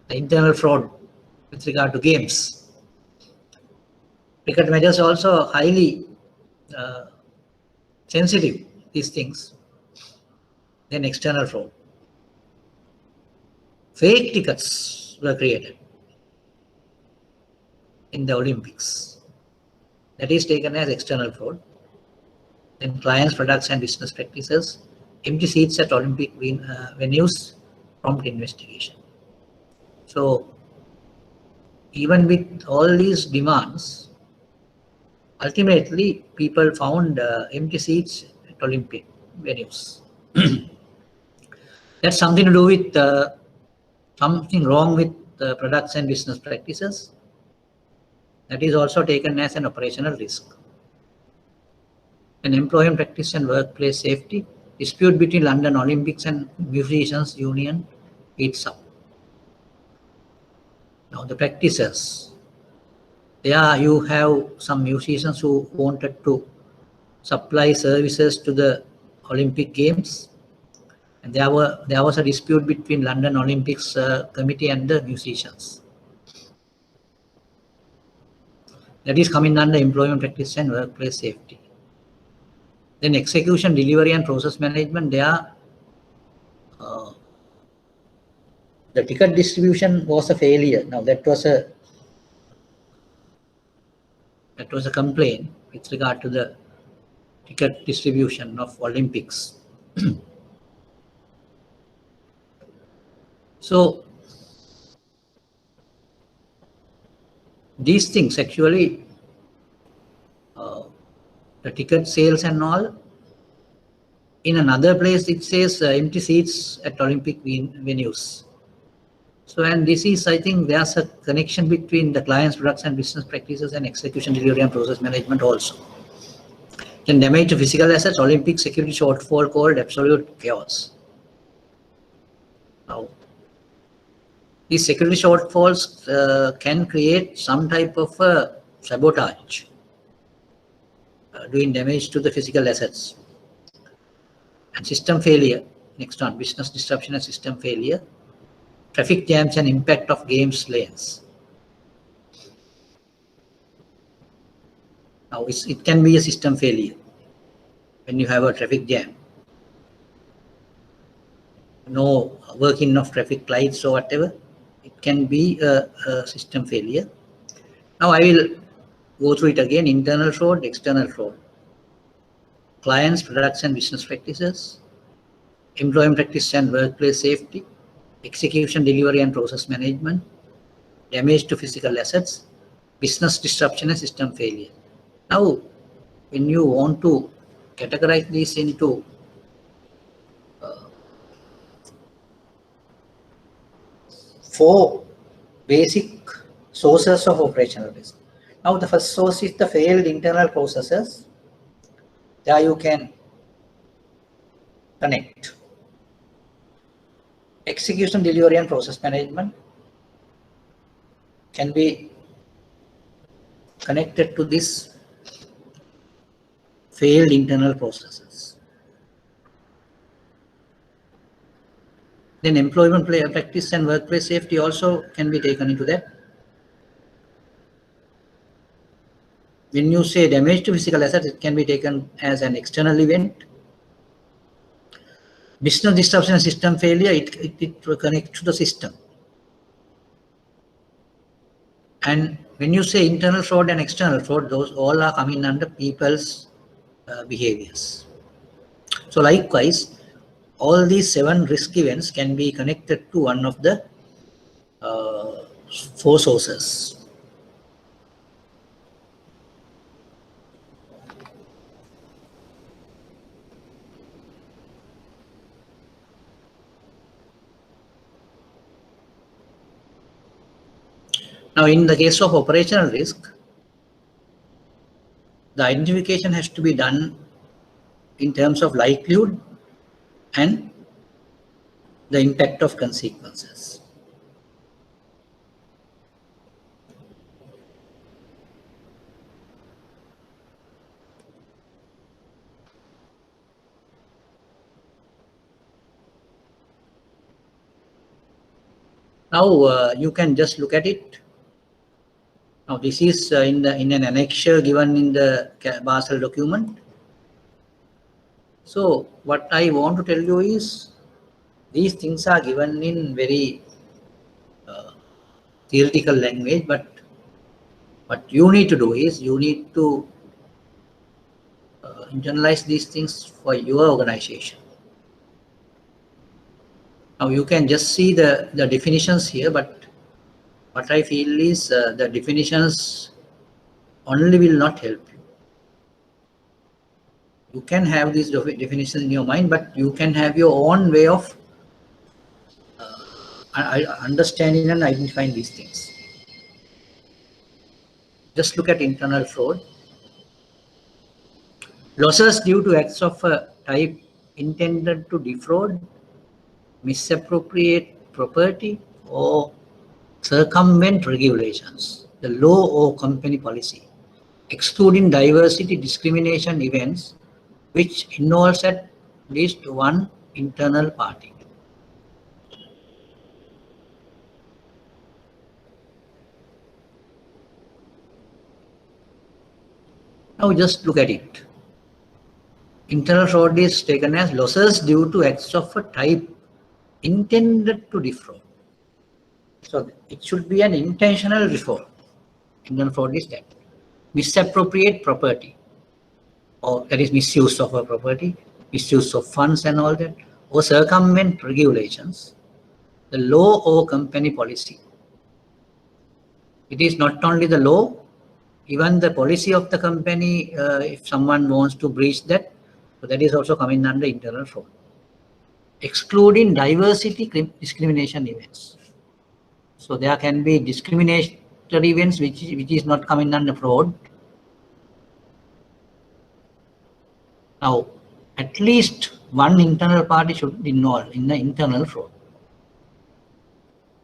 The internal fraud with regard to games. Cricket matches also highly sensitive, these things. Then external fraud. Fake tickets were created in the Olympics. That is taken as external fraud. Then clients, products and business practices. Empty seats at Olympic venues, prompt investigation. So even with all these demands, ultimately people found empty seats at Olympic venues. That's something to do with something wrong with products and business practices. That is also taken as an operational risk. An employment practice and workplace safety. Dispute between London Olympics and Musicians Union heats up. Now the practices. There you have some musicians who wanted to supply services to the Olympic Games. And there was a dispute between London Olympics committee and the musicians. That is coming under employment practice and workplace safety. Then execution, delivery and process management, there the ticket distribution was a failure. Now that was a complaint with regard to the ticket distribution of Olympics. So these things actually, the ticket sales and all, in another place it says empty seats at Olympic venues. So, and this is, I think there's a connection between the client's products and business practices and execution, delivery and process management also. Can damage to physical assets, Olympic security shortfall called absolute chaos. Now, these security shortfalls can create some type of sabotage, doing damage to the physical assets. And system failure, next one, business disruption and system failure, traffic jams and impact of games lanes. Now, it can be a system failure when you have a traffic jam. No working of traffic lights or whatever, it can be a system failure. Now I will go through it again: internal fraud, external fraud, clients, products and business practices, employment practice and workplace safety, execution, delivery and process management, damage to physical assets, business disruption and system failure. Now, when you want to categorize these into four basic sources of operational risk. Now, the first source is the failed internal processes. There you can connect execution, delivery and process management can be connected to this failed internal processes. Then employment practice and workplace safety also can be taken into that. When you say damage to physical assets, it can be taken as an external event. Business disruption and system failure, it will connect to the system. And when you say internal fraud and external fraud, those all are coming under people's behaviors. So likewise, all these 7 risk events can be connected to one of the 4 sources. Now, in the case of operational risk, the identification has to be done in terms of likelihood and the impact of consequences. Now, you can just look at it. Now, this is in an annexure given in the Basel document. So, what I want to tell you is these things are given in very theoretical language, but what you need to do is you need to internalize these things for your organization. Now, you can just see the definitions here, but what I feel is the definitions only will not help you. You can have these definitions in your mind, but you can have your own way of understanding and identifying these things. Just look at internal fraud. Losses due to acts of a type intended to defraud, misappropriate property, or circumvent regulations, the law or company policy, excluding diversity discrimination events which involves at least one internal party. Now just look at it. Internal fraud is taken as losses due to acts of a type intended to defraud. So it should be an intentional defraud. Internal fraud is that. Misappropriate property, or that is misuse of a property, misuse of funds and all that, or circumvent regulations, the law or company policy. It is not only the law, even the policy of the company, if someone wants to breach that, so that is also coming under internal fraud. Excluding diversity discrimination events. So there can be discriminatory events which is not coming under fraud. Now, at least one internal party should be involved in the internal fraud.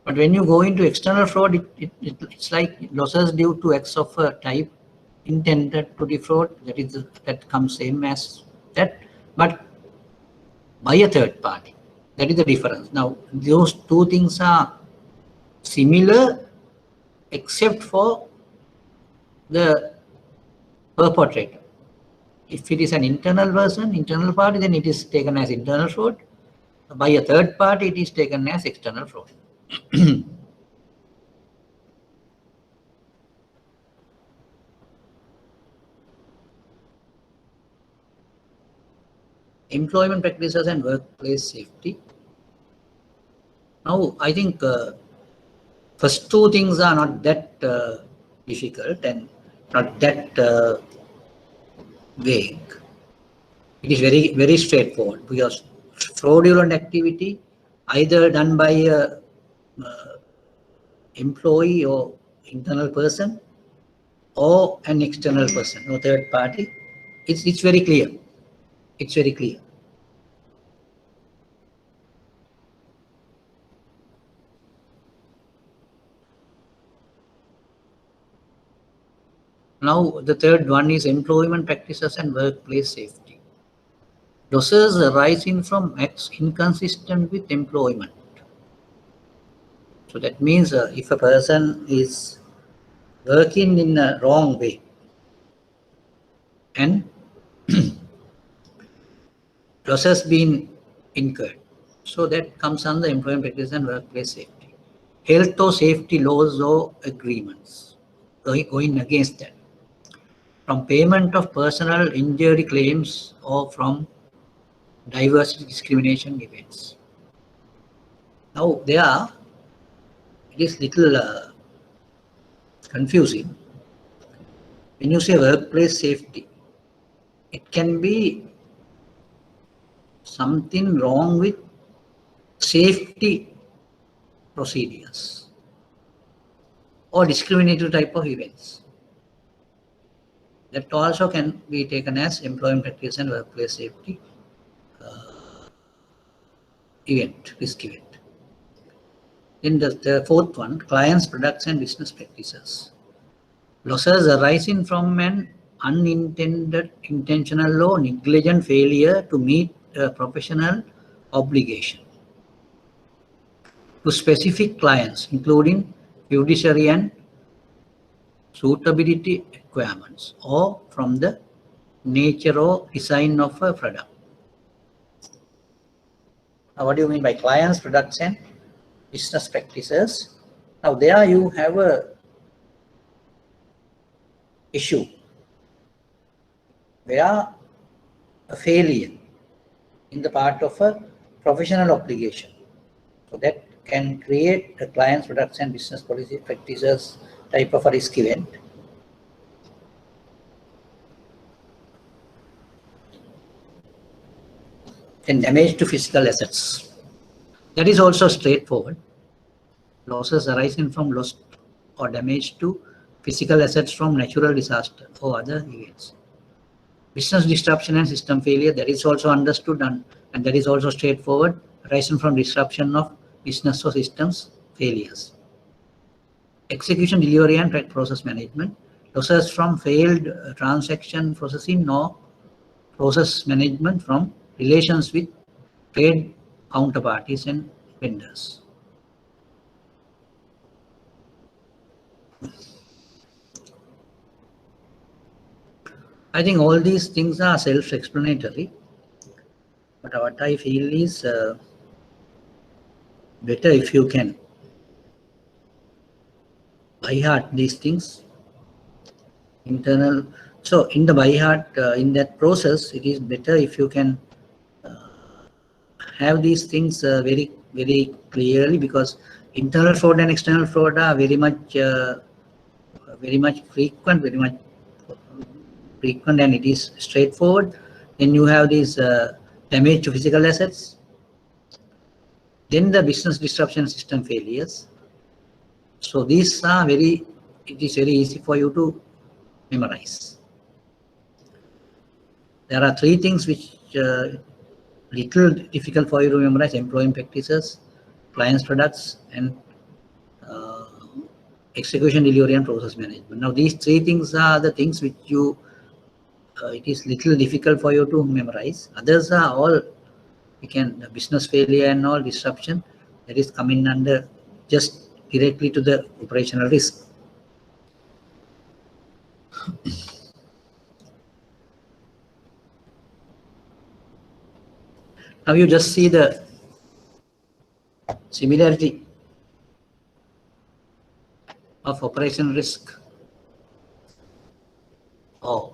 But when you go into external fraud, it's like losses due to acts of a type intended to defraud. That comes same as that, but by a third party. That is the difference. Now, those two things are similar, except for the perpetrator. If it is an internal person, internal party, then it is taken as internal fraud. By a third party, it is taken as external fraud. Employment practices and workplace safety. Now, I think first two things are not that difficult and not that vague. It is very, very straightforward because fraudulent activity either done by a employee or internal person or an external person or third party. It's very clear. It's very clear. Now, the third one is employment practices and workplace safety. Losses arising from acts inconsistent with employment. So that means if a person is working in a wrong way and losses been incurred, so that comes under employment practices and workplace safety. Health or safety laws or agreements going against that. From payment of personal injury claims or from diversity discrimination events. Now it is little confusing. When you say workplace safety, it can be something wrong with safety procedures or discriminatory type of events. That also can be taken as employment practice and workplace safety risk event. Then the fourth one, clients, products and business practices. Losses arising from an unintended, intentional or negligent failure to meet a professional obligation to specific clients, including fiduciary and suitability requirements, or from the nature or design of a product. Now, what do you mean by clients, products and business practices? Now, there you have a issue where a failure in the part of a professional obligation. So that can create a client's products and business policy practices type of a risk event. Then damage to physical assets. That is also straightforward. Losses arising from loss or damage to physical assets from natural disaster or other events. Business disruption and system failure, that is also understood and that is also straightforward, arising from disruption of business or systems failures. Execution, delivery and process management, losses from failed transaction processing or process management from relations with trade counterparties and vendors. I think all these things are self-explanatory, but what I feel is better if you can by heart these things. Internal. So in the by heart, in that process, it is better if you can have these things very, very clearly, because internal fraud and external fraud are very much very much frequent, and it is straightforward. Then you have these damage to physical assets. Then the business disruption, system failures. So these are it is very easy for you to memorize. There are three things which little difficult for you to memorize: employee practices, clients' products, and execution, delivery, and process management. Now these three things are the things which you it is little difficult for you to memorize. Others are all business failure and all disruption, that is coming under just directly to the operational risk. Now you just see the similarity of operational risk or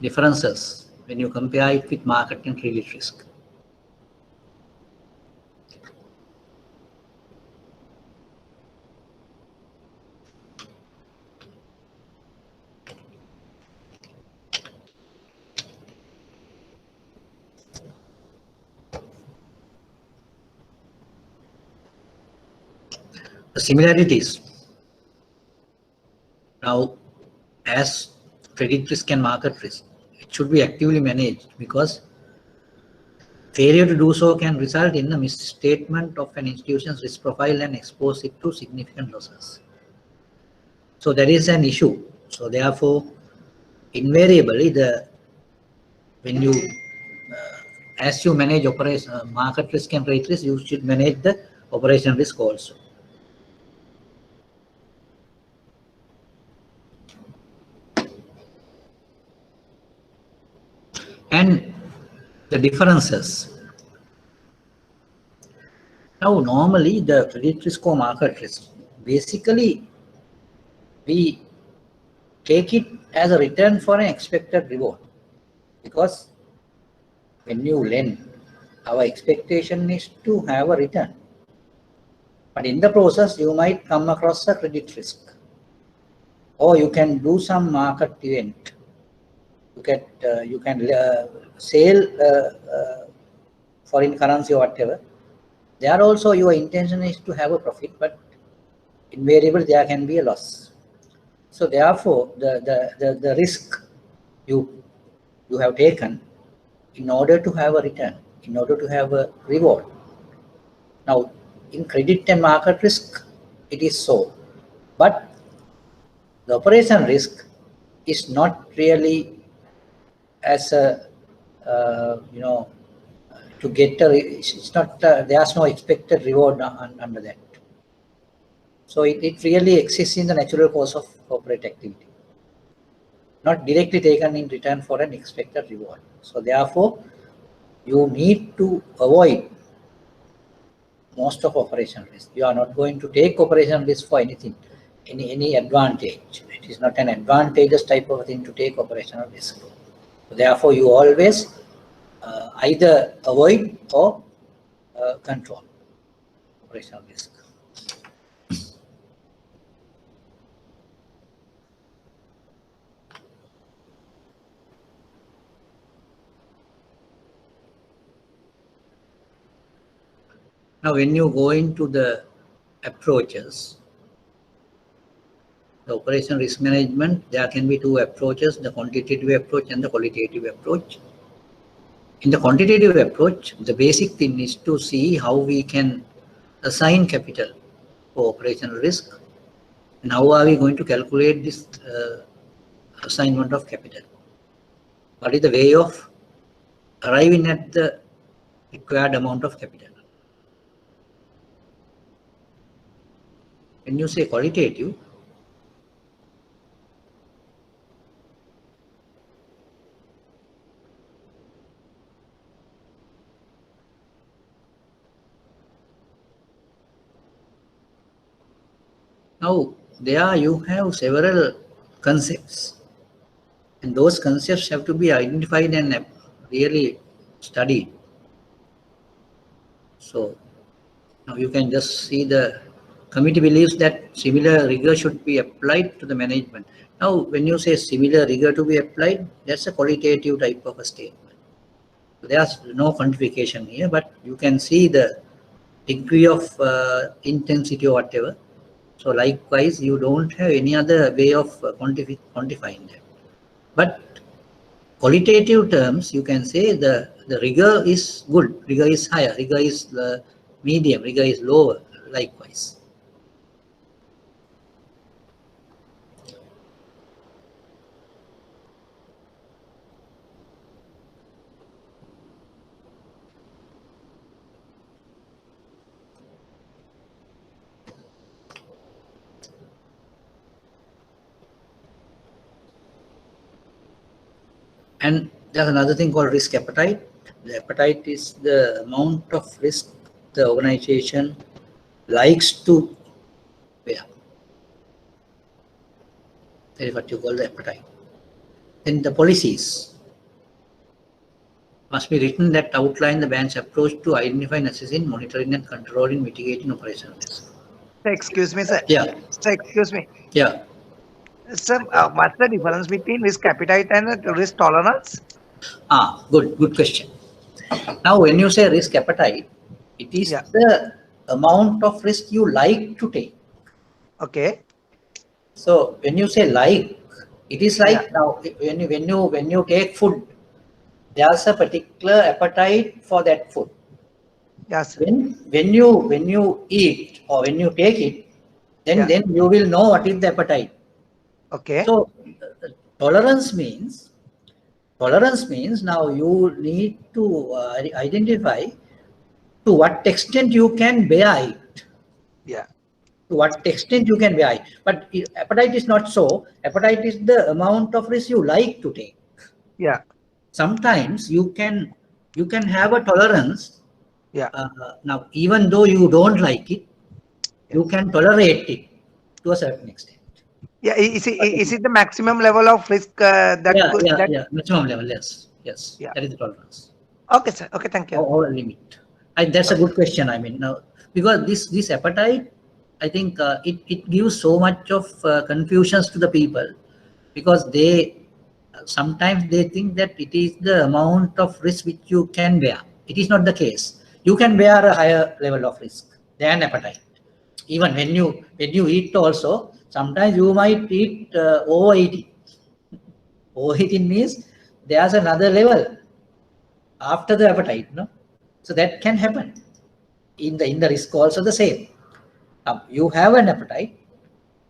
differences when you compare it with market and credit risk. The similarities. Now, as credit risk and market risk, it should be actively managed, because failure to do so can result in a misstatement of an institution's risk profile and expose it to significant losses. So that is an issue. So therefore, invariably, when you as you manage market risk and credit risk, you should manage the operation risk also. And the differences. Now, normally the credit risk or market risk, basically we take it as a return for an expected reward, because when you lend, our expectation is to have a return. But in the process, you might come across a credit risk, or you can do some market event. You can sell foreign currency or whatever. There also your intention is to have a profit, but invariably there can be a loss. So therefore, the risk you have taken in order to have a return, in order to have a reward. Now, in credit and market risk, it is so, but the operation risk is not really as a to get a, it's not there's no expected reward under that. So it really exists in the natural course of corporate activity, not directly taken in return for an expected reward. So therefore, you need to avoid most of operation risk. You are not going to take operation risk for anything, any advantage. It is not an advantageous type of thing to take operational risk. So therefore, you always either avoid or control operational risk. Now, when you go into the approaches, the operation risk management, there can be two approaches, the quantitative approach and the qualitative approach. In the quantitative approach, the basic thing is to see how we can assign capital for operational risk, and how are we going to calculate this assignment of capital. What is the way of arriving at the required amount of capital? When you say qualitative, now there you have several concepts, and those concepts have to be identified and really studied. So now you can just see the committee believes that similar rigor should be applied to the management. Now, when you say similar rigor to be applied, that's a qualitative type of a statement. There's no quantification here, but you can see the degree of intensity or whatever. So likewise, you don't have any other way of quantifying that. But qualitative terms, you can say the rigor is good, rigor is higher, rigor is medium, rigor is lower, likewise. And there's another thing called risk appetite. The appetite is the amount of risk the organization likes to bear. That is what you call the appetite. Then the policies must be written that outline the bank's approach to identifying, assessing, monitoring, and controlling, mitigating operational risk. Sir, excuse me, sir. Yeah. Sir, excuse me. Yeah. Sir, what's the difference between risk appetite and risk tolerance? Good question. Now, when you say risk appetite, it is the amount of risk you like to take. Okay. So when you say like, it is like now when you take food, there's a particular appetite for that food. Yes. When you eat or when you take it, then you will know what is the appetite. Okay. So tolerance means now you need to identify to what extent you can bear it. Yeah. To what extent you can bear it. But appetite is not so. Appetite is the amount of risk you like to take. Yeah. Sometimes you can have a tolerance. Yeah. Now, even though you don't like it, you can tolerate it to a certain extent. Yeah. Is it the maximum level of risk that? Maximum level. Yes. Yeah. That is the tolerance. Okay, sir. Okay, thank you. Or limit. That's a good question. I mean, now because this appetite, I think it gives so much of confusions to the people because sometimes they think that it is the amount of risk which you can bear. It is not the case. You can bear a higher level of risk than appetite. Even when you eat also, sometimes you might eat overeating. Overeating means there's another level after the appetite, no? So that can happen. In the risk also the same. You have an appetite,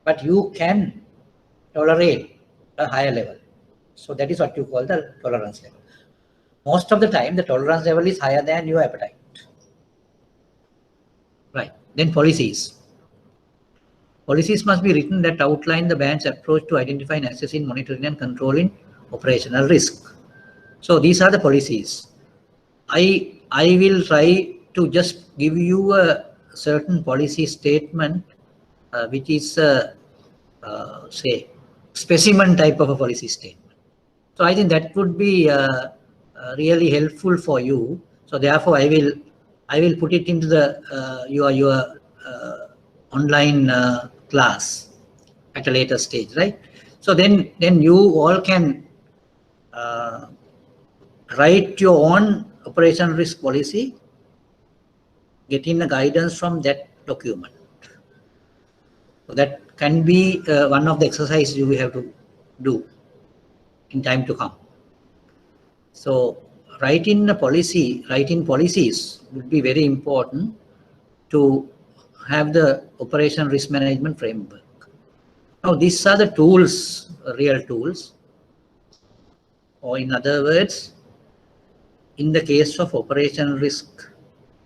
but you can tolerate a higher level. So that is what you call the tolerance level. Most of the time, the tolerance level is higher than your appetite. Right. Then policies. Policies must be written that outline the bank's approach to identifying, assessing, monitoring, and controlling operational risk. So these are the policies. I will try to just give you a certain policy statement, which is say specimen type of a policy statement. So I think that would be really helpful for you. So therefore, I will put it into the your online class at a later stage, right? So then you all can write your own operation risk policy, getting the guidance from that document. So that can be one of the exercises you will have to do in time to come. So writing policies would be very important to have the operation risk management framework. Now these are the tools, real tools, or in other words, in the case of operation risk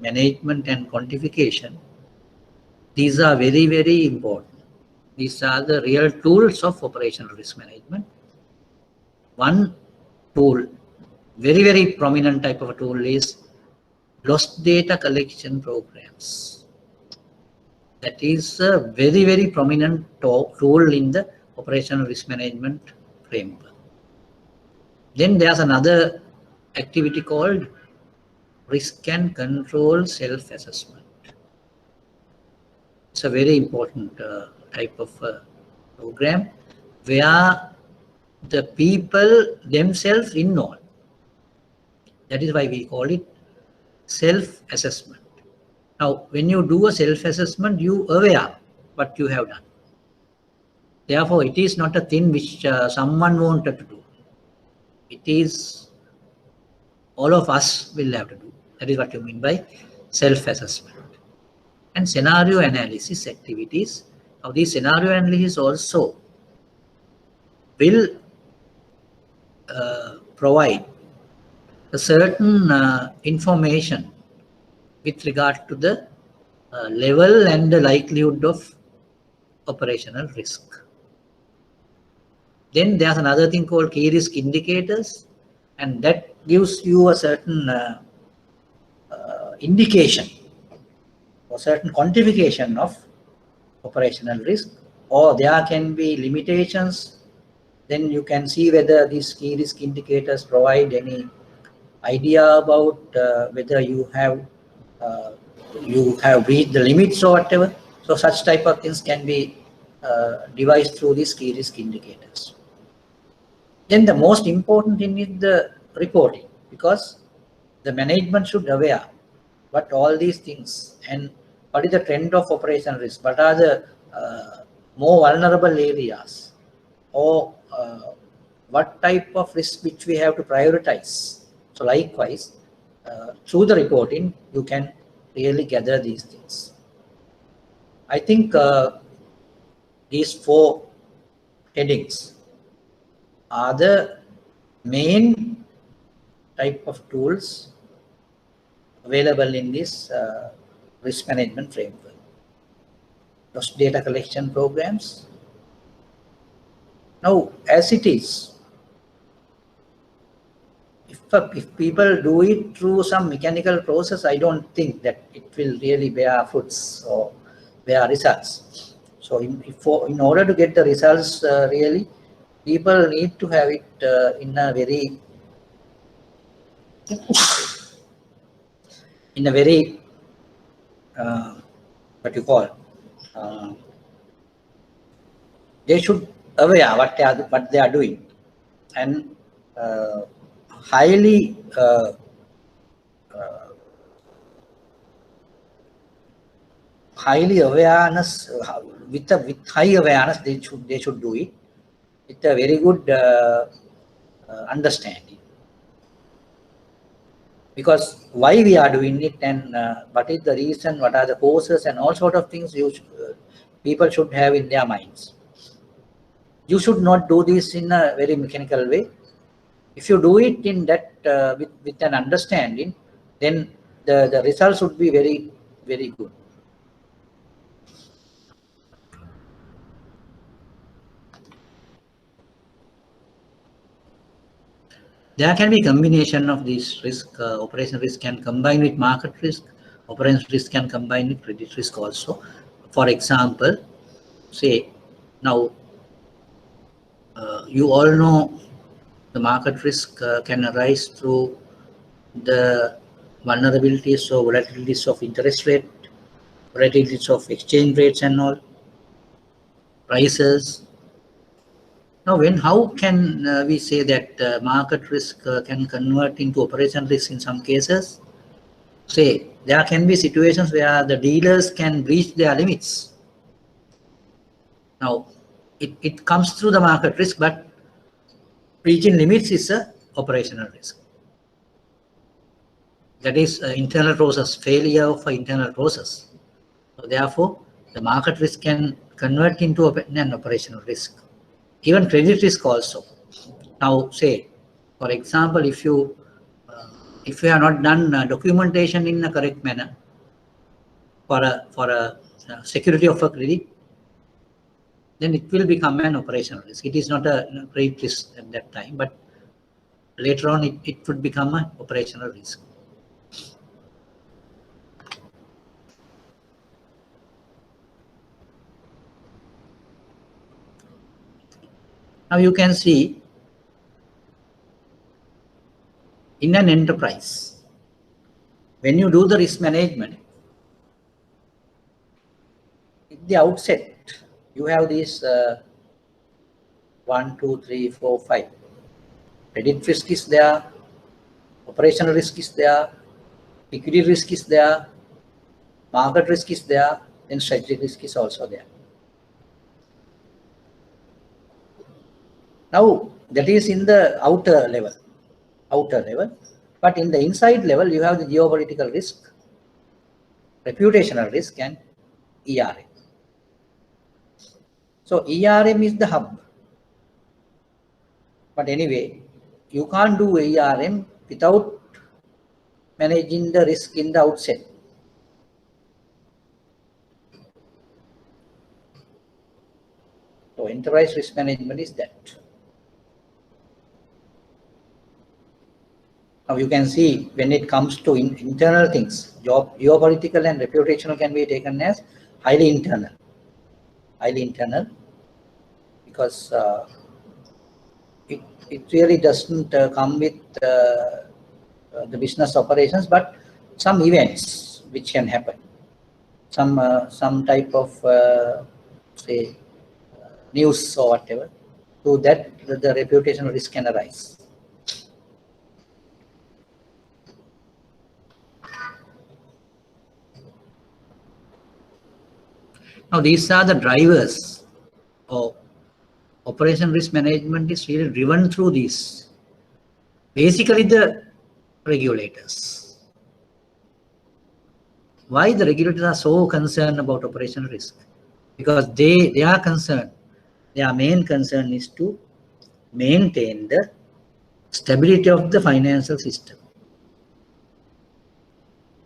management and quantification, these are very, very important. These are the real tools of operational risk management. One tool, very, very prominent type of a tool is lost data collection programs. That is a very, very prominent tool in the operational risk management framework. Then there's another activity called risk and control self-assessment. It's a very important type of program where the people themselves involved. That is why we call it self-assessment. Now, when you do a self-assessment, you aware what you have done. Therefore, it is not a thing which someone wanted to do. It is all of us will have to do. That is what you mean by self-assessment. And scenario analysis activities. Now, these scenario analysis also will provide a certain information with regard to the level and the likelihood of operational risk. Then there's another thing called key risk indicators, and that gives you a certain indication or certain quantification of operational risk, or there can be limitations. Then you can see whether these key risk indicators provide any idea about whether you have reached the limits or whatever. So such type of things can be devised through these key risk indicators. Then the most important thing is the reporting, because the management should aware what all these things and what is the trend of operational risk, what are the more vulnerable areas, or what type of risk which we have to prioritize. So likewise, through the reporting, you can really gather these things. I think these 4 headings are the main type of tools available in this risk management framework. Those data collection programs. Now, as it is, if people do it through some mechanical process, I don't think that it will really bear fruits or bear results. So in order to get the results really, people need to have it in a very what you call, they should aware what they are doing, and highly awareness, with high awareness, they should do it with a very good understanding. Because why we are doing it, and what is the reason, what are the causes, and all sort of things people should have in their minds. You should not do this in a very mechanical way. If you do it in that with an understanding, then the results would be very, very good. There can be a combination of these risk. Operation risk can combine with market risk. Operation risk can combine with credit risk also. For example, say now you all know the market risk can arise through the vulnerabilities or volatilities of interest rate, volatilities of exchange rates and all, prices. Now, how can we say that market risk can convert into operation risk in some cases? Say, there can be situations where the dealers can breach their limits. Now, it comes through the market risk, but breaching limits is a operational risk. That is internal process, failure of an internal process. So therefore, the market risk can convert into an operational risk. Even credit risk also. Now, say, for example, if you have not done documentation in a correct manner for a security of a credit, then it will become an operational risk. It is not a credit risk at that time, but later on it would become an operational risk. Now you can see in an enterprise, when you do the risk management, the outset, you have these 1, 2, 3, 4, 5. Credit risk is there, operational risk is there, liquidity risk is there, market risk is there, then strategic risk is also there. Now, that is in the outer level, but in the inside level, you have the geopolitical risk, reputational risk, and ERM. So ERM is the hub. But anyway, you can't do ERM without managing the risk in the outset. So enterprise risk management is that. Now you can see when it comes to internal things, geopolitical and reputational can be taken as highly internal, because it really doesn't come with the business operations, but some events which can happen, some type of say news or whatever, so that the reputational risk can arise. Now these are the drivers of operation risk management is really driven through these. Basically the regulators. Why the regulators are so concerned about operational risk? Because they are concerned, their main concern is to maintain the stability of the financial system.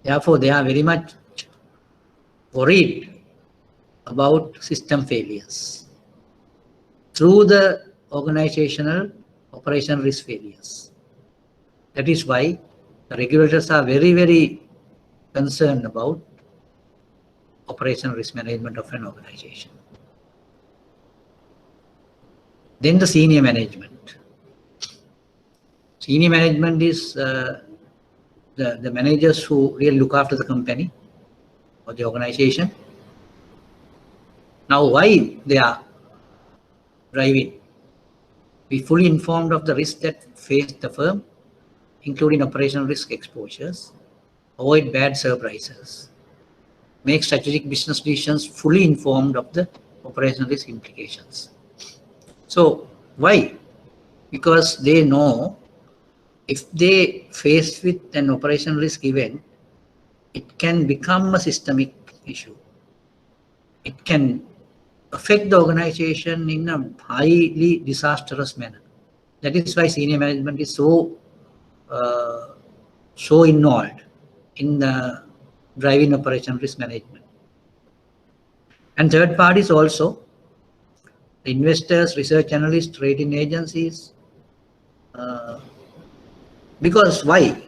Therefore, they are very much worried about system failures through the organizational operation risk failures. That is why the regulators are very, very concerned about operational risk management of an organization. Then the senior management. Senior management is the managers who really look after the company or the organization. Now, why they are driving? Be fully informed of the risks that face the firm, including operational risk exposures, avoid bad surprises, make strategic business decisions fully informed of the operational risk implications. So, why? Because they know if they face with an operational risk event, it can become a systemic issue. It can affect the organization in a highly disastrous manner. That is why senior management is so involved in the driving operation risk management. And third parties also, the investors, research analysts, rating agencies. Because why?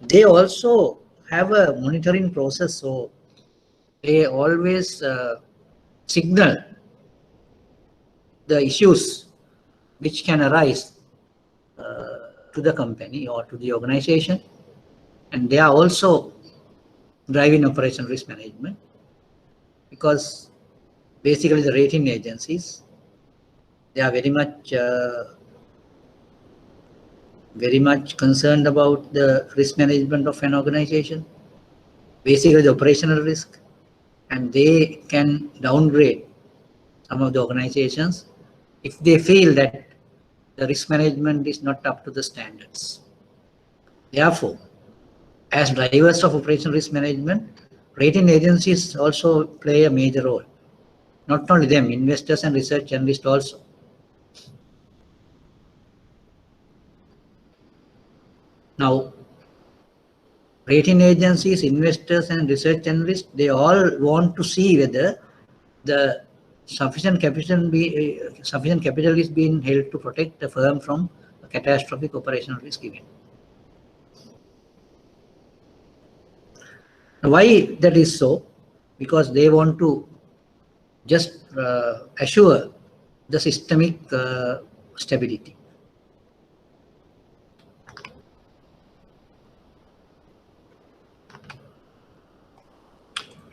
They also have a monitoring process, so they always signal the issues which can arise to the company or to the organization, and they are also driving operation risk management, because basically the rating agencies, they are very much concerned about the risk management of an organization, basically the operational risk, and they can downgrade some of the organizations if they feel that the risk management is not up to the standards. Therefore, as drivers of operational risk management, rating agencies also play a major role. Not only them, investors and research analysts also. Now, rating agencies, investors and research analysts, they all want to see whether the sufficient capital is being held to protect the firm from a catastrophic operational risk event. Why that is so? Because they want to just assure the systemic stability.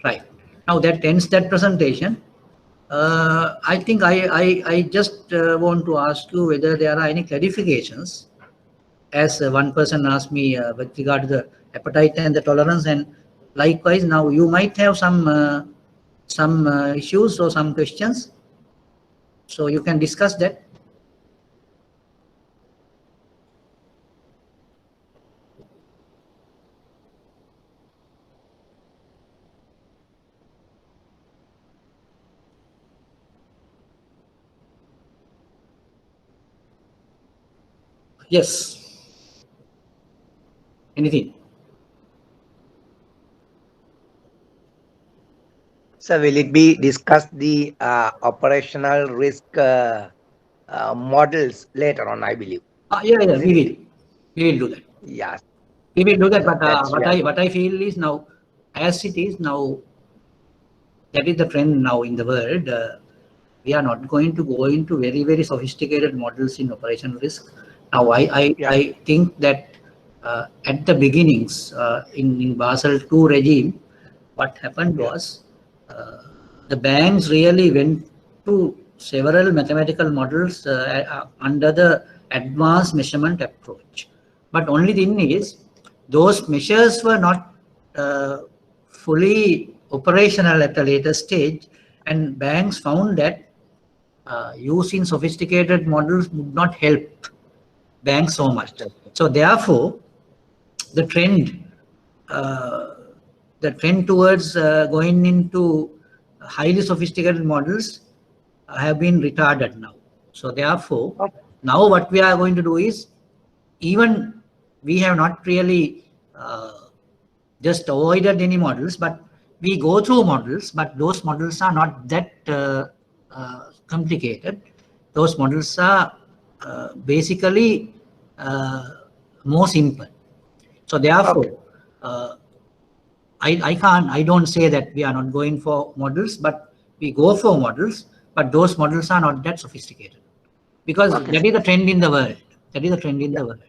Right. Now that ends that presentation. I think I just want to ask you whether there are any clarifications, as one person asked me with regard to the appetite and the tolerance, and likewise now you might have some issues or some questions, so you can discuss that. Yes. Anything? So will it be discussed the operational risk models later on, I believe? Yeah, we Isn't it? will. We will do that. Yes. We will do that. But That's right. what I feel is now, as it is now, that is the trend now in the world. We are not going to go into very sophisticated models in operation risk. Now, Yeah. I think that at the beginnings in Basel II regime, what happened Yeah. was the banks really went to several mathematical models under the advanced measurement approach. But only thing is, those measures were not fully operational at a later stage, and banks found that using sophisticated models would not help banks so much. So therefore, the trend uh, towards going into highly sophisticated models have been retarded now. So therefore, Okay. now what we are going to do is, even we have not really just avoided any models, but we go through models, but those models are not that complicated. Those models are basically more simple. So therefore, Okay. I don't say that we are not going for models, but we go for models, but those models are not that sophisticated, because Okay, that sir. is the trend in the world. That is the trend in Yeah. the world.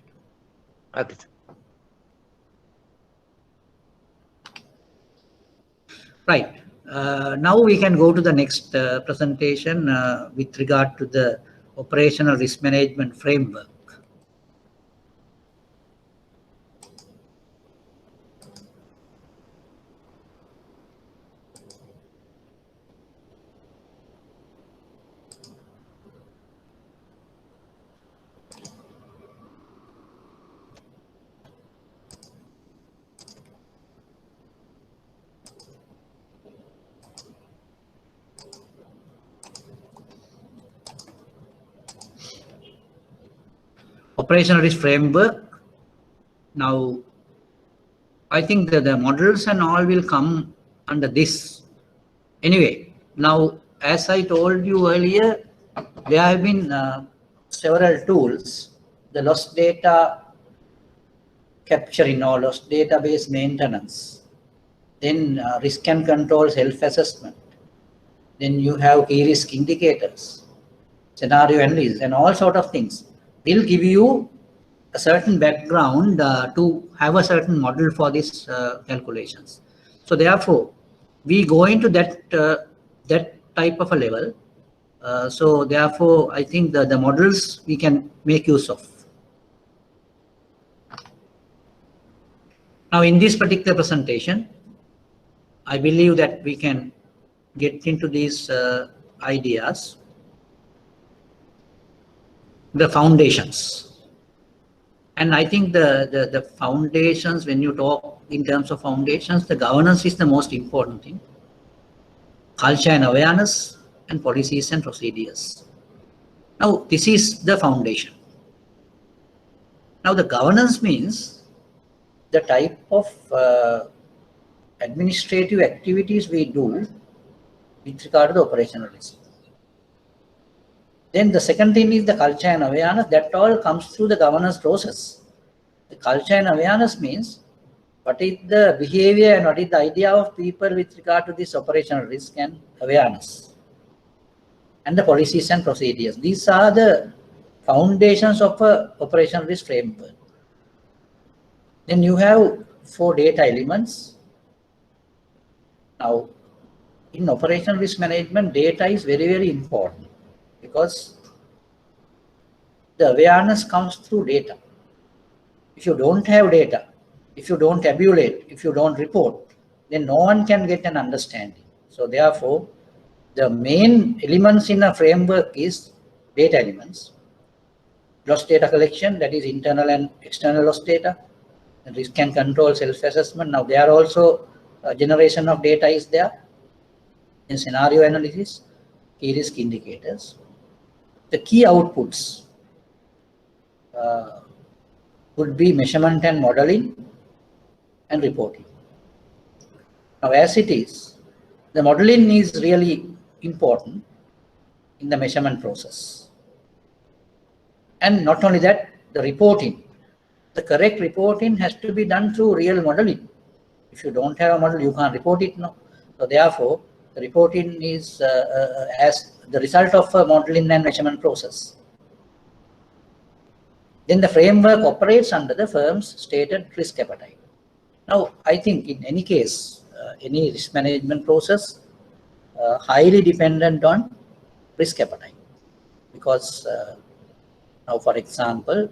Okay, sir. Right. Now we can go to the next presentation with regard to the operational risk management framework. Operational risk framework. Now, I think that the models and all will come under this. Anyway, now, as I told you earlier, there have been several tools. The lost data capturing or lost database maintenance, then risk and control self-assessment, then you have key risk indicators, scenario analysis, and all sort of things will give you a certain background to have a certain model for these calculations. So therefore, we go into that type of a level. So therefore, I think the models we can make use of. Now, in this particular presentation, I believe that we can get into these ideas, the foundations. And I think the foundations, when you talk in terms of foundations, the governance is the most important thing. Culture and awareness, and policies and procedures. Now, this is the foundation. Now, the governance means the type of administrative activities we do with regard to the operational risk. Then the second thing is the culture and awareness. That all comes through the governance process. The culture and awareness means what is the behavior and what is the idea of people with regard to this operational risk and awareness, and the policies and procedures. These are the foundations of a operational risk framework. Then you have 4 data elements. Now, in operational risk management, data is very, very important because the awareness comes through data. If you don't have data, if you don't tabulate, if you don't report, then no one can get an understanding. So therefore, the main elements in a framework is data elements, loss data collection, that is internal and external loss data, and risk and control, self-assessment. Now there are also generation of data is there, in scenario analysis, key risk indicators. The key outputs would be measurement and modeling and reporting. Now as it is, the modeling is really important in the measurement process. And not only that, the reporting. The correct reporting has to be done through real modeling. If you don't have a model, you can't report it now. So therefore, the reporting is as the result of a modeling and measurement process. Then the framework operates under the firm's stated risk appetite. Now, I think in any case, any risk management process highly dependent on risk appetite, because now, for example,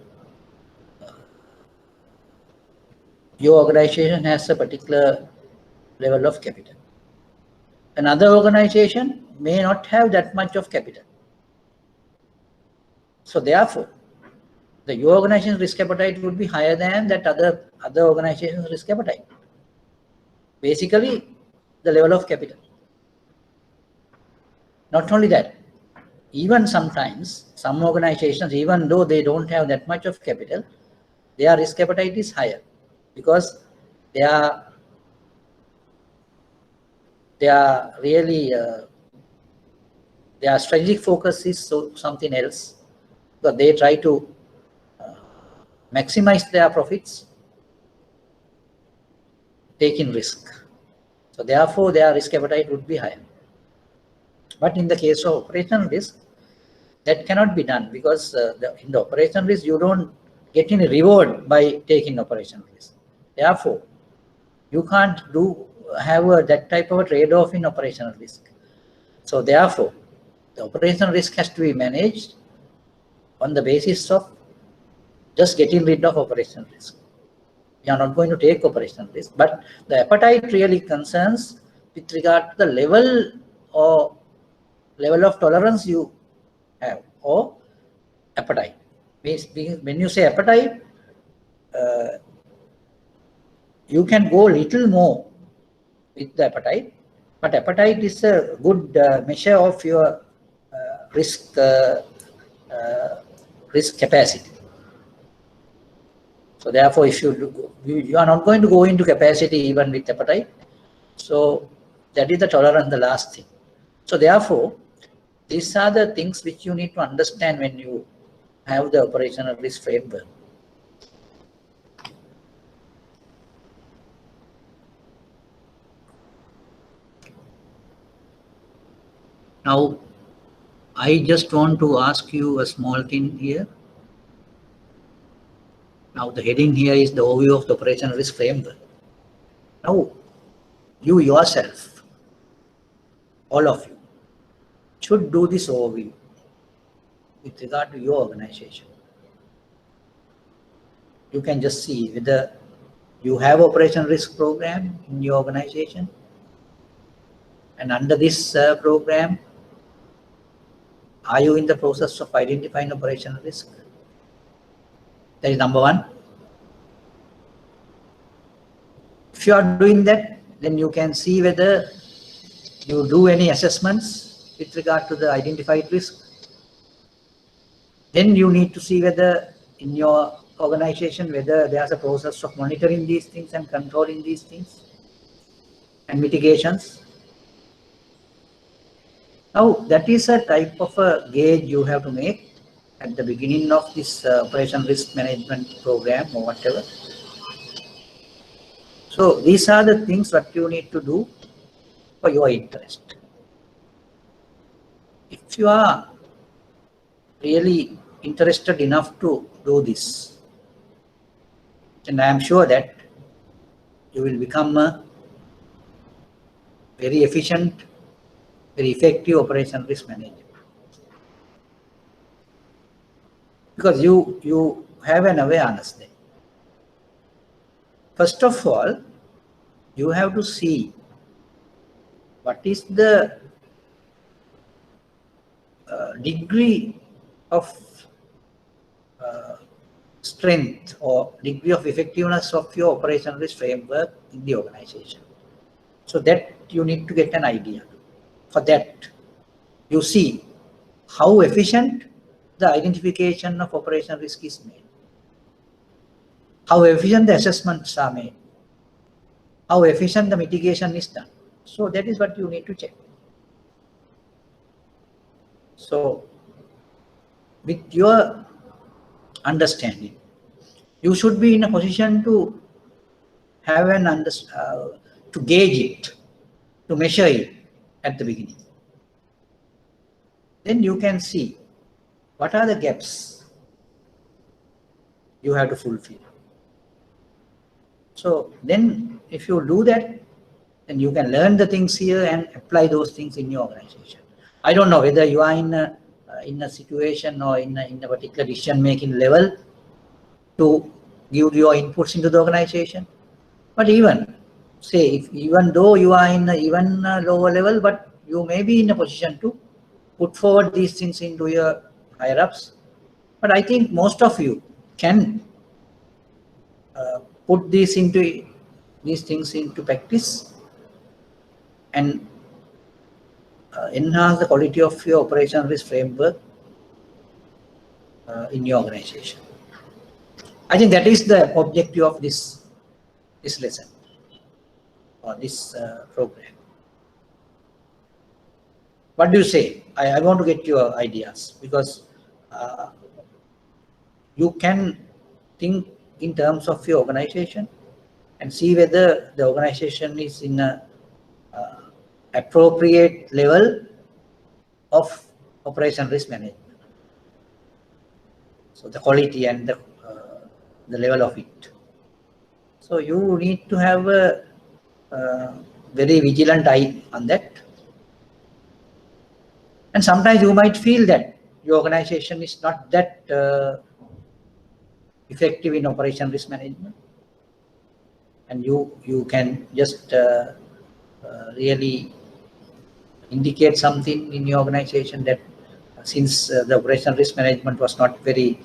your organization has a particular level of capital. Another organization may not have that much of capital. So therefore, your organization's risk appetite would be higher than that other organization's risk appetite. Basically, the level of capital. Not only that, even sometimes some organizations, even though they don't have that much of capital, their risk appetite is higher because their really their strategic focus is something else, because they try to maximize their profits, taking risk. So therefore, their risk appetite would be higher. But in the case of operational risk, that cannot be done, because in the operational risk, you don't get any reward by taking operational risk. Therefore, you can't have that type of a trade-off in operational risk. So therefore, the operational risk has to be managed on the basis of just getting rid of operational risk. We are not going to take operational risk, but the appetite really concerns with regard to the level of tolerance you have, or appetite. When you say appetite, you can go little more with the appetite, but appetite is a good measure of your risk capacity. So therefore, if you are not going to go into capacity even with appetite, so that is the tolerance, the last thing. So therefore, these are the things which you need to understand when you have the operational risk framework. Now, I just want to ask you a small thing here. Now, the heading here is the overview of the operational risk framework. Now, you yourself, all of you, should do this overview with regard to your organization. You can just see whether you have operational risk program in your organization, and under this program, are you in the process of identifying operational risk? That is number one. If you are doing that, then you can see whether you do any assessments with regard to the identified risk. Then you need to see whether in your organization, whether there's a process of monitoring these things and controlling these things and mitigations. Now, that is a type of a gauge you have to make at the beginning of this operation risk management program or whatever. So these are the things that you need to do for your interest. If you are really interested enough to do this, then I am sure that you will become a very efficient very effective operation risk management. Because you have an awareness there. First of all, you have to see what is the degree of strength or degree of effectiveness of your operation risk framework in the organization. So that you need to get an idea. For that, you see how efficient the identification of operation risk is made, how efficient the assessments are made, how efficient the mitigation is done. So that is what you need to check. So with your understanding, you should be in a position to have to gauge it, to measure it at the beginning. Then you can see what are the gaps you have to fulfill. So then if you do that, then you can learn the things here and apply those things in your organization. I don't know whether you are in a situation or in a particular decision-making level to give your inputs into the organization. But even, say, even though you are in even lower level, but you may be in a position to put forward these things into your higher-ups. But I think most of you can put these things into practice and enhance the quality of your operation risk framework in your organization. I think that is the objective of this lesson or this program. What do you say? I want to get your ideas, because you can think in terms of your organization and see whether the organization is in a appropriate level of operation risk management. So the quality and the level of it. So you need to have a very vigilant eye on that. And sometimes you might feel that your organization is not that effective in operation risk management, and you can just really indicate something in your organization that since the operation risk management was not very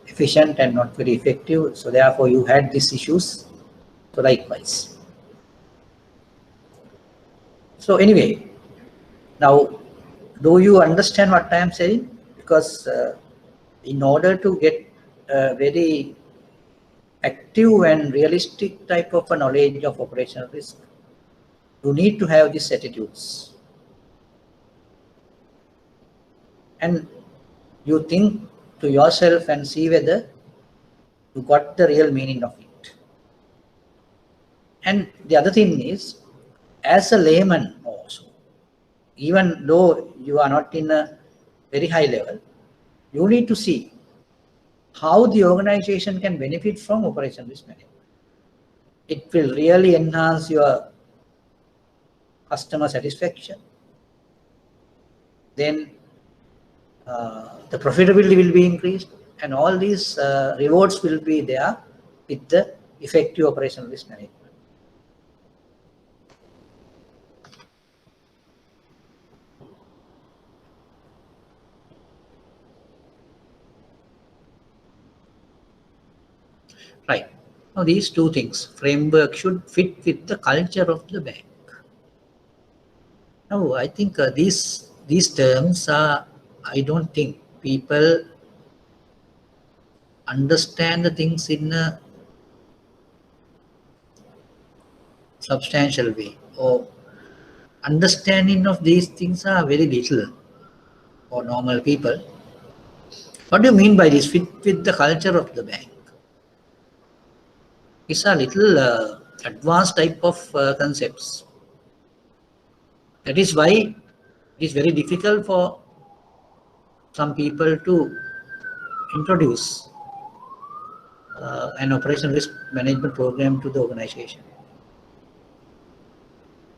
efficient and not very effective, so therefore you had these issues. So likewise. So anyway, now do you understand what I am saying? Because in order to get a very active and realistic type of a knowledge of operational risk, you need to have these attitudes. And you think to yourself and see whether you got the real meaning of it. And the other thing is, as a layman also, even though you are not in a very high level, you need to see how the organization can benefit from operation risk management. It will really enhance your customer satisfaction. Then the profitability will be increased, and all these rewards will be there with the effective operational risk management. Right. Now these two things, framework should fit with the culture of the bank. Now I think these terms are, I don't think people understand the things in a substantial way, or understanding of these things are very little for normal people. What do you mean by this? Fit with the culture of the bank? It's a little advanced type of concepts. That is why it is very difficult for some people to introduce an operation risk management program to the organization.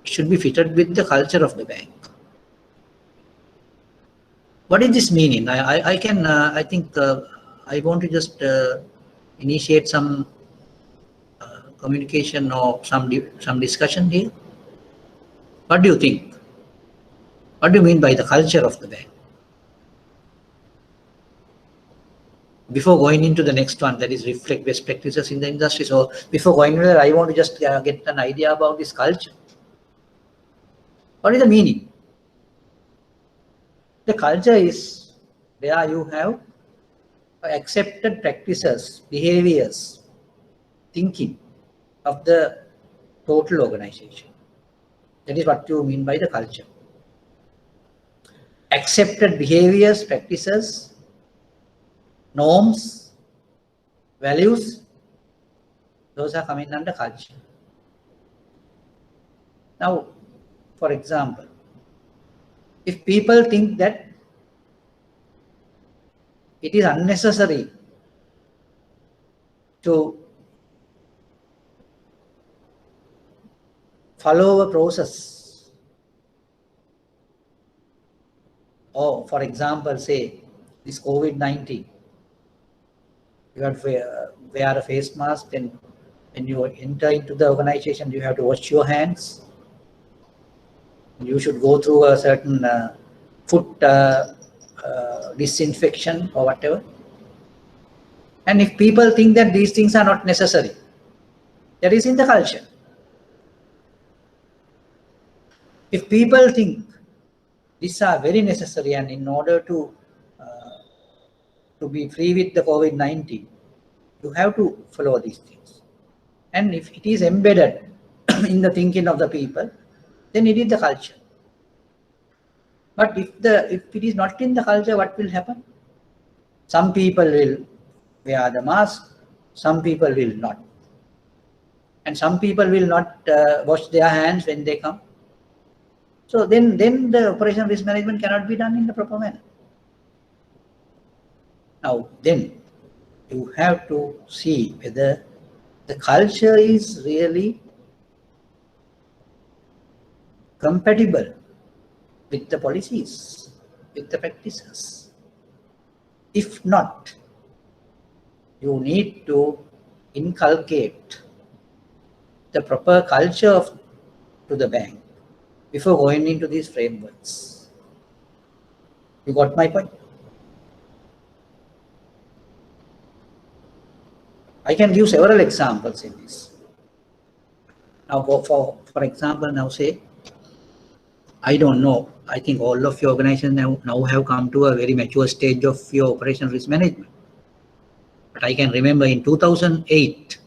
It should be fitted with the culture of the bank. What is this meaning? I can, I think I want to just initiate some communication or some discussion here. What do you think? What do you mean by the culture of the bank? Before going into the next one, that is reflect best practices in the industry. So before going into that, I want to just get an idea about this culture. What is the meaning? The culture is where you have accepted practices, behaviors, thinking of the total organization. That is what you mean by the culture. Accepted behaviors, practices, norms, values, those are coming under culture. Now, for example, if people think that it is unnecessary to follow a process, or for example, say this COVID-19, you have to wear a face mask, and when you enter into the organization, you have to wash your hands. You should go through a certain foot disinfection or whatever. And if people think that these things are not necessary, that is in the culture. If people think these are very necessary, and in order to be free with the COVID-19, you have to follow these things. And if it is embedded in the thinking of the people, then it is the culture. But if it is not in the culture, what will happen? Some people will wear the mask, some people will not. And some people will not wash their hands when they come. So then the operational risk management cannot be done in the proper manner. Now then you have to see whether the culture is really compatible with the policies, with the practices. If not, you need to inculcate the proper culture to the bank before going into these frameworks. You got my point? I can give several examples in this. Now, for example, now say, I don't know, I think all of your organizations now have come to a very mature stage of your operational risk management. But I can remember in 2008,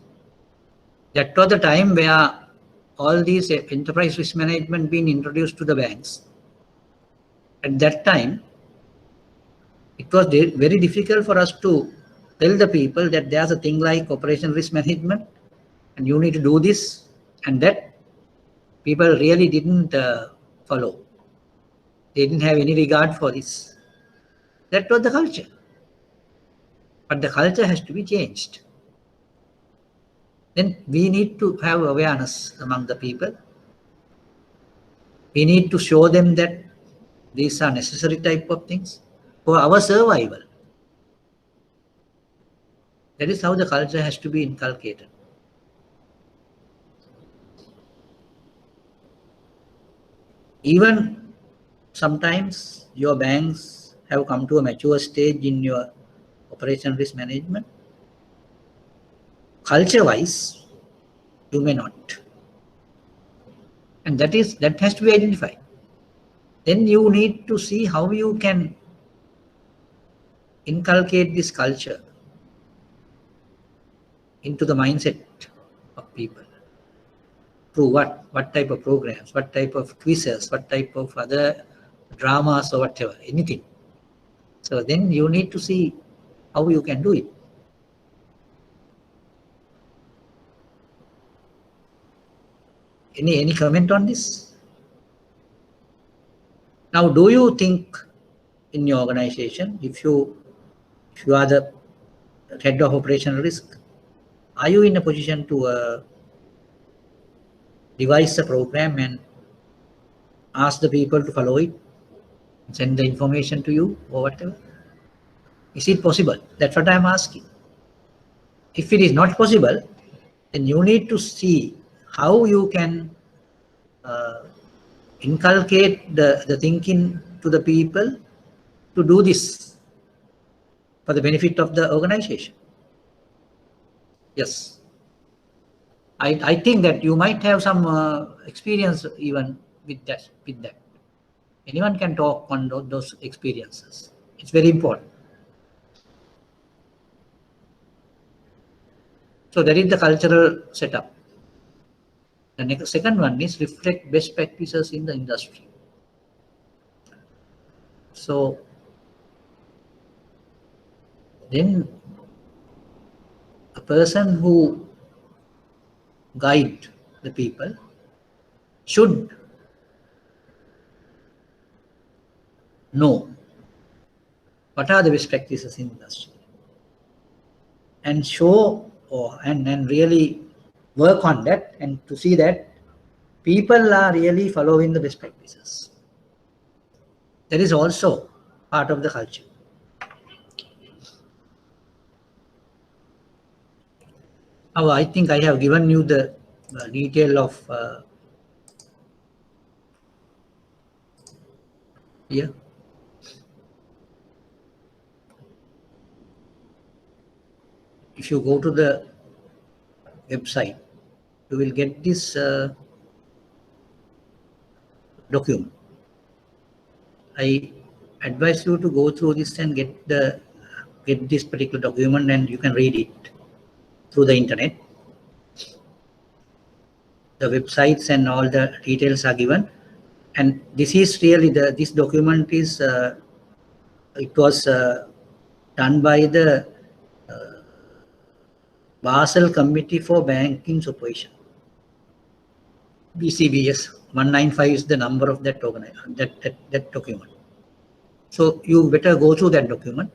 that was the time where all these enterprise risk management being introduced to the banks. At that time, it was very difficult for us to tell the people that there's a thing like operational risk management and you need to do this and that. People really didn't follow. They didn't have any regard for this. That was the culture. But the culture has to be changed. Then we need to have awareness among the people. We need to show them that these are necessary type of things for our survival. That is how the culture has to be inculcated. Even sometimes your banks have come to a mature stage in your operation risk management. Culture-wise, you may not. And that has to be identified. Then you need to see how you can inculcate this culture into the mindset of people. Through what type of programs, what type of quizzes, what type of other dramas or whatever, anything. So then you need to see how you can do it. Any comment on this? Now, do you think in your organization, if you are the head of operational risk, are you in a position to devise a program and ask the people to follow it? send the information to you or whatever? Is it possible? That's what I'm asking. If it is not possible, then you need to see how you can inculcate the thinking to the people to do this for the benefit of the organization. Yes. I think that you might have some experience even with that. Anyone can talk on those experiences. It's very important. So that is the cultural setup. The second one is reflect best practices in the industry. So then a person who guide the people should know what are the best practices in industry and show and really work on that and to see that people are really following the best practices. That is also part of the culture. Now, I think I have given you the detail of here. If you go to the website, you will get this document. I advise you to go through this and get this particular document, and you can read it through the internet. The websites and all the details are given, and this is really this document is it was done by the Basel Committee for Banking Supervision. BCBS 195 is the number of that that document. So you better go through that document.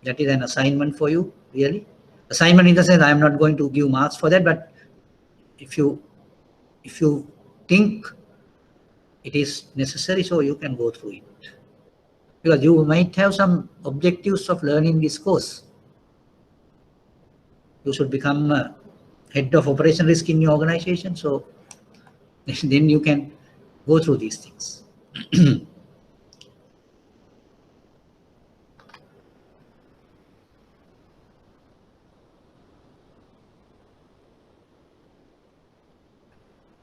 That is an assignment for you, really. Assignment in the sense I am not going to give marks for that, but if you think it is necessary, so you can go through it. Because you might have some objectives of learning this course. You should become a head of operation risk in your organization, so then you can go through these things.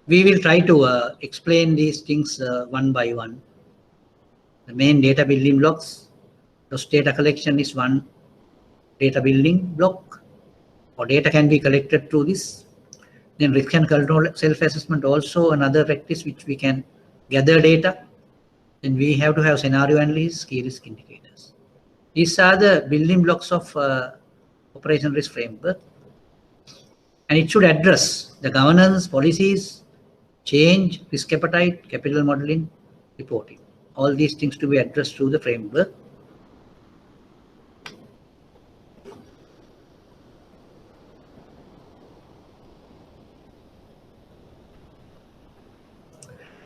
We will try to explain these things one by one. The main data building blocks. Those data collection is one data building block, or data can be collected through this. Then risk and control self-assessment also another practice which we can gather data. Then we have to have scenario analysis, key risk indicators. These are the building blocks of operation risk framework, and it should address the governance, policies, change, risk appetite, capital modeling, reporting. All these things to be addressed through the framework.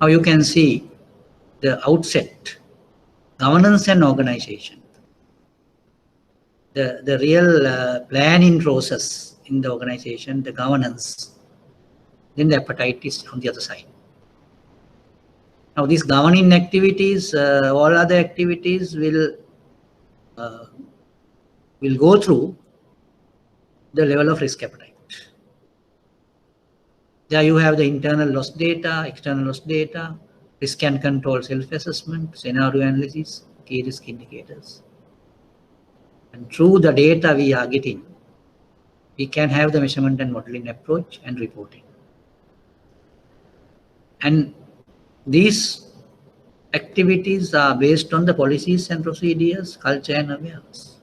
Now you can see the outset, governance and organization. The real planning process in the organization, the governance, then the appetite is on the other side. Now these governing activities, all other activities will go through the level of risk appetite. There you have the internal loss data, external loss data, risk and control self-assessment, scenario analysis, key risk indicators. And through the data we are getting, we can have the measurement and modeling approach and reporting. And these activities are based on the policies and procedures, culture and awareness.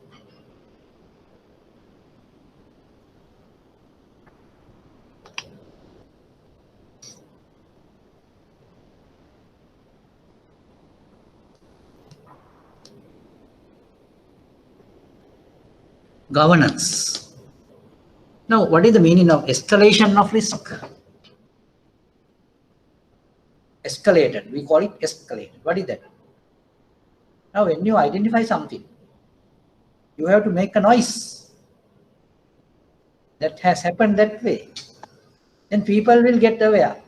Governance. Now, what is the meaning of escalation of risk? Escalated, we call it escalated. What is that? Now, when you identify something, you have to make a noise that has happened that way. Then people will get aware.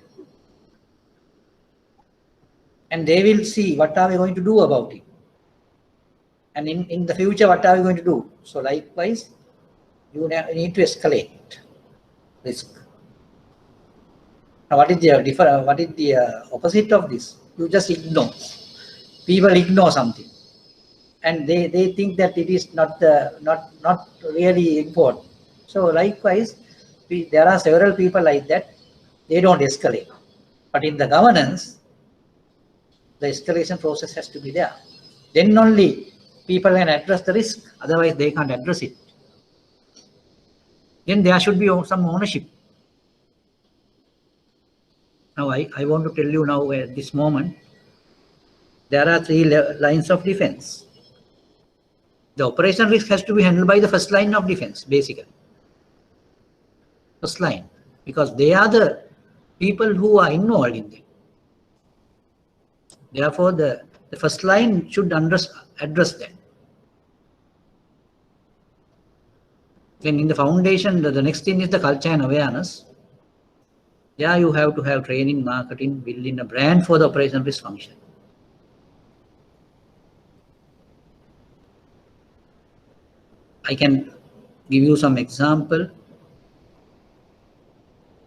And they will see what are we going to do about it. And in the future, what are we going to do? So likewise, you need to escalate risk. Now, what is the opposite of this? You just ignore. People ignore something, and they think that it is not really important. So likewise, there are several people like that. They don't escalate, but in the governance, the escalation process has to be there. Then only people can address the risk. Otherwise, they can't address it. Then there should be some ownership. Now, I want to tell you now at this moment, there are 3 lines of defense. The operational risk has to be handled by the first line of defense, basically. First line, because they are the people who are involved in it. Therefore, the first line should address that. Then in the foundation, the next thing is the culture and awareness. Yeah, you have to have training, marketing, building a brand for the operational risk function. I can give you some example.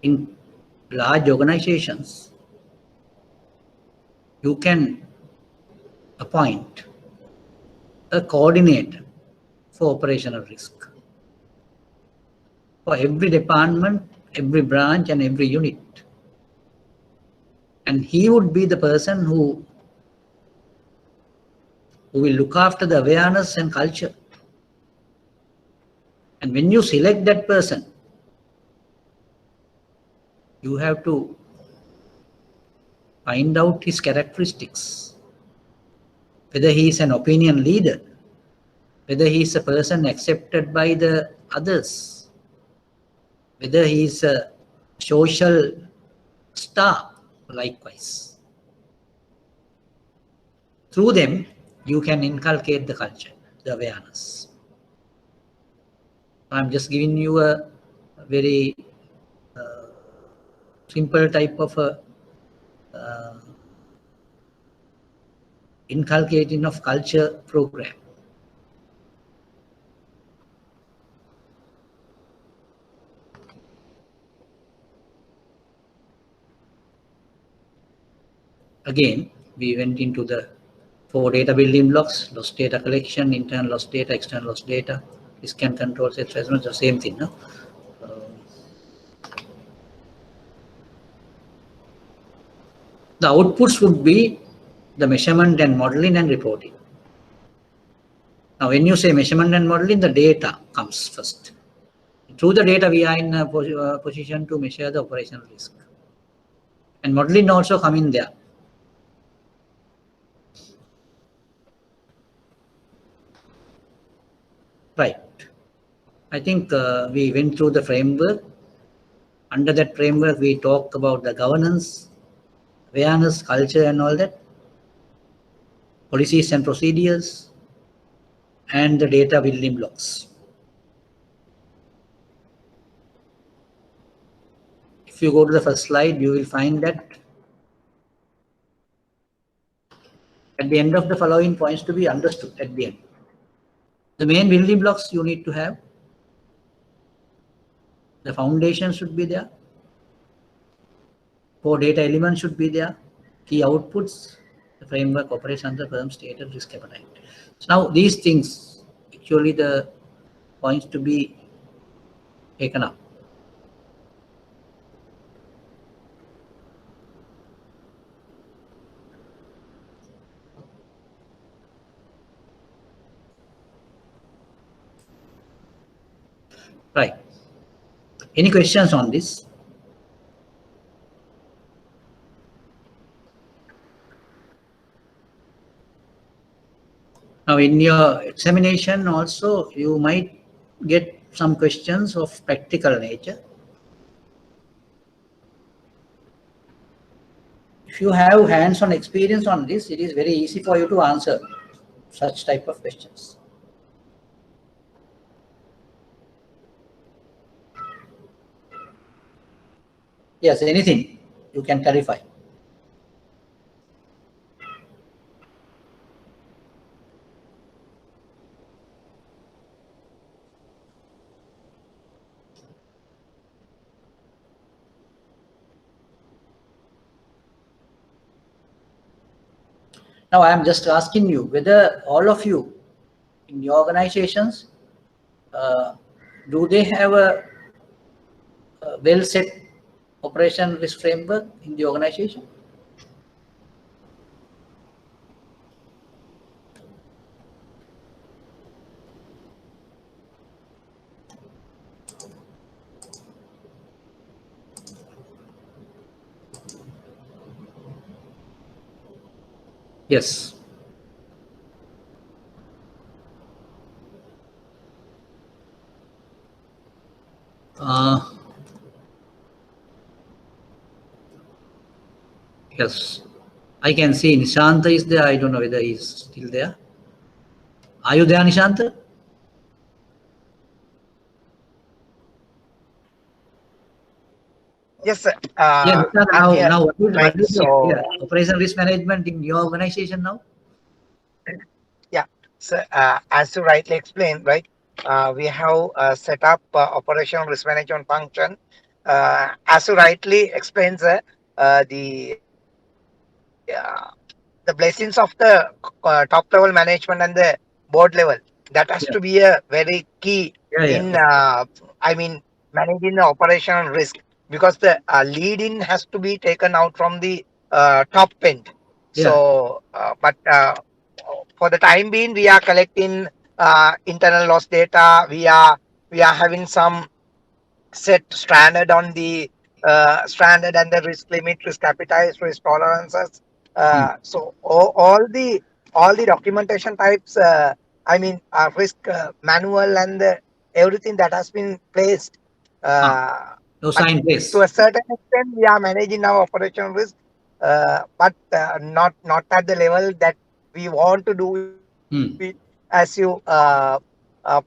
In large organizations, you can appoint a coordinator for operational risk for every department, every branch, and every unit. And he would be the person who will look after the awareness and culture. And when you select that person, you have to find out his characteristics, whether he is an opinion leader, whether he is a person accepted by the others, whether he is a social star, likewise. Through them, you can inculcate the culture, the awareness. I'm just giving you a very simple type of a inculcating of culture program. Again, we went into the 4 data building blocks: loss data collection, internal loss data, external loss data, risk and control set assessment, the same thing. No? The outputs would be the measurement and modeling and reporting. Now, when you say measurement and modeling, the data comes first. Through the data, we are in a position to measure the operational risk. And modeling also come in there. Right. I think we went through the framework. Under that framework, we talked about the governance, awareness, culture, and all that, policies and procedures, and the data building blocks. If you go to the first slide, you will find that at the end of the following points to be understood at the end. The main building blocks you need to have. The foundation should be there. 4 data elements should be there. Key outputs, the framework operates under firm stated risk appetite. So now these things, actually the points to be taken up. Right. Any questions on this? Now, in your examination also, you might get some questions of practical nature. If you have hands-on experience on this, it is very easy for you to answer such type of questions. Yes, anything you can clarify. Now I am just asking you whether all of you in your organizations, do they have a well set operation risk framework in the organization? Yes. Yes, I can see Nishanta is there. I don't know whether he's still there. Are you there, Nishanta? Yes, sir. Yeah, Nishanta, I'm here. now what Right. is So, the operation risk management in your organization now? yeah. So, as you rightly explained, right, we have set up operational risk management function. As you rightly explained, sir, the blessings of the top level management and the board level, that has to be Yeah, a very key yeah, in, yeah, I mean, managing the operational risk, because the lead in has to be taken out from the top end. yeah. So, but for the time being, we are collecting internal loss data. We are having some set standard on the standard and the risk limit, risk appetite, risk tolerances. Hmm. So all the documentation types, I mean, risk manual and everything that has been placed. Ah, Uh, no but sign to place. a certain extent, we are managing our operational risk, but not at the level that we want to do it, Hmm. as you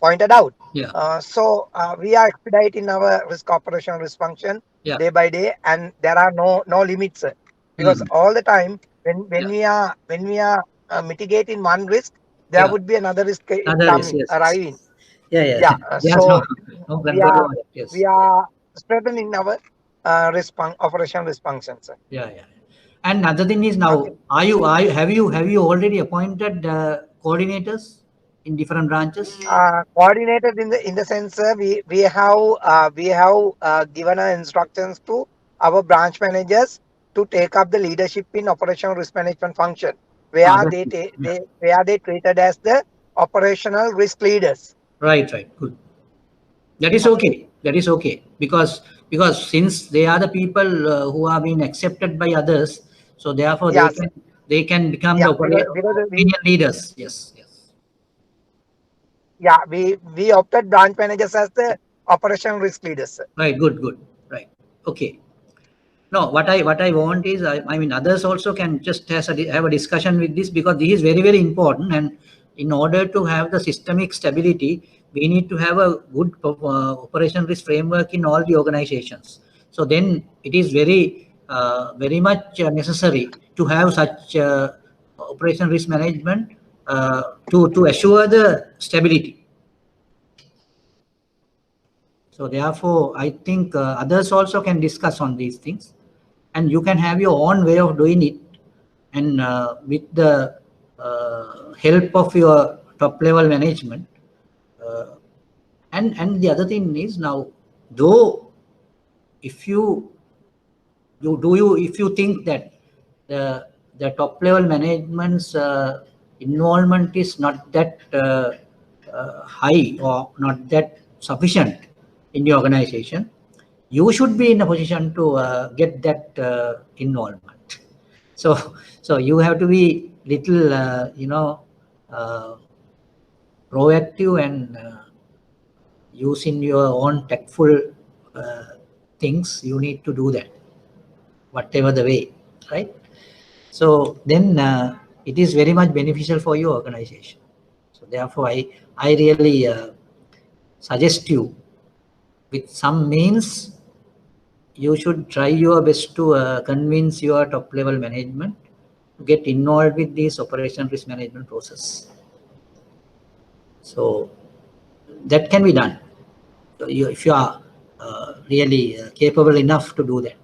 pointed out. Yeah, So we are expediting our risk operation risk function yeah. day by day, and there are no limits, because Hmm. all the time when Yeah, we are mitigating one risk, there yeah. would be another risk Other is, coming yes, yes. arriving. Yeah, yeah. Yeah. There's no, So no we control are over it. we Yes. are strengthening our operation risk functions. Yeah, yeah. And another thing is Okay. now, have you already appointed coordinators in different branches? Coordinated in the sense, we have given our instructions to our branch managers to take up the leadership in operational risk management function, Ah, where that's they good. ta- Yeah. they where they treated as the operational risk leaders. Right, right. Good. That is Okay. okay. That is okay because since they are the people who are being accepted by others, so therefore Yeah. So, they can become the yeah. Because opinion leaders. Yes, yes. we opted branch managers as the operational risk leaders. Right. Good, good. Right. Okay. No, what I want is I mean others also can just have a discussion with this, because this is very important, and in order to have the systemic stability, we need to have a good operation risk framework in all the organizations. So then it is very much necessary to have such operation risk management to assure the stability. So therefore, I think others also can discuss on these things, and you can have your own way of doing it. And with the help of your top level management, uh, and the other thing is now, though if if you think that the top level management's involvement is not that high or not that sufficient in the organization, you should be in a position to get that involvement. So you have to be little uh, proactive and using your own tactful uh, things. You need to do that, whatever the way, right? So then it is very much beneficial for your organization. So therefore, I really suggest you, with some means, you should try your best to convince your top level management to get involved with this operation risk management process. So that can be done. So if you are really capable enough to do that,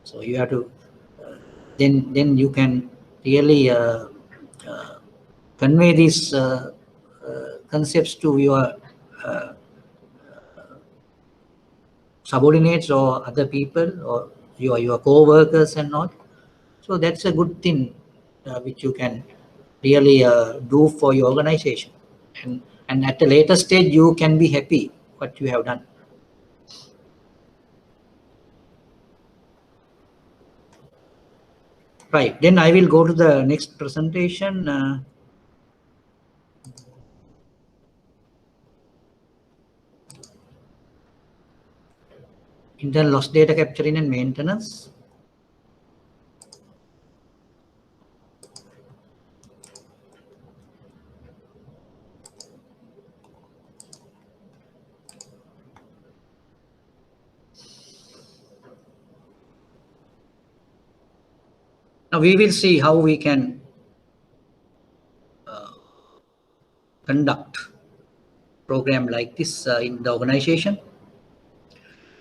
so you have to then you can really convey these concepts to your subordinates or other people or your co-workers and all. So that's a good thing which you can really do for your organization, and at a later stage you can be happy what you have done. Right, then I will go to the next presentation. Internal loss data capturing and maintenance. Now we will see how we can conduct program like this in the organization.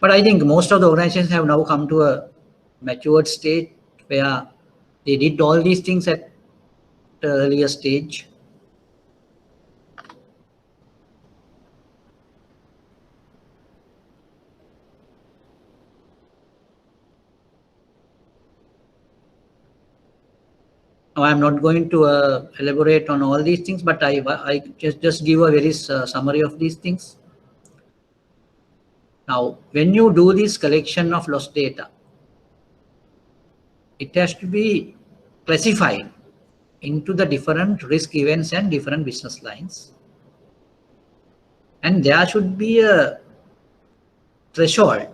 But I think most of the organizations have now come to a matured stage where they did all these things at the earlier stage. Now, I'm not going to elaborate on all these things, but I just give a very summary of these things. Now, when you do this collection of loss data, it has to be classified into the different risk events and different business lines. And there should be a threshold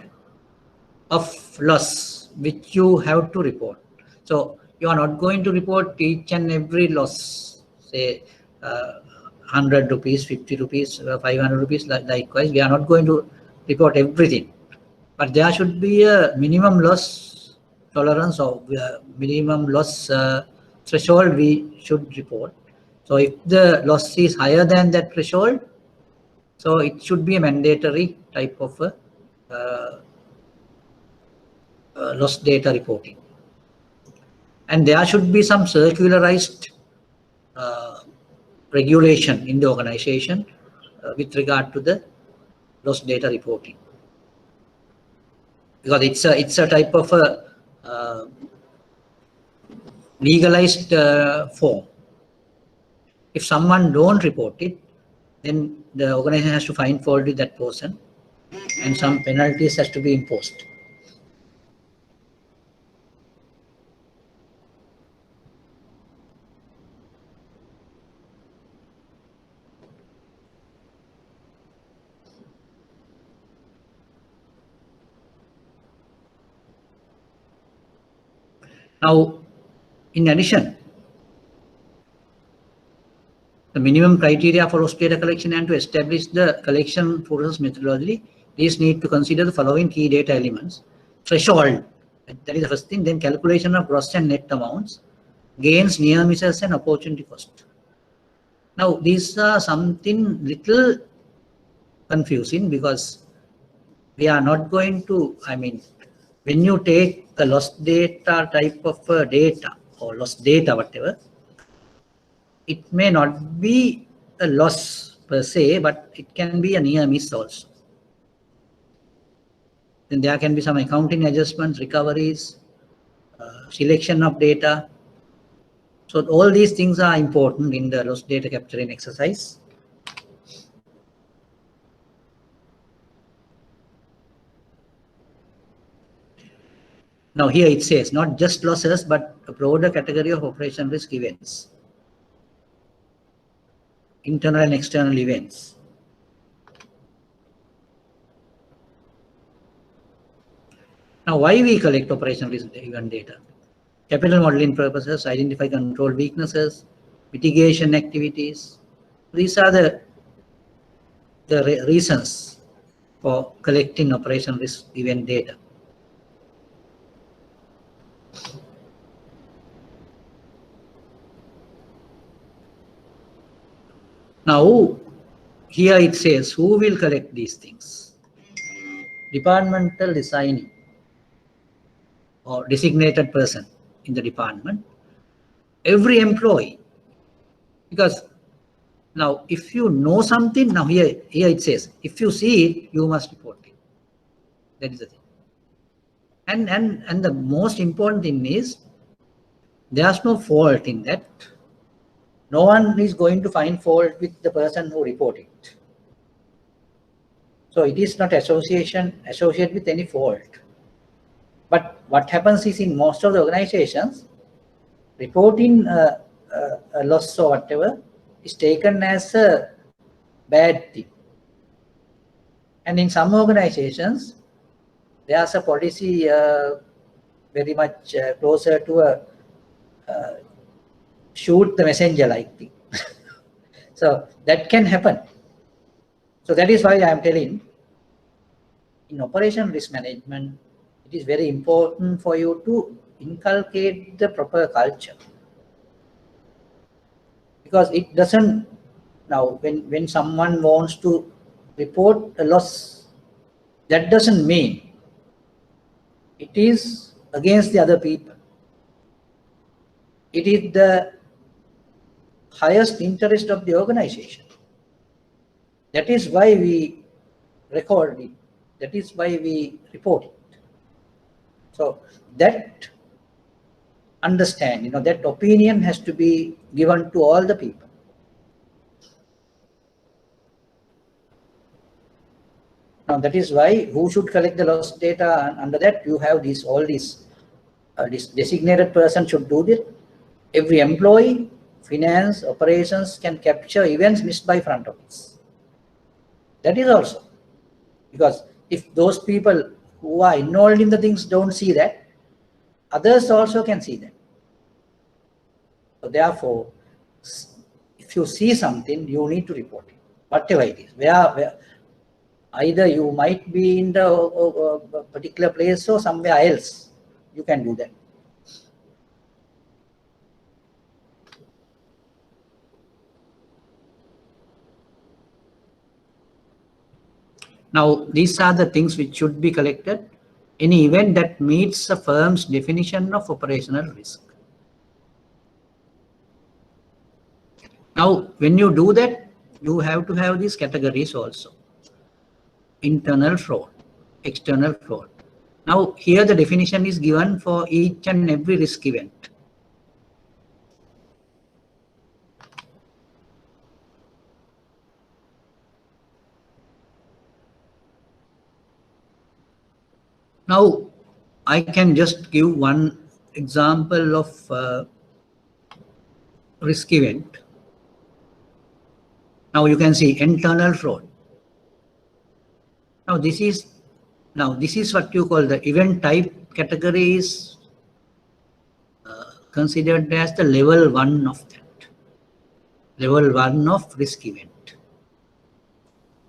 of loss which you have to report. So you are not going to report each and every loss, say 100 rupees, 50 rupees, 500 rupees, likewise. We are not going to report everything. But there should be a minimum loss tolerance or minimum loss threshold we should report. So if the loss is higher than that threshold, so it should be a mandatory type of loss data reporting. And there should be some circularized regulation in the organization with regard to the loss data reporting, because it's a type of a legalized form. If someone don't report it, then the organization has to find fault with that person, and some penalties has to be imposed. Now, in addition, the minimum criteria for loss data collection and to establish the collection process methodology, these need to consider the following key data elements. Threshold, that is the first thing, then calculation of gross and net amounts, gains, near misses, and opportunity cost. Now, these are something little confusing because we are not going to, I mean, when you take the loss data type of data or loss data, whatever, it may not be a loss per se, but it can be a near miss also. Then there can be some accounting adjustments, recoveries, selection of data. So all these things are important in the loss data capturing exercise. Now here it says not just losses, but a broader category of operation risk events, internal and external events. Now, why we collect operation risk event data? Capital modeling purposes, identify control weaknesses, mitigation activities. These are the reasons for collecting operation risk event data. Now, here it says who will collect these things. Departmental designee or designated person in the department, every employee, because now if you know something, now here it says if you see it, you must report it. That is the thing. And the most important thing is there's no fault in that. No one is going to find fault with the person who reported it. So it is not associated with any fault. But what happens is in most of the organizations, reporting a loss or whatever is taken as a bad thing. And in some organizations, there's a policy very much closer to a shoot the messenger like thing. So that can happen. So that is why I am telling, in operation risk management, it is very important for you to inculcate the proper culture. Because it doesn't, now when someone wants to report a loss, that doesn't mean it is against the other people. It is the highest interest of the organization. That is why we record it. That is why we report it. So that understand, that opinion has to be given to all the people. Now that is why who should collect the loss data, and under that you have all these this designated person should do this. Every employee, finance, operations can capture events missed by front office. That is also, because if those people who are involved in the things don't see that, others also can see that. So therefore, if you see something, you need to report it, whatever it is. Where either you might be in the particular place or somewhere else, you can do that. Now, these are the things which should be collected. Any event that meets a firm's definition of operational risk. Now, when you do that, you have to have these categories also. Internal fraud, external fraud. Now, here the definition is given for each and every risk event. Now, I can just give one example of risk event. Now you can see internal fraud. Now this is what you call the event type category is considered as the level 1 of that. Level 1 of risk event.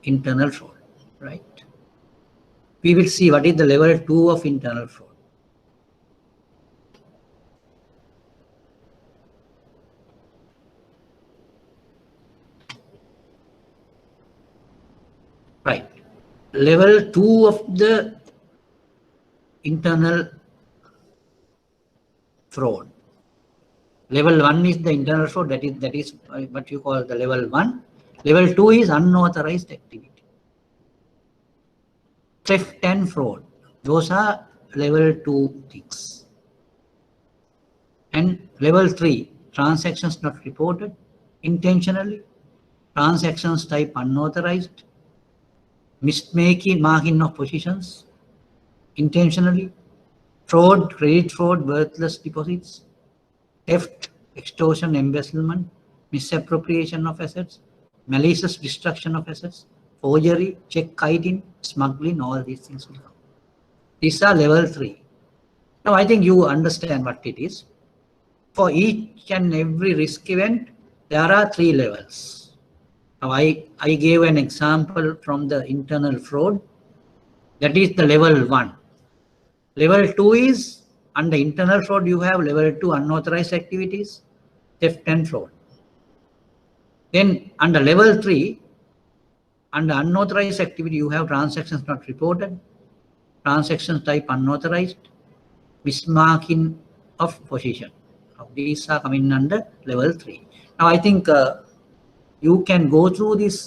Internal fraud, right? We will see what is the level 2 of internal fraud. Right. Level 2 of the internal fraud. Level 1 is the internal fraud, that is what you call the level 1. Level 2 is unauthorized activity. Theft and fraud, those are level 2 things. And level 3, transactions not reported intentionally, transactions type unauthorized, marking of positions intentionally, fraud, credit fraud, worthless deposits, theft, extortion, embezzlement, misappropriation of assets, malicious destruction of assets, forgery, check kiting, smuggling, all these things will come. These are level 3. Now I think you understand what it is. For each and every risk event, there are 3 levels. Now I gave an example from the internal fraud. That is the level 1. Level 2 is under internal fraud, you have level 2 unauthorized activities, theft and fraud. Then under level 3, under unauthorized activity, you have transactions not reported, transaction type unauthorized, mismarking of position. Now, these are coming under level 3. Now I think you can go through this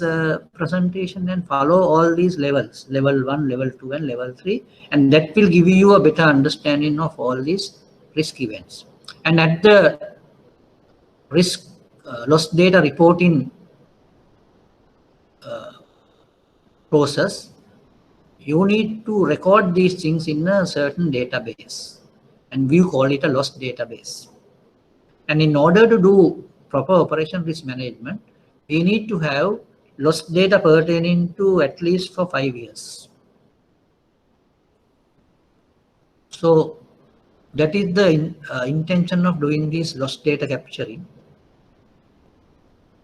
presentation and follow all these levels, level 1, level 2 and level 3, and that will give you a better understanding of all these risk events. And at the risk loss data reporting process, you need to record these things in a certain database, and we call it a loss database. And in order to do proper operation risk management, we need to have loss data pertaining to at least for 5 years. So that is the intention of doing this loss data capturing.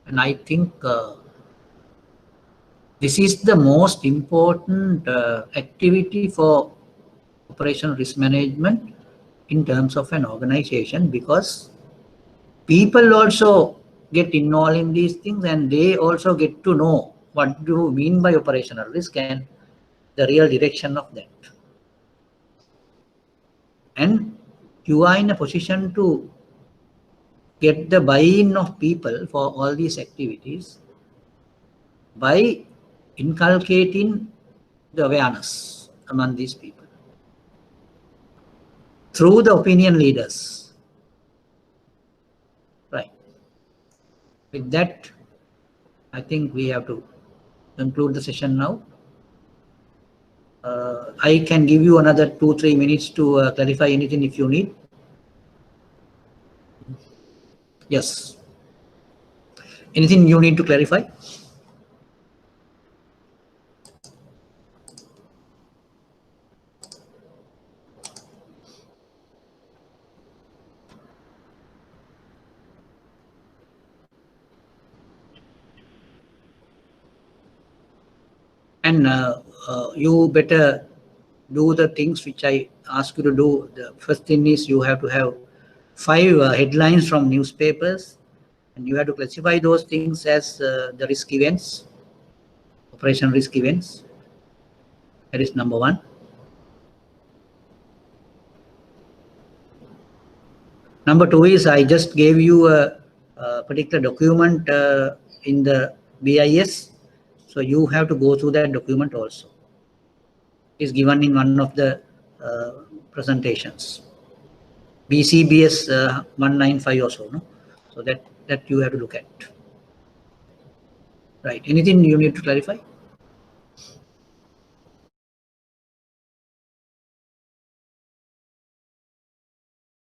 And I think this is the most important activity for operational risk management in terms of an organization, because people also get involved in these things and they also get to know what do you mean by operational risk and the real direction of that. And you are in a position to get the buy-in of people for all these activities by inculcating the awareness among these people through the opinion leaders. Right. With that, I think we have to conclude the session now. I can give you another 2-3 minutes to clarify anything if you need. Yes. Anything you need to clarify? And you better do the things which I ask you to do. The first thing is you have to have 5 headlines from newspapers, and you have to classify those things as the risk events, operation risk events. That is number 1. Number 2 is I just gave you a particular document in the BIS, so you have to go through that document also. Is given in one of the presentations, BCBS 195 or so, no? So that you have to look at. Right. Anything you need to clarify?